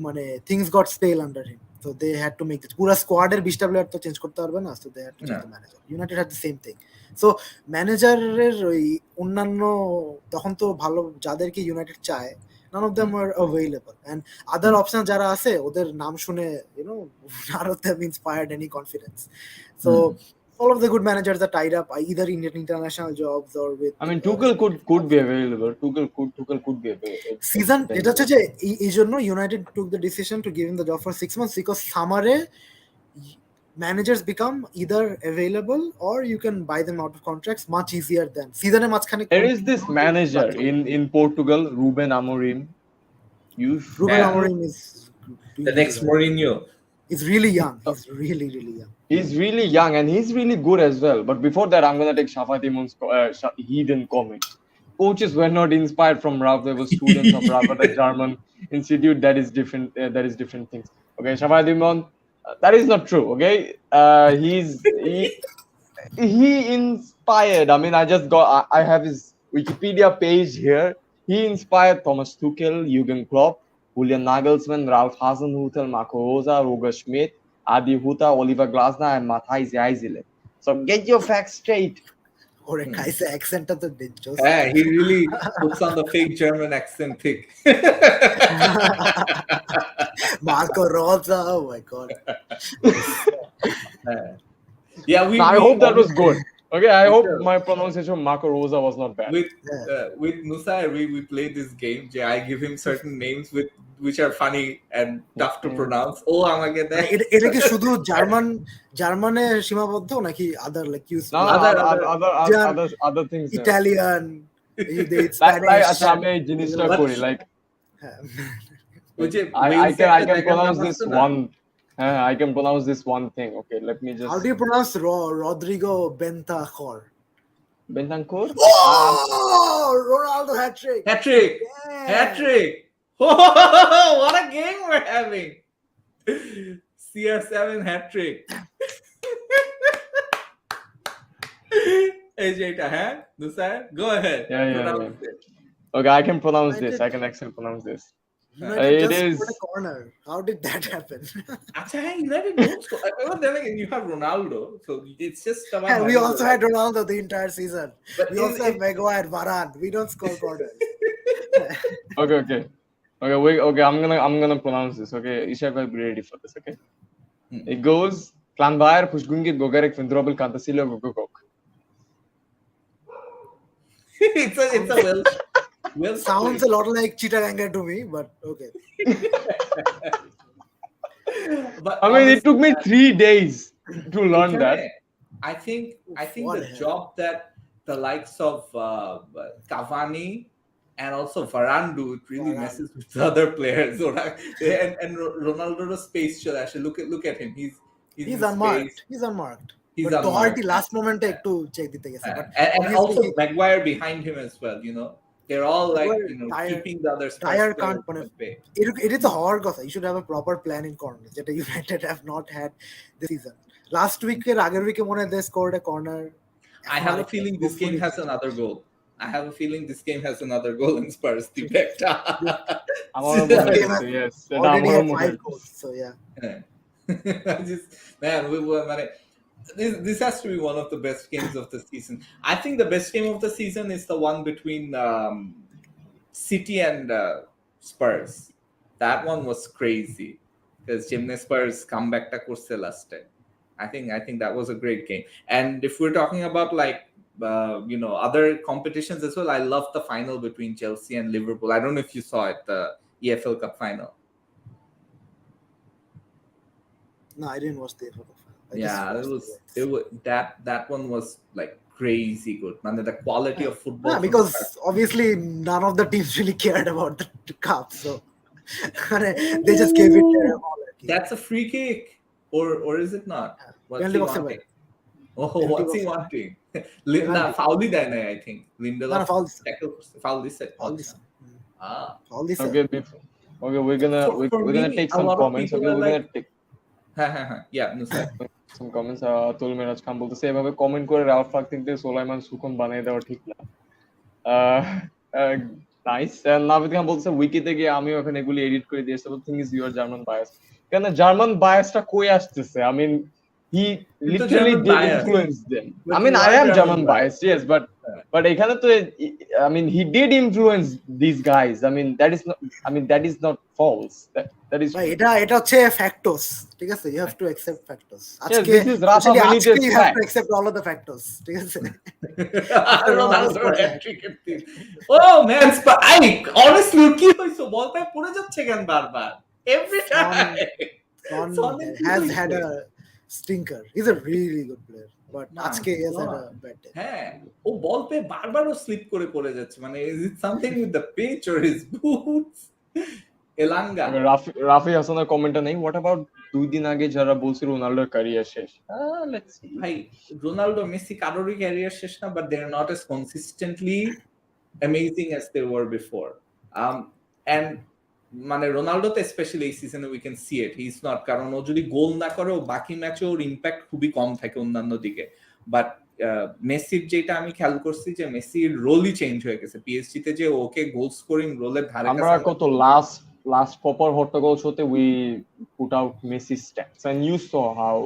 Speaker 2: মানে things got stale under him. So they had to make it. পুরো স্কোয়াডের 20টা player তো change করতে পারবে না, so they had to change the manager. United had the same thing. So ম্যানেজারের ওই অন্যান্য তখন তো ভালো যাদেরকে ইউনাইটেড চায়, none of them were available, and other options যারা আছে ওদের নাম শুনে none of them inspired any confidence. So all of the good managers are tied up either in international jobs or with
Speaker 1: I mean, Tuchel could be available. Tuchel could be available.
Speaker 2: season এটা হচ্ছে যে এই জন্য United took the decision to give him the job for 6 months because সামারে managers become either available or you can buy them out of contracts much easier than season মাঝখানে
Speaker 1: There is this manager in Portugal, Ruben Amorim.
Speaker 2: Ruben
Speaker 4: Yeah.
Speaker 2: Amorim is
Speaker 4: The next Mourinho.
Speaker 2: he's really young. He's really young.
Speaker 1: He's really young and he's really good as well. But before that, I'm gonna take Shafa Timon's heathen comment. Coaches were not inspired from Ralph. They were students of Ralph at the German Institute. That is different. That is different things. Okay, Shafa Timon, that is not true. Okay, he inspired. I mean, I have his Wikipedia page here. He inspired Thomas Tuchel, Jurgen Klopp, Julian Nagelsmann, Ralph Hasenhuttl, Marco Rose, Roger Schmidt, Adi Huta, Oliver Glasner, and Matthijs Rijsele. So get your facts straight.
Speaker 2: ওরে কাইসে অ্যাকসেন্টটা তো dangerous
Speaker 4: Yeah, he really puts on the fake German accent thick.
Speaker 2: Marco Rosa, oh my god.
Speaker 4: Yeah,
Speaker 1: I hope that was good. Okay, I hope my pronunciation of Marco Rosa was not bad.
Speaker 4: With Nusayer, we play this game. I give him certain names which are funny and tough to pronounce. Oh, আমাকে দেয়।
Speaker 2: এটা কি শুধু জার্মানে সীমাবদ্ধ নাকি আদার like use
Speaker 1: No, other things.
Speaker 2: Italian
Speaker 1: আচ্ছা আমি এই জিনিসটা করি like I can pronounce this one I can pronounce this one thing. Okay, let me just.
Speaker 2: How do you pronounce Rodrigo Bentancur?
Speaker 1: Bentancur?
Speaker 2: Oh, Ronaldo hat trick.
Speaker 4: Hat-trick!
Speaker 2: Yeah.
Speaker 4: Hat-trick! What a game we're having! CR7 hat-trick. এই যে এটা, হ্যাঁ? Nusayer, go ahead.
Speaker 1: Yeah.
Speaker 4: Pronounce it.
Speaker 1: Okay, I can pronounce this.
Speaker 2: United-
Speaker 1: I can actually pronounce this.
Speaker 2: United
Speaker 1: It
Speaker 2: just
Speaker 1: is-
Speaker 2: scored a corner. How did that happen?
Speaker 4: আচ্ছা, হ্যাঁ, United don't score. But then again, you have Ronaldo, so it's just about
Speaker 2: Yeah, we
Speaker 4: having
Speaker 2: also
Speaker 4: the-
Speaker 2: had Ronaldo the entire season.
Speaker 4: But
Speaker 2: We also have Maguire, Varane. We don't score corners.
Speaker 1: Okay. I'm gonna pronounce this. Okay, Ishak will be ready for this. Okay, it goes. Planbayer Pushgungi Gogarek Vindrobel Kantasilo Gogok.
Speaker 4: it's a well
Speaker 2: Sounds a lot like Chittaganga to me, but okay.
Speaker 4: But
Speaker 1: I mean, it took me 3 days to learn that.
Speaker 4: I think
Speaker 2: What
Speaker 4: the
Speaker 2: the hell?
Speaker 4: job that the likes of Cavani and also Varane do, it really
Speaker 2: Varane.
Speaker 4: messes with the other players. and Ronaldo's space should actually look at him. He's
Speaker 2: He's
Speaker 4: in
Speaker 2: unmarked.
Speaker 4: space.
Speaker 2: He's unmarked.
Speaker 4: He's
Speaker 2: But
Speaker 4: unmarked.
Speaker 2: Doherty last moment to check the thing. But
Speaker 4: And
Speaker 2: obviously
Speaker 4: also Maguire behind him as well. They're all like
Speaker 2: Dyer-
Speaker 4: keeping the other Spurs
Speaker 2: Dyer
Speaker 4: players
Speaker 2: can't put
Speaker 4: at bay.
Speaker 2: it is a hard কথা. You should have a proper plan in corners that United have not had this season. Last week, আগের week মনে হয় they scored a corner.
Speaker 4: I have a feeling this game has another goal. I have a feeling this game has another goal in Spurs. Defect.
Speaker 1: Amaro
Speaker 2: This
Speaker 1: Mohammed,
Speaker 2: game has
Speaker 1: yes.
Speaker 2: already
Speaker 1: Amaro
Speaker 2: had 5
Speaker 1: Mohammed.
Speaker 2: goals. So yeah.
Speaker 4: Man, this has to be one of the best games of the season. I think the best game of the season is the one between City and Spurs. That one was crazy because Jimne Spurs comeback korche last time. I think that was a great game. And if we're talking about like other competitions as well, I love the final between Chelsea and Liverpool. I don't know if you saw it, the EFL Cup final.
Speaker 2: No, I didn't watch the FA Cup final. I just
Speaker 4: Yeah,
Speaker 2: watched
Speaker 4: it was that one was like crazy good. Man, the quality of football.
Speaker 2: Yeah,
Speaker 4: from
Speaker 2: because
Speaker 4: Spurs.
Speaker 2: obviously none of the teams really cared about the cup, so they just gave it their all.
Speaker 4: That's a free kick, or is it not? What's
Speaker 2: Penalty
Speaker 4: he
Speaker 2: box
Speaker 4: wanting? Oh,
Speaker 2: Penalty
Speaker 4: what's he
Speaker 2: box.
Speaker 4: wanting? Linda foul I think. Lindelof
Speaker 2: No, foul.
Speaker 4: tackle foul this.
Speaker 2: All this.
Speaker 4: Ah,
Speaker 2: All this.
Speaker 1: Okay, we're gonna
Speaker 4: For
Speaker 1: we're gonna
Speaker 4: me,
Speaker 1: take
Speaker 4: a
Speaker 1: some
Speaker 4: lot of
Speaker 1: comments.
Speaker 4: people
Speaker 1: Okay,
Speaker 4: are
Speaker 1: we're
Speaker 4: like-
Speaker 1: gonna take
Speaker 4: yeah, Nusayer.
Speaker 1: some comments. তুল মেরাজ খান বলতেছে এভাবে comment করে রাউফ ফাক থেকে সোলাইমান সুখন বানিয়ে দেওয়া ঠিক না। নাইস। নাভিদ খান বলতেছে উইকিতে গিয়ে আমিও ওখানে এগুলি এডিট করে দিয়েছি। The thing is you are German bias. কেন জার্মান বায়াসটা কই আসতেছে? I mean, he literally
Speaker 4: German
Speaker 1: did
Speaker 4: bias.
Speaker 1: influence them.
Speaker 4: But
Speaker 1: I mean,
Speaker 4: you
Speaker 1: I
Speaker 4: are
Speaker 1: am
Speaker 4: German
Speaker 1: German biased, yes, but এখানে তো I mean, he did influence these guys. I mean, that is not false. That is
Speaker 2: ভাই এটা হচ্ছে facts, ঠিক আছে? You have to accept factors. আজকে
Speaker 1: this is Rafa
Speaker 2: especially
Speaker 1: Benitez
Speaker 2: আজকে you have to
Speaker 1: fact.
Speaker 2: accept all of the factors, ঠিক আছে?
Speaker 4: Ronaldo hat-trick এর team. Oh man, honestly কি হইছে? বল পায়ে পড়ে যাচ্ছে কেন বারবার? Every time.
Speaker 2: Son
Speaker 4: Son
Speaker 2: has
Speaker 4: is
Speaker 2: had
Speaker 4: good.
Speaker 2: a stinker. He's a really good player, but
Speaker 4: Nah,
Speaker 2: আজকে he has had
Speaker 4: God.
Speaker 2: a bad day.
Speaker 4: হ্যাঁ, ও বল পেয়ে বারবারও স্লিপ করে পড়ে যাচ্ছে। মানে is it something with the pitch or his boots? Elanga.
Speaker 1: Rafi হাসানের কমেন্টটা নেই। What about 2 দিন আগে যারা বলছিল রোনাল্ডোর ক্যারিয়ার শেষ? Let's see.
Speaker 4: ভাই রোনাল্ডো মেসি কারোরই ক্যারিয়ার শেষ না, but they're not as consistently amazing as they were before. And মানে রোনাল্ডোতে স্পেশালি এই সিজনে we can see it. He's not, কারণ ও যদি গোল না করে ও বাকি ম্যাচে ওর ইম্প্যাক্ট খুবই কম থাকে অন্যান্য দিকে। বাট মেসির যেটা আমি খেয়াল করছি যে মেসির রোলই চেঞ্জ হয়ে গেছে। পিএসজি তে যে ওকে গোল স্কোরিং রোলের ধারে
Speaker 1: আমরা কত last proper হট্টগোল শোতে we put out Messi stats and you saw how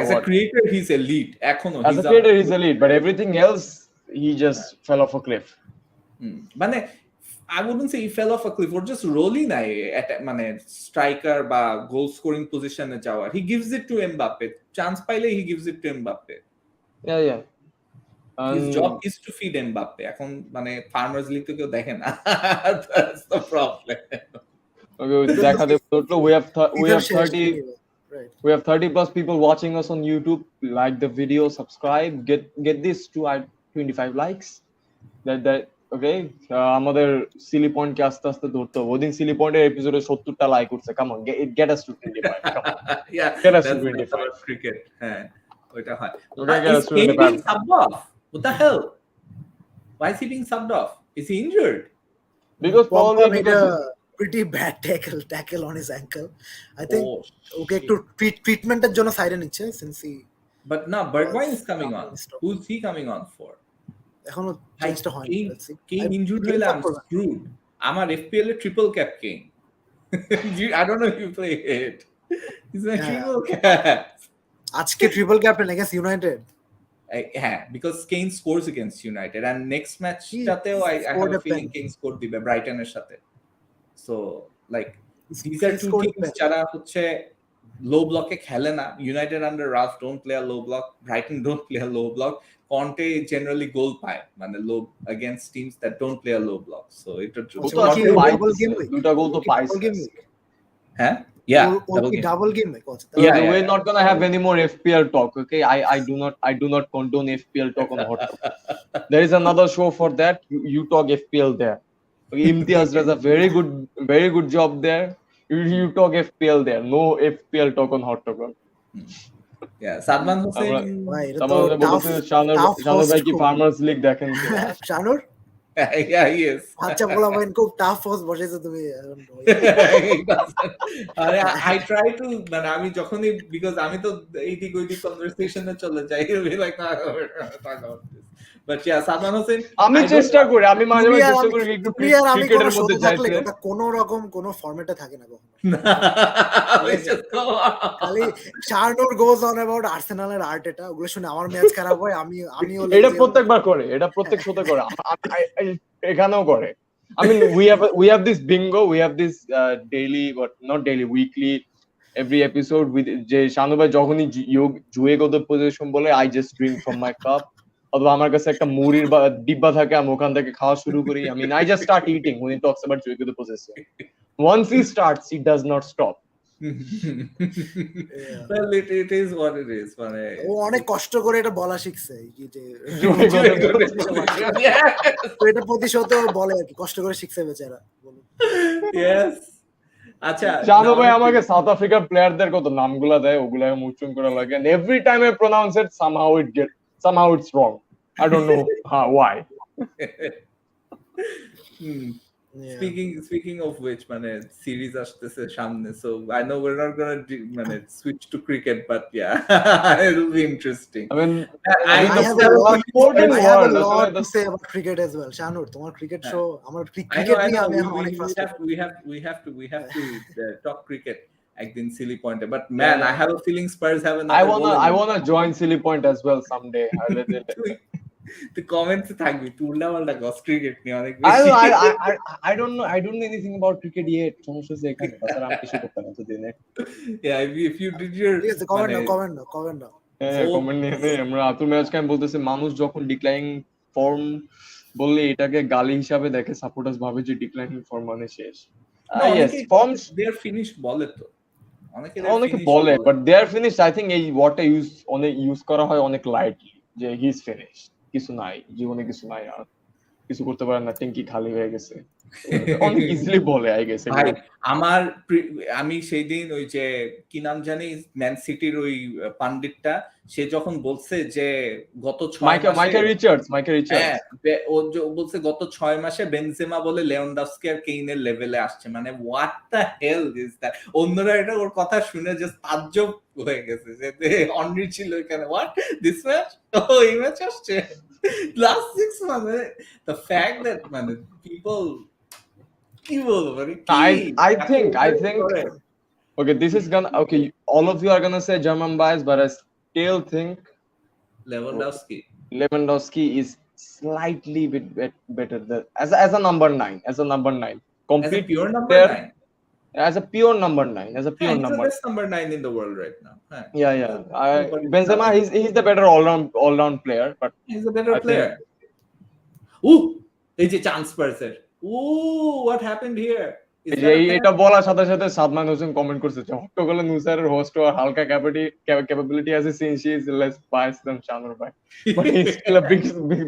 Speaker 4: as a creator he's elite. এখনো
Speaker 1: as a creator he's elite, but everything else he just fell off a cliff.
Speaker 4: মানে I wouldn't say he fell off a cliff, or just rolling মানে striker বা goal scoring position এ যাওয়ার. He gives it to Mbappe. Chance পাইলে he gives it to Mbappe.
Speaker 1: Yeah.
Speaker 4: His job is to feed Mbappe. এখন মানে Farmers League তো কেউ দেখে না. That's the problem.
Speaker 1: Okay, দেখা দেব তো we have 30
Speaker 2: Right.
Speaker 1: we have 30 plus people watching us on YouTube. Like the video, subscribe, get this to 25 likes. That ওকে আমাদের Seely পয়েন্টকে আস্তে আস্তে ধরতে হবে। ওদিন সিলি পয়েন্টের এপিসোডে 70টা লাইক উঠছে। Come on, get us to 25, come on,
Speaker 4: Yeah,
Speaker 1: get us to
Speaker 4: that's
Speaker 1: 25,
Speaker 4: about cricket. হ্যাঁ, ওইটা হয়।
Speaker 1: Okay get
Speaker 4: Is
Speaker 1: us to
Speaker 4: Kane
Speaker 1: 25।
Speaker 4: being subbed off? What the hell? Why is he being subbed off? Is he injured?
Speaker 1: Because
Speaker 2: Pogba
Speaker 1: probably
Speaker 2: made
Speaker 1: because
Speaker 2: a pretty bad tackle on his ankle. I think
Speaker 4: Oh,
Speaker 2: ওকে একটু ট্রিটমেন্টের জন্য সাইডে নিচ্ছে since he
Speaker 4: But now Bergwijn is coming on.
Speaker 2: Stop.
Speaker 4: Who's he coming on for?
Speaker 2: এখনো চেঞ্জটা হয়নি। Let's see.
Speaker 4: Kane injured
Speaker 2: Kane
Speaker 4: হলে
Speaker 2: stop
Speaker 4: I'm
Speaker 2: করবে।
Speaker 4: screwed. আমার FPL A triple cap Kane. I don't know if you play it. He's a
Speaker 2: Yeah.
Speaker 4: triple cap.
Speaker 2: আজকে triple captain against United.
Speaker 4: Yeah, because Kane scores against United and next match
Speaker 2: He
Speaker 4: টাতেও I have
Speaker 2: scored
Speaker 4: a
Speaker 2: a
Speaker 4: feeling
Speaker 2: pen.
Speaker 4: Kane scored দিবে Brighton এর সাথে. So like these
Speaker 2: He
Speaker 4: are two
Speaker 2: scored a
Speaker 4: teams
Speaker 2: pen.
Speaker 4: যারা হচ্ছে low block এ খেলে না. United under Ralph don't play a low block. Brighton don't play a low block. Conte generally goal পায় মানে low against teams that don't play a low block. So এটা
Speaker 1: ও তো আজকে
Speaker 2: double game week?
Speaker 1: দুটা গোল তো
Speaker 2: Double
Speaker 1: পাইছে।
Speaker 2: game week?
Speaker 4: হ্যাঁ? Yeah,
Speaker 2: double
Speaker 4: double game.
Speaker 2: game week আছে।
Speaker 4: Yeah,
Speaker 1: Okay,
Speaker 4: yeah,
Speaker 1: we're
Speaker 4: yeah.
Speaker 1: not gonna have any more FPL talk. Okay, I do not condone FPL talk on Hot Talk. There is another show for that. You talk FPL there. Okay, Imtiaz does a very good job there. You talk FPL there. No FPL talk on Hot Talk.
Speaker 4: Yeah, Sadman Hussein.
Speaker 2: ভাই এটা তো
Speaker 1: আমাদের বলতে শানুর ভাই কি farmers league দেখেন কি?
Speaker 2: শানুর
Speaker 4: Yeah, he is.
Speaker 2: আচ্ছা বলা ভাই খুব টাফ হোস্ট বসেছো তুমি এখন।
Speaker 4: He doesn't. আরে I try to মানে আমি যখনই because আমি তো এইদিক ওইদিক কনভারসেশনে চলে যাই like talk about this. But yeah, Sadman Hussein
Speaker 1: আমি চেষ্টা করি, আমি মাঝে মাঝে চেষ্টা করি একটু
Speaker 2: তুমি আর আমি
Speaker 1: ক্রিকেটের
Speaker 2: কোনো
Speaker 1: মধ্যে
Speaker 2: শো থাকলে
Speaker 1: যাইতে।
Speaker 2: ওটা কোনো রকম কোনো ফরম্যাটে থাকে না কখনো। খালি শার্নুর গোজ অন অ্যাবাউট আর্সেনালের আর্ট এটা ওগুলো শুনে আমার ম্যাচ খারাপ হয় আমিও
Speaker 1: এটা প্রত্যেকবার করে, এটা প্রত্যেক শোতে করে, এখানেও করে। I mean, we have this bingo, we have this daily, but not daily, weekly, every episode with যে শানু ভাই যখনই জুয়ে গত পজিশন বলে I just drink from my cup, অথবা আমার কাছে একটা মুড়ির ডিব্বা থাকে, আমি ওখান থেকে খাওয়া শুরু করি। I mean, I just start eating when he talks about জুয়ে গত position. Once he starts, he does not stop.
Speaker 4: Well, it is what it is. মানে
Speaker 2: ও অনেক কষ্ট করে এটা বলা শিখছে কি যে
Speaker 4: Yes.
Speaker 2: তো এটা প্রতিশত বলে আর কি কষ্ট করে শিখছে বেচারা। বলুন।
Speaker 4: Yes. আচ্ছা
Speaker 1: শানু ভাই আমাকে সাউথ আফ্রিকার প্লেয়ারদের কত নামগুলা দেয়, ওগুলা উচ্চারণ করা লাগে, and every time I pronounce it somehow it's wrong. I don't know why.
Speaker 2: Yeah.
Speaker 4: Speaking of which, মানে series আসতেছে সামনে, so I know we're not gonna মানে switch to cricket, but yeah, it'll be interesting.
Speaker 1: I mean,
Speaker 2: I
Speaker 1: the
Speaker 2: have a lot
Speaker 1: sporting
Speaker 2: I have a
Speaker 1: world,
Speaker 2: lot
Speaker 1: the
Speaker 2: to say about cricket as well. শানুর তোমার cricket show আমার
Speaker 4: I
Speaker 2: cricket নিয়ে
Speaker 4: know.
Speaker 2: আমি এখন অনেক frustrated.
Speaker 4: We have to talk cricket একদিন silly point. But man, I have a feeling Spurs have another.
Speaker 1: I wanna join Silly Point as well someday.
Speaker 4: The comments থাকবি তুলনা মালটা গস cricket নিয়ে অনেক
Speaker 1: I don't know anything about cricket yet. সমস্যা হচ্ছে এখানে, তাছাড়া আমি কিছু করতে না তো দিনে।
Speaker 4: Yeah, if you did your
Speaker 2: ঠিক আছে কমেন্ট নাও
Speaker 1: কমেন্ট নিয়ে আমরা আতুল ম্যাচকে আমি বলতেছি, মানুষ যখন ডিক্লাইনিং ফর্ম বললে এটাকে গালি হিসাবে দেখে, সাপোর্টার্স ভাবে যে ডিক্লাইনিং ফর্ম মানে শেষ। Yes, forms
Speaker 4: they are finished বলে তো
Speaker 1: অনেকে বলে, but they are finished. I think এই ওয়ার্ডটা ইউজ করা হয় অনেক লাইটলি, যে হি ইজ ফিনিশড, কিছু নাই জীবনে, কিছু নাই আর কিছু করতে পারে না, ট্যাঙ্কি খালি হয়ে গেছে, অনেক ইজিলি বলে আই গেছে।
Speaker 4: ভাই আমি সেই দিন ওই যে কি নাম জানি ম্যান সিটির ওই পান্ডিতটা, সে যখন বলছে যে গত 6 মাসে
Speaker 1: মাইকেল রিচার্ডস
Speaker 4: ও বলছে গত 6 মাসে বেনজেমা বলে লেভানডস্কি আর কেইনের লেভেলে আসছে, মানে what the hell is that. অন্যরা এটা ওর কথা শুনে জাস্ট তাজ্জব হয়ে গেছে যে অনরি ছিল এখানে, হোয়াট দিস ম্যাচ, ও এই ম্যাচ আসছে last 6 month, the fact that মানে people
Speaker 1: I think okay, this is gonna all of you are gonna say German bias, but I still think Lewandowski is slightly bit better as a number 9, complete
Speaker 4: as a pure number
Speaker 1: player,
Speaker 4: 9,
Speaker 1: as a pure number 9,
Speaker 4: he's the best number 9 in the world right now.
Speaker 1: Benzema, he's the better all-round player, but
Speaker 4: he's a better player. Ooh, it's a chance person. Ooh, what happened here? Is
Speaker 1: এই যে
Speaker 4: that a fair?
Speaker 1: এটা বলার সাথে সাথে Sadman Hossain comment করছে যে হট্টগোলে নুসাইরের host হওয়ার হালকা ক্যাপাবিলিটি আছে since he is less biased than শানুর ভাই, but he is still a big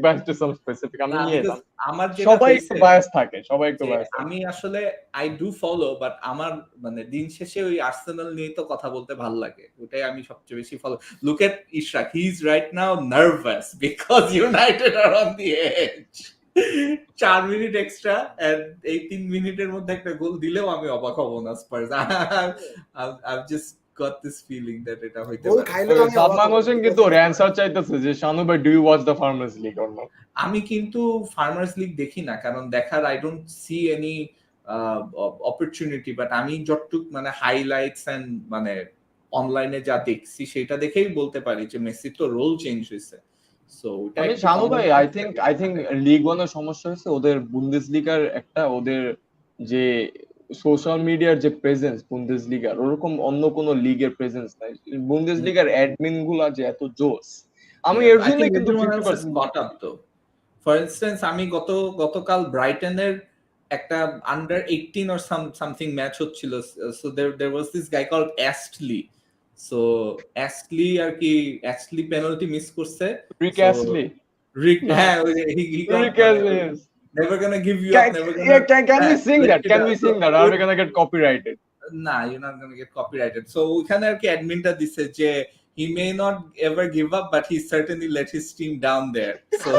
Speaker 1: bias to some specific. আমি
Speaker 4: না, because আমার যেটা
Speaker 1: সবাই একটু
Speaker 4: হয়েছে
Speaker 1: বায়াস থাকে, সবাই একটু
Speaker 4: যে
Speaker 1: বায়াস থাকে।
Speaker 4: আমি আসলে আই ডু ফলো, বাট আমার মানে দিন শেষে ওই আর্সেনাল নিয়ে তো কথা বলতে ভালো লাগে, ওটাই আমি সবচেয়ে বেশি follow. Look at Ishrak, he is right now nervous because United are on the edge. 4 minute extra and এই 3 মিনিটের মধ্যে একটা গোল দিলেও আমি অবাক হব না Spurs. I've just got this feeling that এটা হইতে
Speaker 2: গোল
Speaker 4: পারে।
Speaker 2: খাইলেও আমি
Speaker 1: সাদমান হোসেন কিন্তু ওর অ্যানসার চাইতেছে যে শানু ভাই do you watch the farmers league or not?
Speaker 4: আমি কিন্তু ফার্মার্স লিগ দেখি না, কারণ দেখার I don't see any opportunity, but আমি যতটুক মানে হাইলাইটস এন্ড মানে অনলাইনে যা দেখছি সেটা দেখেই বলতে পারি যে মেসির তো রোল চেঞ্জ হয়েছে। সো ওটা
Speaker 1: আমি
Speaker 4: একটু
Speaker 1: শানু ভাই
Speaker 4: common-
Speaker 1: আই থিংক লিগ ওয়ানের সমস্যা হয়েছে ওদের বুন্দেসলিগার একটা, ওদের যে সোশ্যাল মিডিয়ার যে প্রেজেন্স বুন্দেসলিগার ওরকম অন্য কোন লিগের প্রেজেন্স নাই। বুন্দেসলিগার অ্যাডমিন গুলা যে এত জোস, আমি এর
Speaker 4: I
Speaker 1: জন্য
Speaker 4: think
Speaker 1: কিন্তু
Speaker 4: everyone else has
Speaker 1: 50%
Speaker 4: caught up though. For instance, আমি গতকাল ব্রাইটনের একটা আন্ডার 18 or something ম্যাচ হচ্ছিল, so there was this guy called Astley. So Astley আর কি Astley পেনাল্টি মিস করছে।
Speaker 1: রিক
Speaker 4: So,
Speaker 1: অ্যাশলি
Speaker 4: Rick, হ্যাঁ, he got
Speaker 1: Rick Astley, yes.
Speaker 4: never gonna give you up, never gonna
Speaker 1: Can we sing
Speaker 4: let
Speaker 1: that?
Speaker 4: you
Speaker 1: Can
Speaker 4: down.
Speaker 1: we sing that? Are we gonna get copyrighted?
Speaker 4: Nah, you're not gonna get copyrighted. So ওখানে আর কি অ্যাডমিনটা দিছে যে he may not ever give up, but he certainly let his team down there. So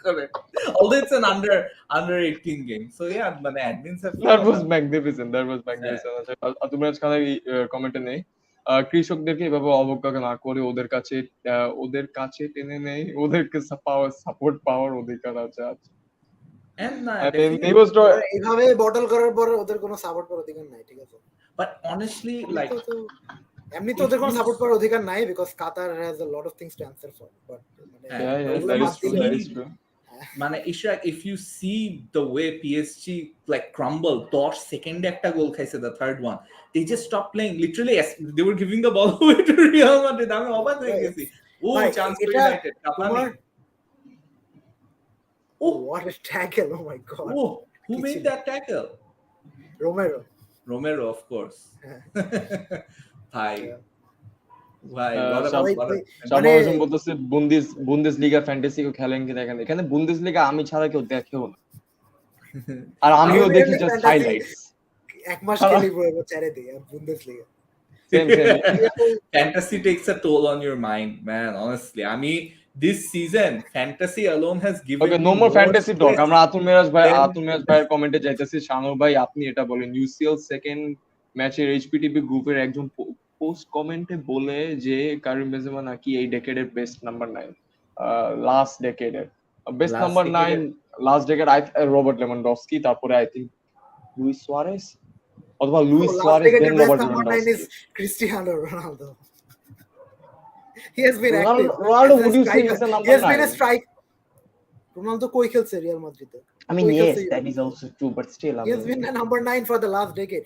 Speaker 4: correct. Although it's an under 18 game. So yeah, মানে admins have
Speaker 1: That was magnificent. তুমি আজকাল কমেন্টে নেই কৃষকদেরকে এভাবে অবজ্ঞা না করে ওদের কাছে টেনে নেই, ওদেরকে সাপোর্ট পাওয়ার অধিকার আছে।
Speaker 4: and
Speaker 1: I mean,
Speaker 4: definitely,
Speaker 1: he was trying.
Speaker 2: এইভাবে বটল করার পর ওদের কোনো সাপোর্ট করার অধিকার নাই, ঠিক আছে?
Speaker 4: but honestly, like
Speaker 2: এমনি তো ওদের কোনো সাপোর্ট করার অধিকার নাই, because Qatar has a lot of things to answer for, but
Speaker 1: Yeah, that is true. That is true.
Speaker 4: মানে Ishak, if you see the way PSG like crumbled, 10 সেকেন্ডে একটা গোল খাইছে, the third one, they just stopped playing. Literally, they were giving the ball away to Real Madrid. আমি অবাক হয়ে গেছি। ও chance for United, Cavani.
Speaker 2: Oh, what a tackle! Oh my god!
Speaker 4: Oh, who made that tackle?
Speaker 2: Romero,
Speaker 4: of course. ভাই
Speaker 2: Yeah.
Speaker 4: ভাই
Speaker 1: সমালোচনা বলতেছে Bundesliga fantasy কেউ খেলেন কি দেখেন, এখানে বুন্দেসলিগা আমি ছাড়া কেউ দেখেও না, আর আমিও দেখি জাস্ট হাইলাইটস।
Speaker 2: এক মাস খেলি বলবো ছেড়ে দিই Bundesliga.
Speaker 1: Same.
Speaker 4: Fantasy takes a toll on your mind, man. Honestly, I mean, this season, fantasy alone has given.
Speaker 1: Okay, no more fantasy talk. আমরা আতুল মিরাজ ভাইয়ের কমেন্টে যাইতেছি। শানু ভাই আপনি এটা বলেন, ইউসিএল সেকেন্ড ম্যাচের এইচপিটিভি গ্রুপের একজন পোস্ট কমেন্টে বলে যে কারিম বেনজেমা নাকি এই ডেকেডের বেস্ট নাম্বার 9, লাস্ট ডেকেডের best number 9 last decade Robert Lewandowski, তারপরে আই থিংক লুইস সুয়ারেস অথবা Luis Suarez then Robert Lewandowski.
Speaker 2: Cristiano Ronaldo. He has been
Speaker 1: Ronaldo,
Speaker 2: active.
Speaker 1: Ronaldo, would you say is a number 9?
Speaker 2: He has been a strike. Ronaldo koi খেলছে Real মাদ্রিদে?
Speaker 1: I mean, yes, that is also true, but still,
Speaker 2: he has been a number 9 for the last decade.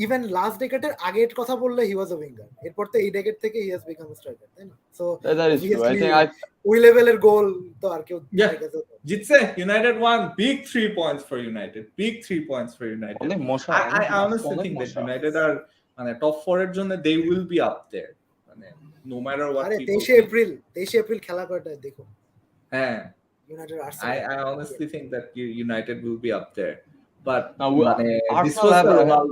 Speaker 2: Even last decade এর আগের কথা বললে he was a winger. এরপর তো এই decade থেকে he has become a striker, তাই না? So
Speaker 1: that is true. I think
Speaker 2: ওই লেভেলের গোল তো আর কেউ
Speaker 4: জিতছে United won. Big 3 points for United. Big 3 points for United. I honestly think that United are মানে top 4 এর জন্য they will be up there. মানে no matter what.
Speaker 2: আরে 23 এপ্রিল খেলা কয়টা দেখো।
Speaker 4: হ্যাঁ,
Speaker 2: United Arsenal.
Speaker 4: I honestly think that United will be up there. But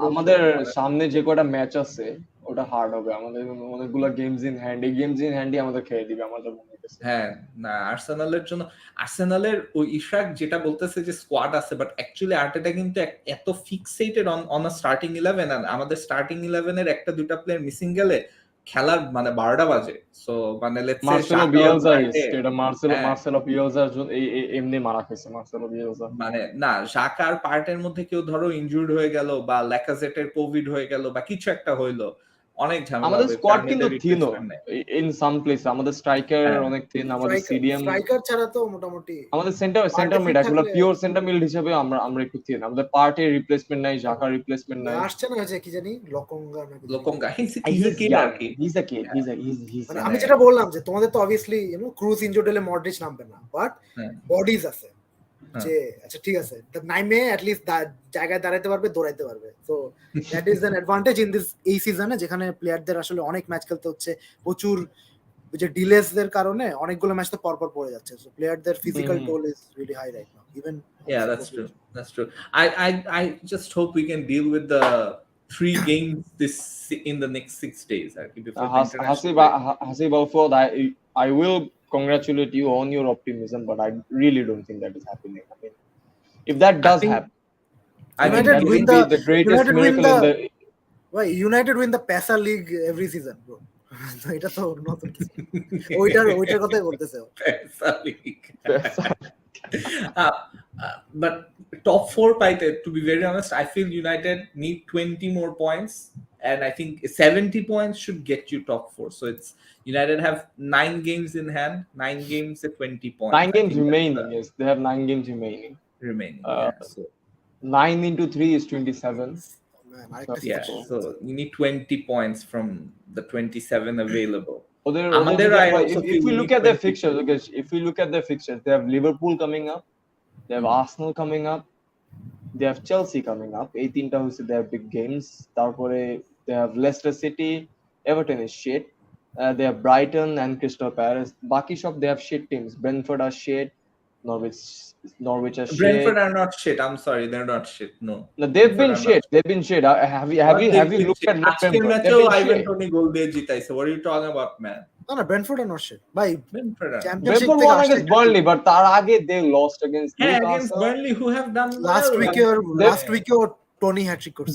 Speaker 1: আমাদের সামনে যে কয়টা ম্যাচ আছে ওটা হার্ড হবে, আমাদের অনেকগুলো গেমস ইন হ্যান্ড, এই গেমস ইন হ্যান্ডই আমাদের খেয়ে দিবে আমাদের মনে হচ্ছে।
Speaker 4: হ্যাঁ, না আর্সেনালের জন্য আর্সেনালের ওই ইশরাক যেটা বলতেছে যে স্কোয়াড আছে, বাট অ্যাকচুয়ালি আর্টেটা কিন্তু এত ফিক্সেটেড অন আ স্টার্টিং 11, আর আমাদের স্টার্টিং 11 এর একটা দুইটা প্লেয়ার মিসিং গেলে খেলার মানে 12টা বাজে। সো মানে লেটস সে
Speaker 1: মার্সেলো বিয়েলসা এমনি মারা খাইছে মার্সেলো বিয়েলসা,
Speaker 4: মানে না শাকার পার্টের মধ্যে কেউ ধরো ইনজুর্ড হয়ে গেল বা ল্যাকাজেটের কোভিড হয়ে গেল বা কিছু একটা হইলো, অনেক ঝামেলা।
Speaker 1: আমাদের স্কোয়াড কিন্তু থিন ইন সাম প্লেস, আমাদের স্ট্রাইকার অনেক থিন, আমাদের সিডিএম
Speaker 2: স্ট্রাইকার ছাড়া তো মোটামুটি
Speaker 1: আমাদের সেন্টার মিড আসলে পিওর সেন্টার মিড হিসেবে আমরা একটু থিন, আমাদের পার্টের রিপ্লেসমেন্ট নাই, জাকার রিপ্লেসমেন্ট নাই,
Speaker 2: আসছে না হয়েছে কি জানি
Speaker 4: লোকঙ্গা হিজ আ কিড
Speaker 2: মানে আমি যেটা বললাম যে তোমাদের তো অবভিয়াসলি ক্রুজ ইনজুর্ড হলে মডরিচ নামবে না, বাট বডিজ আছে যে আচ্ছা ঠিক আছে নাইমে at least জায়গায় দাঁড়াতে পারবে, দৌড়াইতে পারবে। So that is an advantage in this এই সিজনে, যেখানে প্লেয়ারদের আসলে অনেক ম্যাচ খেলতে হচ্ছে, প্রচুর যে ডিলেস এর কারণে অনেকগুলো ম্যাচ তো পরপর পড়ে যাচ্ছে। সো প্লেয়ারদের physical toll is really high right now even.
Speaker 4: Yeah, that's true. That's true. I just hope we can deal with the 3 games in the next 6 days.
Speaker 1: Hasib Alford, I will congratulate you on your optimism, but I really don't think that is happening. I mean, if that does happen,
Speaker 2: United
Speaker 1: that
Speaker 2: win
Speaker 1: will be the greatest
Speaker 2: United win
Speaker 1: miracle in the.
Speaker 2: Why United win the PESA league every season, bro? এটা তো নতুন কিছু, ওইটার কথাই বলতেছে।
Speaker 4: But top 4 পাইতে, to be very honest, I feel United need 20 more points, and I think 70 points should get you top 4. So it's United have 9 games in hand, 9 games at 20 points.
Speaker 1: 9 games remaining. Yes, they have 9 games remaining.
Speaker 4: Yeah, so
Speaker 1: 9 into 3 is 27.
Speaker 4: Yeah, so you need 20 points from the 27 available.
Speaker 1: If we look at their fixtures, because if we look at their fixtures, they have Liverpool coming up, they have Arsenal coming up, they have Chelsea coming up. 18 times they have big games. They have Leicester City, Everton is shit. They have Brighton and Crystal Palace. Baki shop they have shit teams. Brentford are shit. Norwich are shit.
Speaker 4: Brentford are not shit. I'm sorry, they're not shit. No,
Speaker 1: they've been shit. They've been shit. Have you looked at Brentford?
Speaker 4: goal they jitaise. What are you talking about, man?
Speaker 2: No, Brentford are not shit. Bhai,
Speaker 1: Brentford won against Burnley, but tar aage they lost against Newcastle.
Speaker 4: Against Burnley, who have done
Speaker 2: last week or Tony hat-trick করছে।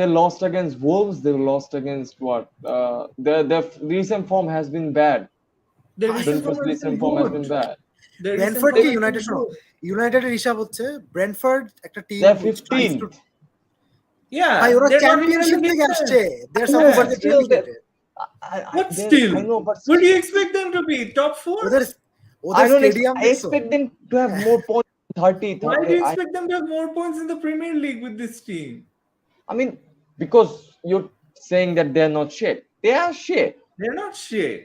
Speaker 1: They lost against Wolves. They lost against what? Their recent form has been bad. Brentford's recent form has been bad.
Speaker 2: Brentford কি United, শোনো ইউনাইটেডের হিসাব হচ্ছে Brentford একটা team,
Speaker 1: they're 15th.
Speaker 4: Yeah,
Speaker 2: ভাই ওরা championship থেকে আসছে, they're some over the delegated.
Speaker 4: But still, what do you expect them to be? Top 4?
Speaker 1: I expect them to have more points. 30.
Speaker 4: Why do you expect them to have more points in the Premier League with this team?
Speaker 1: I mean, because you're saying that they're not shit. They are shit.
Speaker 4: They're not shit.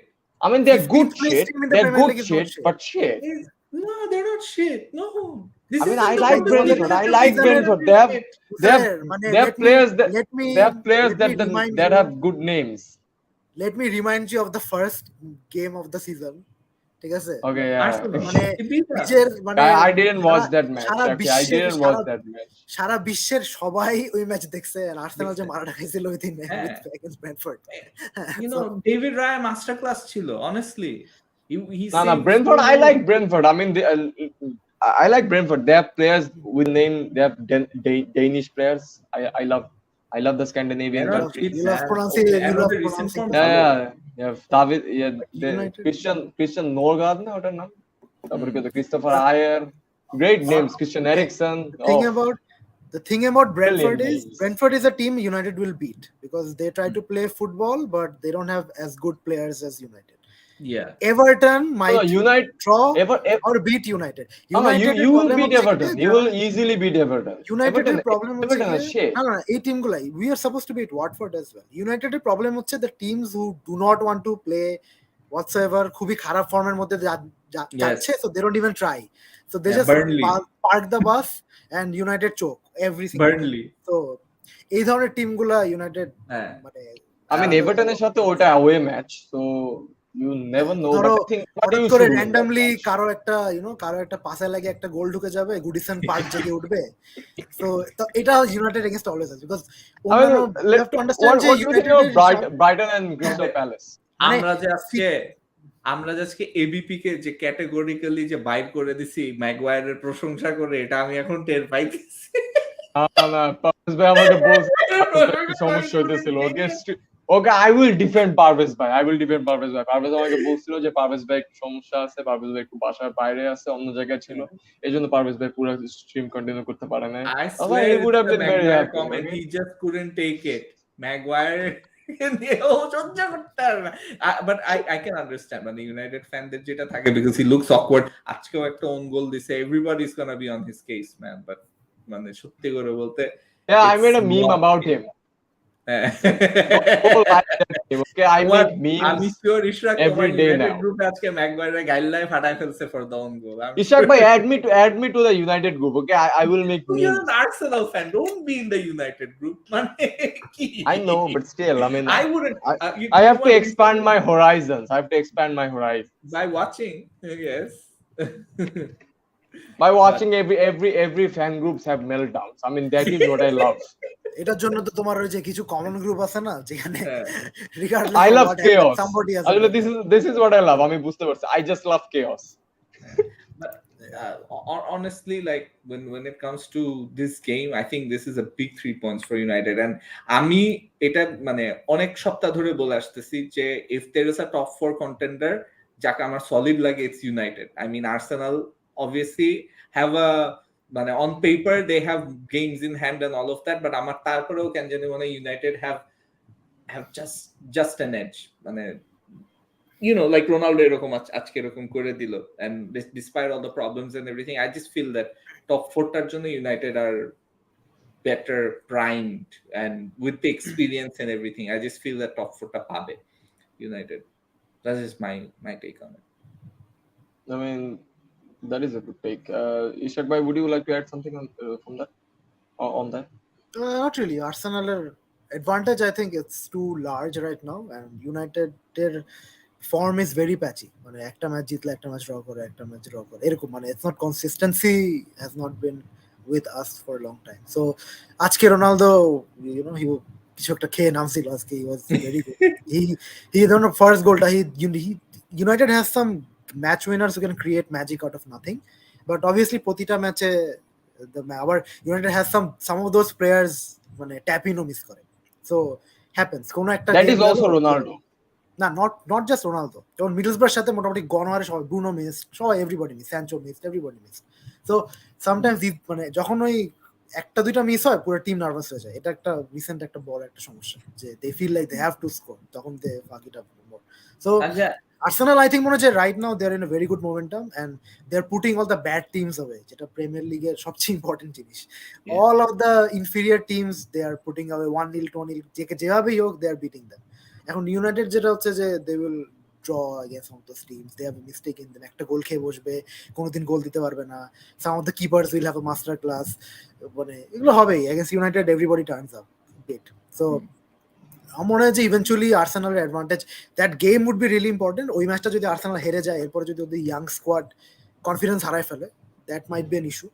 Speaker 1: I mean, they're good shit. They're good shit, but shit.
Speaker 4: No, they're not shit. No.
Speaker 1: I like Brentford. I like Brentford. They have players that have good names.
Speaker 2: Let me remind you of the first game of the season. ঠিক আছে?
Speaker 1: Okay, yeah.
Speaker 2: মানে
Speaker 1: I didn't watch that match. I didn't watch that match.
Speaker 2: সারা বিশ্বের সবাই ওই match দেখছে, আর Arsenal যে মারাটা খাইছিল ওই দিন against Brentford.
Speaker 4: You know, David Raya master class ছিল, honestly.
Speaker 1: No, Brentford. I like Brentford. I mean, I like Brentford. They have players with name. They have Danish players. I love the Scandinavian countries.
Speaker 2: You love pronouncing.
Speaker 1: Yeah. David. Yeah. Christian Norgard. No, I don't know. Christopher Ayer. Great names. Christian Eriksen.
Speaker 2: The thing about Brentford is a team United will beat because they try to play football, but they don't have as good players as United.
Speaker 4: Yeah,
Speaker 2: Everton might draw or beat United.
Speaker 1: You will beat Everton. You will easily beat Everton.
Speaker 2: United problem
Speaker 1: Everton is shit.
Speaker 2: No, এই টিমগুলো we are supposed to beat Watford as well. United problem হচ্ছে the teams who do not want to play whatsoever, খুবই খারাপ ফর্মের মধ্যে যাচ্ছে, so they don't even try. So they just park the bus and United choke every single
Speaker 4: Burnley.
Speaker 2: So এই ধরনের টিমগুলো United মানে
Speaker 1: I mean Everton এর সাথে ওটা away match, so you never know.
Speaker 2: হঠাৎ করে randomly কারো একটা পাসে লাগে একটা গোল ঢুকে যাবে, গুডিসন পার্ক জেগে উঠবে। So এটা ইউনাইটেড এগেইনস্ট অলওয়েজ আছে because you have to understand যে United
Speaker 1: Brighton and Crystal Palace.
Speaker 4: আমরা আজকে এবিপি কে যে ক্যাটাগরিক্যালি যে বাইট করে দিছি ম্যাগুয়ারের প্রশংসা করে, এটা আমি এখন টের পাইতেছি।
Speaker 1: না পারভেজ ভাই আমাকে বলছে সমস্যা হইতেছিল। Okay, I will defend Parvez ভাই। পারভেজ আমাকে বলছিল যে পারভেজ ভাই একটু সমস্যা আছে, পারভেজ ভাই একটু বাসার বাইরে আছে, অন্য জায়গায় ছিল, এইজন্য পারভেজ ভাই পুরো স্ট্রিম কন্টিনিউ করতে পারে না।
Speaker 4: He would have been very happy. He just couldn't take it. Maguire but I can understand মানে ইউনাইটেড ফ্যানদের যেটা থাকে because he looks awkward. আজকেও একটা own goal দিছে, everybody is gonna be on his case, man. But মানে সত্যি করে বলতে
Speaker 1: I made a meme about him. Don't like that name, okay? I
Speaker 4: What?
Speaker 1: make
Speaker 4: আমি
Speaker 1: memes
Speaker 4: sure ইশরাক তোমার
Speaker 1: every day
Speaker 4: United
Speaker 1: now.
Speaker 4: গ্রুপে আজকে ম্যাকগুয়ারে গাইল্লায় ফাটায় ফেলছে for the own goal. I'm
Speaker 1: Ishak
Speaker 4: sure.
Speaker 1: bhai, add me to the United group, okay? I will make
Speaker 4: You're
Speaker 1: memes.
Speaker 4: an Arsenal fan. Don't be in the United group. মানে কি?
Speaker 1: I know, but still, I mean,
Speaker 4: I wouldn't.
Speaker 1: I
Speaker 4: You
Speaker 1: have
Speaker 4: know
Speaker 1: to
Speaker 4: what?
Speaker 1: expand my horizons. I have to expand my horizons.
Speaker 4: By watching, yes.
Speaker 1: By watching every fan groups have meltdowns. I mean, that is what I love.
Speaker 2: এটার জন্য তো তোমার ওই যে কিছু common group আছে না যেখানে
Speaker 4: হ্যাঁ।
Speaker 2: regardless
Speaker 1: I
Speaker 2: of
Speaker 1: love
Speaker 2: what happens,
Speaker 1: chaos.
Speaker 2: somebody has a
Speaker 1: আসলে
Speaker 2: meltdown.
Speaker 1: this is what I love. আমি বুঝতে পারছি. I just love chaos.
Speaker 4: But honestly, like when it comes to this game, I think this is a big 3 points for United. And আমি এটা মানে অনেক সপ্তাহ ধরে বলে আসতেছি যে if there is a top 4 contender যাকে আমার solid লাগে, it's United. I mean, Arsenal obviously have a মানে on paper they have games in hand and all of that, but আমার তারপরেও কেন জানি মনে হয় United have just an edge. মানে you know, like Ronaldo এরকম আজকে এরকম করে দিল, and despite all the problems and everything, I just feel that top 4 টার জন্য United are better primed, and with the experience and everything, I just feel that top 4 টা পাবে United. That is my take on it.
Speaker 1: I mean, that is a good take. Ishak bhai, would you like to add something from that? On that?
Speaker 2: Not really. Arsenal's advantage, I think, it's too large right now, and United form is very patchy. মানে একটা match জিতলে একটা match draw করে একটা match draw করে এরকম, মানে it's not consistency has not been with us for a long time. So আজকে রোনালদো, you know, he কিছু একটা খেয়ে নামছিল আজকে, he was very good. he don't know, first goalটা he United has some match winners who can create magic out of nothing, but obviously প্রতিটা ম্যাচে আবার United has some of those players মানে tap ইনও miss করে, so happens কোন একটা
Speaker 1: That
Speaker 2: game
Speaker 1: is also
Speaker 2: গেল,
Speaker 1: Ronaldo.
Speaker 2: না not just Ronaldo, যেমন মিডলসব্রার সাথে মোটামুটি গনওয়ারে সবাই, ব্রুনো মিস, সবাই everybody miss, Sancho miss, everybody miss. So sometimes মানে যখন ওই একটা দুইটা মিস হয় পুরো টিম নার্ভাস হয়ে যায়। এটা একটা রিসেন্ট একটা বড় একটা সমস্যা যে they feel like they have to score, তখন they fuck it up more. So Arsenal, I think মনে হচ্ছে right now they're in a very good momentum and they're putting all the bad teams away, যেটা premier লিগের সবচেয়ে important জিনিস। All of the inferior teams they are putting away 1-0 2-0 যেভাবেই হোক they are beating them. এখন United যেটা হচ্ছে যে they will draw against some of those teams, they have a mistake in them, একটা গোল খেয়ে বসবে, কোনোদিন গোল দিতে পারবে না, some of the keepers will have a master class, মানে এগুলো হবেই against United, everybody turns up bit. So আমার মনে হয় যে ইভেন্চুয়ালি আর্সেনালের advantage, that game would be really important. ওই ম্যাচটা যদি আর্সেনাল হেরে যায়, এরপরে যদি ওদের ইয়াং স্কোয়াড কনফিডেন্স হারায় ফেলে, that might be an issue.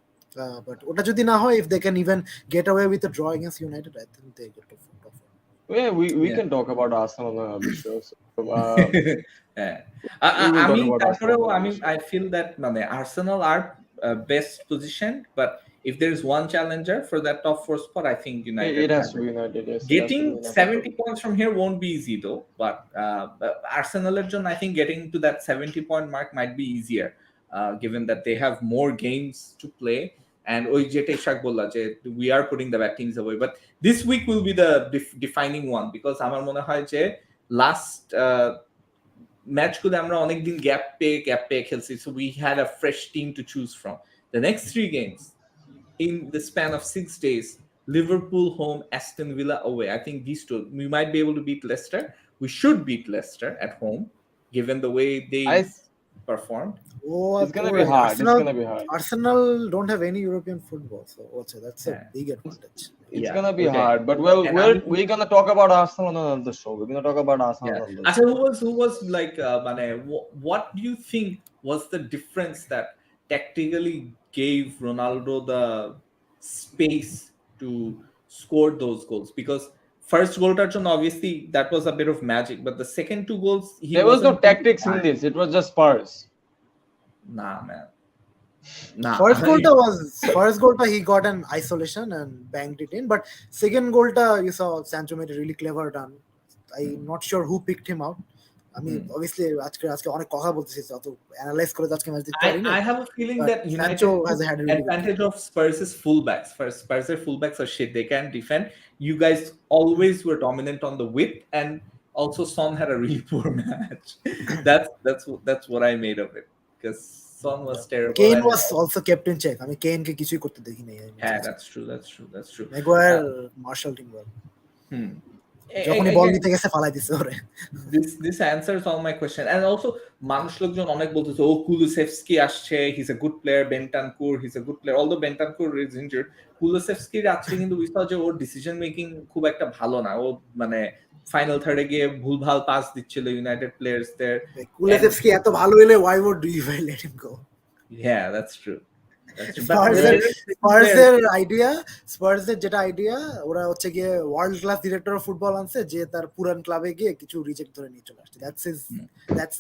Speaker 2: But ওটা যদি না হয়, if they can even get away with a draw against United, I think they get to front.
Speaker 1: Yeah, we can talk about Arsenal on another show. So,
Speaker 4: আমি তারপরেও I feel that মানে Arsenal are best positioned, but if there is one challenger for that top 4 spot, I think United.
Speaker 1: It has to be United. Yes,
Speaker 4: Getting 70 points from here won't be easy though, but Arsenal's jon, I think getting to that 70-point mark might be easier, given that they have more games to play. And ওই যেটা ইশাক বললা যে we are putting the bad teams away, but this week will be the defining one, because আমার মনে হয় যে last ম্যাচগুলো আমরা অনেকদিন গ্যাপ পেয়ে খেলছি, so we had a fresh team to choose from. The next 3 games in the span of 6 days, Liverpool home, Aston Villa away. I think these two, we might be able to beat Leicester. We should beat Leicester at home, given the way they performed.
Speaker 1: It's gonna be hard. It's gonna be hard.
Speaker 2: Arsenal don't have any European football, so that's a big advantage.
Speaker 1: It's gonna be hard, but we're gonna talk about Arsenal on another show. We're gonna talk about Arsenal on another show.
Speaker 4: Who was like what do you think was the difference that tactically gave Ronaldo the space to score those goals? Because first goal touch on, obviously that was a bit of magic, but the second 2 goals
Speaker 1: there was no tactics in this. It was just Spurs.
Speaker 4: Nah, man.
Speaker 2: First goal he got an isolation and banged it in, but second goal you saw Sancho made a really clever run. I'm not sure who picked him out. I mean, obviously আজকে অনেক কথা বলতেছি, অত analyse করে আজকে match দেখতে পারি না।
Speaker 4: I have a feeling that United has had an advantage of Spurs' fullbacks. Spurs' fullbacks are shit. They can't defend. You guys always were dominant on the width, and also Son had a really poor match. That's what I made of it, because Son was terrible.
Speaker 2: Kane was also kept in check. I mean, Kane ke কিছুই করতে দেখি নাই।
Speaker 4: Yeah, that's true.
Speaker 2: Maguire, Marshall team well. যখনই বল নিতে গেছে ফালাই দিছে ওরে।
Speaker 4: This answers all my question. And also মানুষ লোকজন অনেক বলতেছে ও কুলুসেভস্কি আসছে, he's a good player, বেন্টানকুর he's a good player, although বেন্টানকুর is injured. কুলুসেভস্কির আজকে কিন্তু উইথ যে ওর ডিসিশন মেকিং খুব একটা ভালো না, ও মানে ফাইনাল থার্ডে গিয়ে ভুলভাল পাস দিচ্ছিল ইউনাইটেড প্লেয়ার্সদের।
Speaker 2: কুলুসেভস্কি এত ভালো হলে why would you even let him go?
Speaker 4: Yeah, that's true.
Speaker 2: স্পার্সের যেটা আইডিয়া, ওরা হচ্ছে গিয়ে world class director of football আনছে যে তার পুরান ক্লাবে গিয়ে কিছু রিজেক্ট ধরে নিয়ে চলে আসছে। That's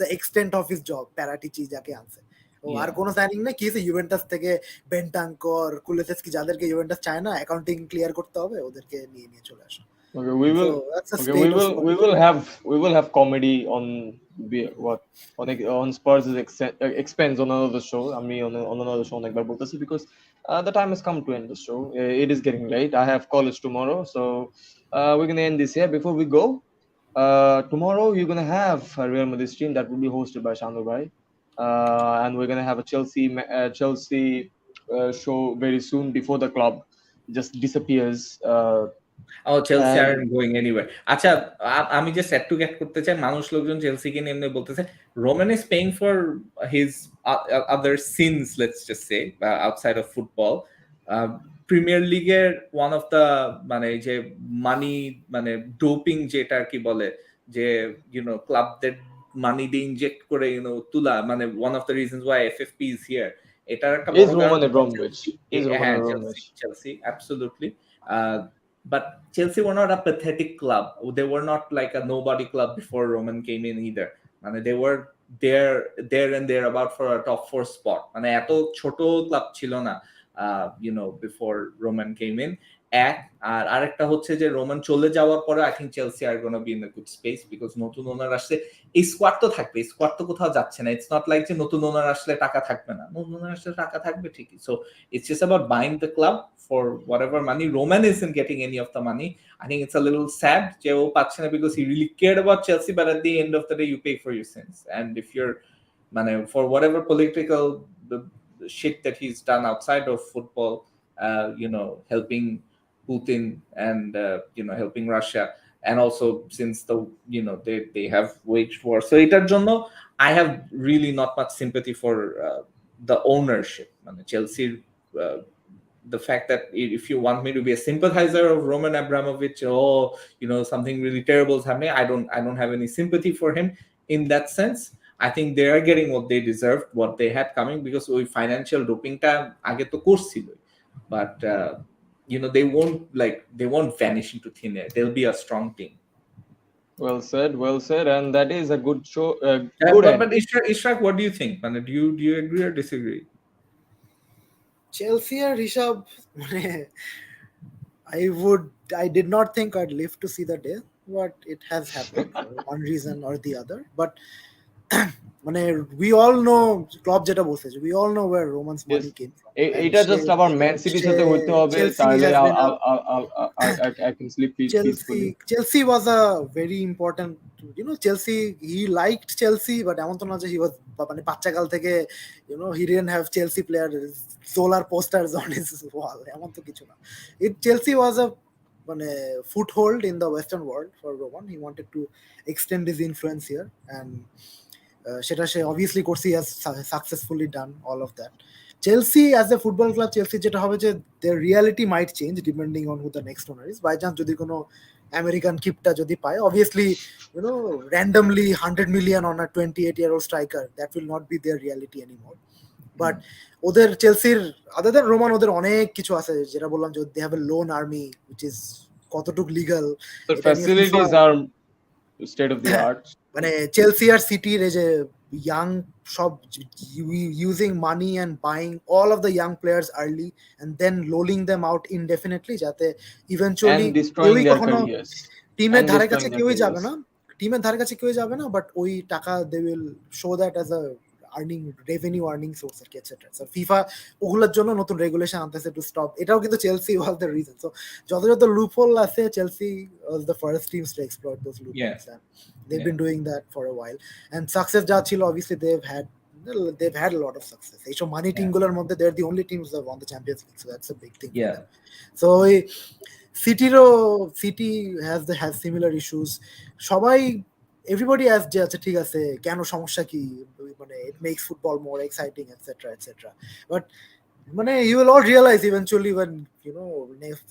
Speaker 2: the extent of his job, Paratici যাকে আনছে। ও আর কোনো সাইনিং না, কি হয়েছে ইউভেন্টাস থেকে বেন্টাঙ্কর কুলুসেভস্কি যাদেরকে ইউভেন্টাস চায় না, অ্যাকাউন্টিং ক্লিয়ার করতে হবে, ওদেরকে নিয়ে চলে আসে।
Speaker 1: Okay, we will have comedy on Spurs' expense on another show. I mean on another show because the time has come to end the show. It is getting late. I have college tomorrow, so we're gonna end this here. Before we go, tomorrow you're gonna have a Real Madrid stream that will be hosted by Shandu Bhai, and we're gonna have a Chelsea show very soon before the club just disappears.
Speaker 4: Oh, Chelsea aren't going anywhere. আচ্ছা, আমি যে set to get করতে চাই, মানুষ লোকজন চেলসিকে নিয়ে এমনি বলতেছে Roman is paying for his other sins, let's just say, outside of football. Premier লিগের ওয়ান অফ দ্য মানে যে মানি মানে ডোপিং যেটা আর কি বলে, যে ইউনো ক্লাবদের মানি দিয়ে ইনজেক্ট করে তুলা, মানে one of the reasons why FFP is here, এটার একটা
Speaker 1: is Roman Abramovich.
Speaker 4: Chelsea, absolutely. But Chelsea were not a pathetic club. They were not like a nobody club before Roman came in either. And they were there and thereabout for a top 4 spot. And এত ছোট club ছিল না before Roman came in. আর আরেকটা হচ্ছে যে Roman চলে যাওয়ার পরে I think Chelsea are gonna be in a good space, because নতুন ওনার আসছে, এই স্কোয়াড তো থাকবে, স্কোয়াড তো কোথাও যাচ্ছে না। ইটস নট লাইক যে নতুন ওনার আসলে টাকা থাকবে না, নতুন ওনার আসলে টাকা থাকবে ঠিকই। So it's just about buying the club for whatever money. Roman isn't getting any of the money. I think it's a little sad যে ও পাচ্ছে না, because he really cared about Chelsea, but at the end of the day you pay for your sins, and if your মানে for whatever political shit that he's done outside of football, helping Putin and helping Russia, and also since they have waged war. So etar jonno I have really not much sympathy for the ownership, Chelsea. The fact that if you want me to be a sympathizer of Roman Abramovich, something really terrible is happening, I don't have any sympathy for him in that sense. I think they are getting what they deserved, what they had coming, because ওই financial doping টা আগে তো করছিল, but they won't vanish into thin air. They'll be a strong team.
Speaker 1: Well said, and that is a good show.
Speaker 4: But Ishraq, what do you think? Do you agree or disagree?
Speaker 2: Chelsea আর হিসাব I did not think I'd live to see the day, but it has happened for one reason or the other. But we all know club যেটা বলছে, we all know where Roman's money came from.
Speaker 1: এটা just আবার man সিটির সাথে হইতে হবে, তাহলে I can sleep peacefully.
Speaker 2: Chelsea was a very important, Chelsea, he liked Chelsea, but এমন তো না যে he was বাচ্চাকাল থেকে he didn't have Chelsea players solar posters on his wall, এমন তো কিছু না। Chelsea was a foothold in the Western world for Roman. He wanted to extend his influence here, and সেটা সে obviously করছে, has successfully done all of that. Chelsea as a football club, Chelsea যেটা হবে যে their reality might change depending on who the next owner is. By chance যদি কোনো American কিপটা যদি পায়, obviously randomly 100 million on a 28-year-old striker, that will not be their reality anymore. But ওদের চেলসির other than Roman ওদের অনেক কিছু আছে, যেটা বললাম যে they have a loan army which is কতটুকু legal,
Speaker 1: the facilities are state of the art.
Speaker 2: Chelsea আর সিটির এই যে young সব using money and buying all of the young players early and then rolling them out indefinitely, যাতে eventually
Speaker 1: destroying their careers.
Speaker 2: টিমের ধারে কাছে কেউই যাবে না, but ওই টাকা they will show that as a revenue earning source, etc. So FIFA ওগুলোর জন্য নতুন রেগুলেশন আনতেছে to stop, এটাও কিন্তু Chelsea was the reason. So যত loophole আছে, Chelsea was the first teams to exploit those loopholes.
Speaker 4: Yeah.
Speaker 2: And they've been doing that for a while, and success যা ছিল, obviously they've had a lot of success. এইসব মানি টিমগুলোর মধ্যে they're the only teams that won the Champions League, so that's a big thing.
Speaker 4: Yeah.
Speaker 2: So city has similar issues. সবাই everybody has যে আচ্ছা ঠিক আছে কেন সমস্যা কি, মানে it makes football more exciting etc etc, but মানে you will all realize eventually when you know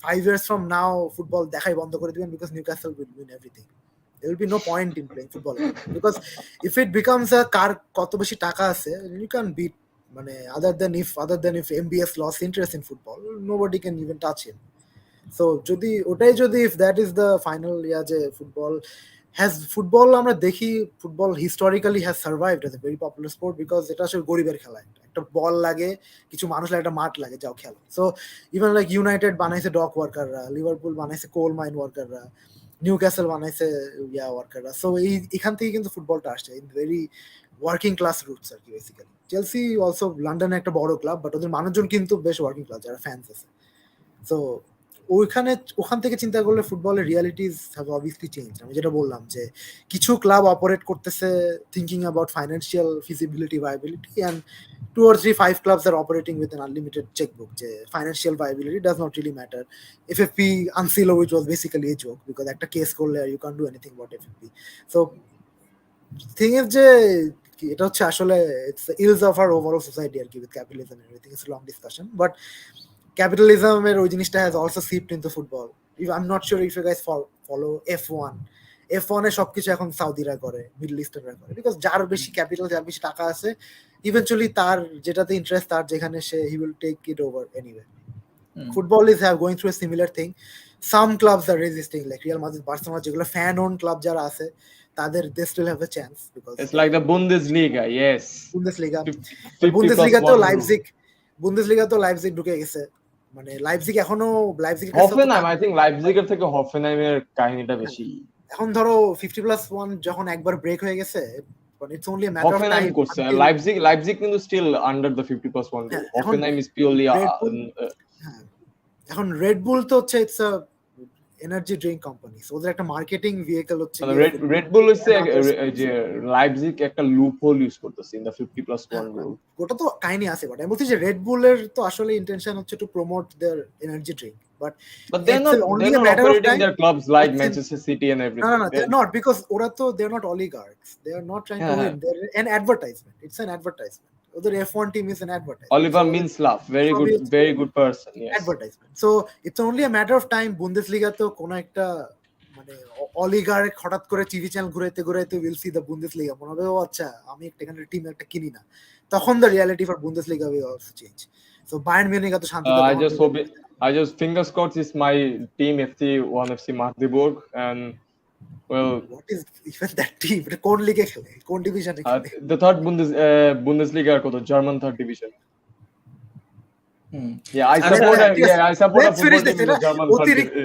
Speaker 2: 5 years from now football দেখাই বন্ধ করে দিবেন because Newcastle will win everything. There will be no point in playing football anymore. Because if it becomes a কার কত বেশি টাকা আছে, you can beat মানে other than if MBS lost interest in football, nobody can even touch him. So যদি if that is the final যে football আমরা দেখি, football historically has survived as a very popular sport because এটা আসলে গরিবের খেলা, একটা বল লাগে, কিছু মানুষ লাগে, একটা মাঠ লাগে, যাও খেলো. So even like United বানাইছে ডক ওয়ার্কাররা, লিভারপুল বানাইছে কোল মাইন ওয়ার্কাররা, নিউক্যাসল বানাইছে ওয়ার্কাররা. সো এখান থেকে কিন্তু ফুটবলটা আসছে in very working class roots আর কি বেসিক্যালি. চেলসি অলসো লন্ডনে একটা বড় ক্লাব, বাট ওদের মানুষজন কিন্তু বেশ ওয়ার্কিং ক্লাব যারা ফ্যান্স আছে. সো ওখান থেকে চিন্তা করলে ফুটবলের রিয়ালিটিজ হ্যাভ অবভিয়াসলি চেঞ্জ. আমি যেটা বললাম যে কিছু ক্লাব অপারেট করতেছে thinking about financial feasibility viability, and 2 or 3 5 clubs are operating with an unlimited checkbook. যে financial viability does not really matter. FFP Ancilo, which was basically a joke because একটা case করলে you can't do anything about FFP. So thing is যে এটা হচ্ছে আসলে it's the ills of our overall society আর কি, with capitalism and everything. It's a long discussion, but capitalism এর ওই জিনিসটা has also seeped into football. I'm not sure if you guys follow F1 এ সবকিছু এখন সাউদিরা করে, মিডল ইস্টাররা করে, because যার বেশি ক্যাপিটাল, যার বেশি টাকা আছে, ইভেন্চুয়ালি তার যেটাতে ইন্টারেস্ট, তার যেখানে সে he will take it over anyway. Football is going through a similar thing. Some clubs are resisting, like Real Madrid, Barcelona, যেগুলো ফ্যান ওন ক্লাব যারা আছে, তাদের they still have a chance because
Speaker 1: it's like the Bundesliga. Yes,
Speaker 2: Bundesliga তো Leipzig ঢুকে গেছে. মানে Leipzig এখনো
Speaker 1: Hoffenheim, I think লাইপজিগের থেকে হফেনহাইমের কাহিনীটা বেশি.
Speaker 2: এখন ধরো 50+1 যখন একবার ব্রেক হয়ে গেছে, it's only a matter of
Speaker 1: Hoffenheim
Speaker 2: time.
Speaker 1: করছে, লাইপজিগ কিন্তু still under the 50+1 rule. Hoffenheim is purely
Speaker 2: এখন রেড বুল তো হচ্ছে it's a energy drink company, so ওদের একটা মার্কেটিং ভেহিকল হচ্ছে
Speaker 1: রেড বুল হচ্ছে যে লাইপজিগ একটা লুপ হোল ইউজ করতেছে ইন দ্য 50+1 রুল.
Speaker 2: ওটা তো কাহিনী আছে, বাট আমি বলছি যে রেড বুলের তো আসলে ইন্টেনশন হচ্ছে to promote their energy drink, but
Speaker 1: they're not operating their clubs like Manchester City and everything.
Speaker 2: No, they're not, because ওরা তো they're not oligarchs, they are not trying to win, they're an advertisement, it's an advertisement. Other F1 team is an advertisement.
Speaker 1: Oliver Minslav, very good person. Yes.
Speaker 2: Advertisement. So it's only a matter of time. Bundesliga তো কোন একটা মানে oligarch হঠাৎ করে TV channel ঘুরাইতে will see the Bundesliga. মনে হবে ও আচ্ছা আমি এখানে টিম একটা কিনি না, তখন the reality for Bundesliga will also change. So Bayern Munich তো শান্তি
Speaker 1: I just fingers crossed is my team FC Magdeburg, and well,
Speaker 2: what is even that team? কোন লিগে খেলে, কোন ডিভিশনে খেলে?
Speaker 1: The third Bundesliga ko to German third division. Yeah, I support a football team in the German third division.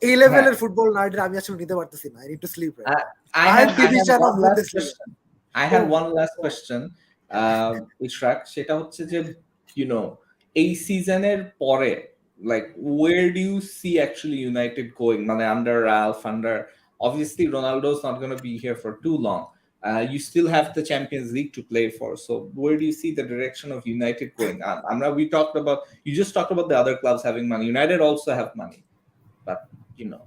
Speaker 2: এই লেভেলের football নাইডরা আমি আসলে নিতে পারতেছি না. I need to sleep right now.
Speaker 4: I had one last question. Ishrak, সেটা হচ্ছে যে এই সিজনের পরে, like where do you see actually United going? মানে under Ralph, obviously Ronaldo's not going to be here for too long. You still have the Champions League to play for. So where do you see the direction of United going? You just talked about the other clubs having money. United also have money, but
Speaker 2: No,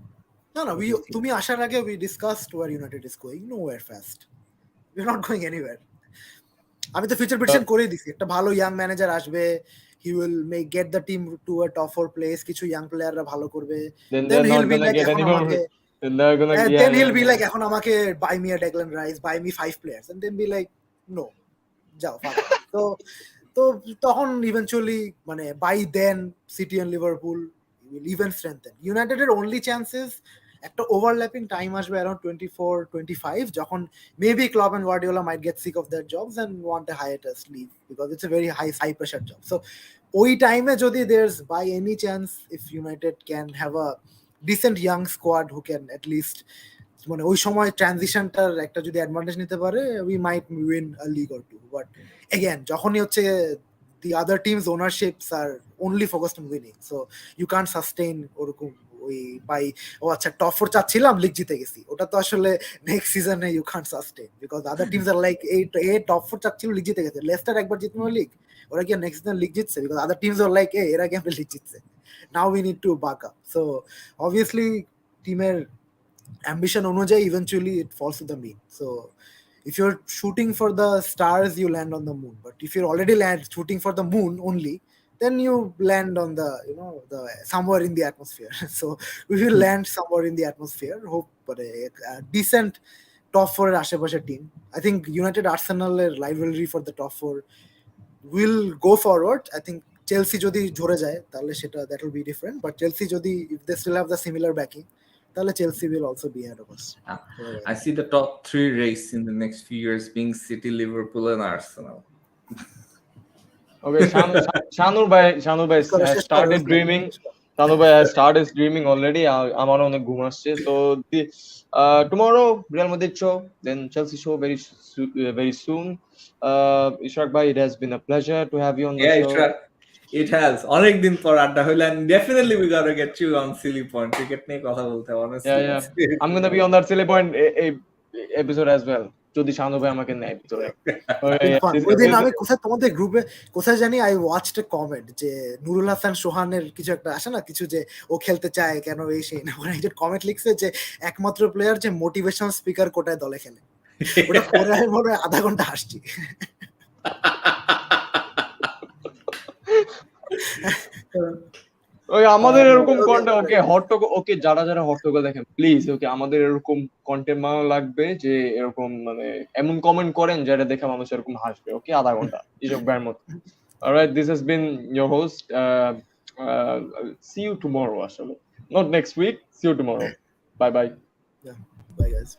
Speaker 2: তুমি আসার আগে we discussed where United is going. Nowhere fast. We're not going anywhere. আমি তো future prediction করে দিছি, একটা ভালো young manager আসবে, he will get the team to a top 4 place, কিছু ইয়াং প্লেয়াররা ভালো করবে, then he'll be like এখন আমাকে buy me a Declan Rice, buy me 5 players, and then be like no, যাও তো তখন ইভেন্চুয়ালি মানে by then City and Liverpool will even strengthen. United এর only chances একটা ওভারল্যাপিং টাইম আসবে around 24-25, যখন maybe Klopp and Guardiola might get sick of their jobs and want a hiatus leave because it's a very high pressure job. So ওই টাইমে যদি there's by any chance if United can have a decent young squad who can at least মানে ওই সময় ট্রানজিশনটার একটা যদি advantage নিতে পারে, we might win a league or two. But again, যখনই হচ্ছে the other teams ownerships are only focused on winning, so you can't sustain ওরকম ওই বাই আচ্ছা টপ 4 চাচ্ছিলাম লিগ জিতে গেছি, ওটা তো আসলে নেক্সট সিজনে you can't sustain because other teams are like এই টপ 4 চাচ্ছিল লিগ জিতে গেছে, লেস্টার একবার জিতলো লিগ, ওরা কি নেক্সট সিজন লিগ জিতছে because other teams are like এরা কি আমরা লিগ জিতছে, now we need to back up. So obviously teamer ambition অনুযায়ী eventually it falls to the mean. So if you're shooting for the stars, you land on the moon. But if you're already shooting for the moon only, then you land on the the somewhere in the atmosphere. So we will land somewhere in the atmosphere. Hope for a decent top 4 এর আশেপাশের team. I think United Arsenal এর rivalry for the top 4 will go forward. I think Chelsea যদি ঝরে যায় তাহলে সেটা that will be different. But Chelsea যদি if they still have the similar backing, তাহলে Chelsea will also be ahead of us.
Speaker 4: I see the top 3 race in the next few years being City, Liverpool, and Arsenal.
Speaker 1: Okay, Shanur bhai has started dreaming. Shanu bhai has started dreaming already. আমার অনেক ঘুম আসছে. So tomorrow Real Madrid show, then Chelsea show very soon. Ishrak bhai, it has been a pleasure to have you on the
Speaker 4: Yeah,
Speaker 1: show.
Speaker 4: Ishrak, it has. অনেক দিন পর আড্ডা হইলো, and definitely we gotta get you on Silly Point. Cricket নিয়ে কথা বলতে, honestly.
Speaker 1: Yeah. I'm gonna be on that Silly Point episode as well. যদি শানু ভাই আমাকে নেয় ভিতরে।
Speaker 2: ওইদিন আমি কোথায় তোমাদের গ্রুপে কোথায় জানি আই ওয়াচড এ কমেন্ট যে নুরুল হাসান সোহানের কিছু একটা আসে না, কিছু যে ও খেলতে চায় কেন এই সেই না, ওরা একটা কমেন্ট লিখছে যে একমাত্র প্লেয়ার যে মোটিভেশনাল স্পিকার কোটায় দলে খেলে। ওটা পরে আমি মনে হয় আধা ঘন্টা হাসছি।
Speaker 1: ওকে, আমাদের এরকম কন্টেন্ট, ওকে হটটক, ওকে যারা হটটক দেখেন প্লিজ, ওকে আমাদের এরকম কন্টেন্ট বানানো লাগবে যে এরকম মানে এমন কমেন্ট করেন যেটা দেখে মানুষ এরকম হাসবে। ওকে, আধা ঘন্টা এসব ব্যার মতো। Alright, this has been your host, see you tomorrow, আসলে not next week, see you tomorrow. Bye.
Speaker 2: Bye guys.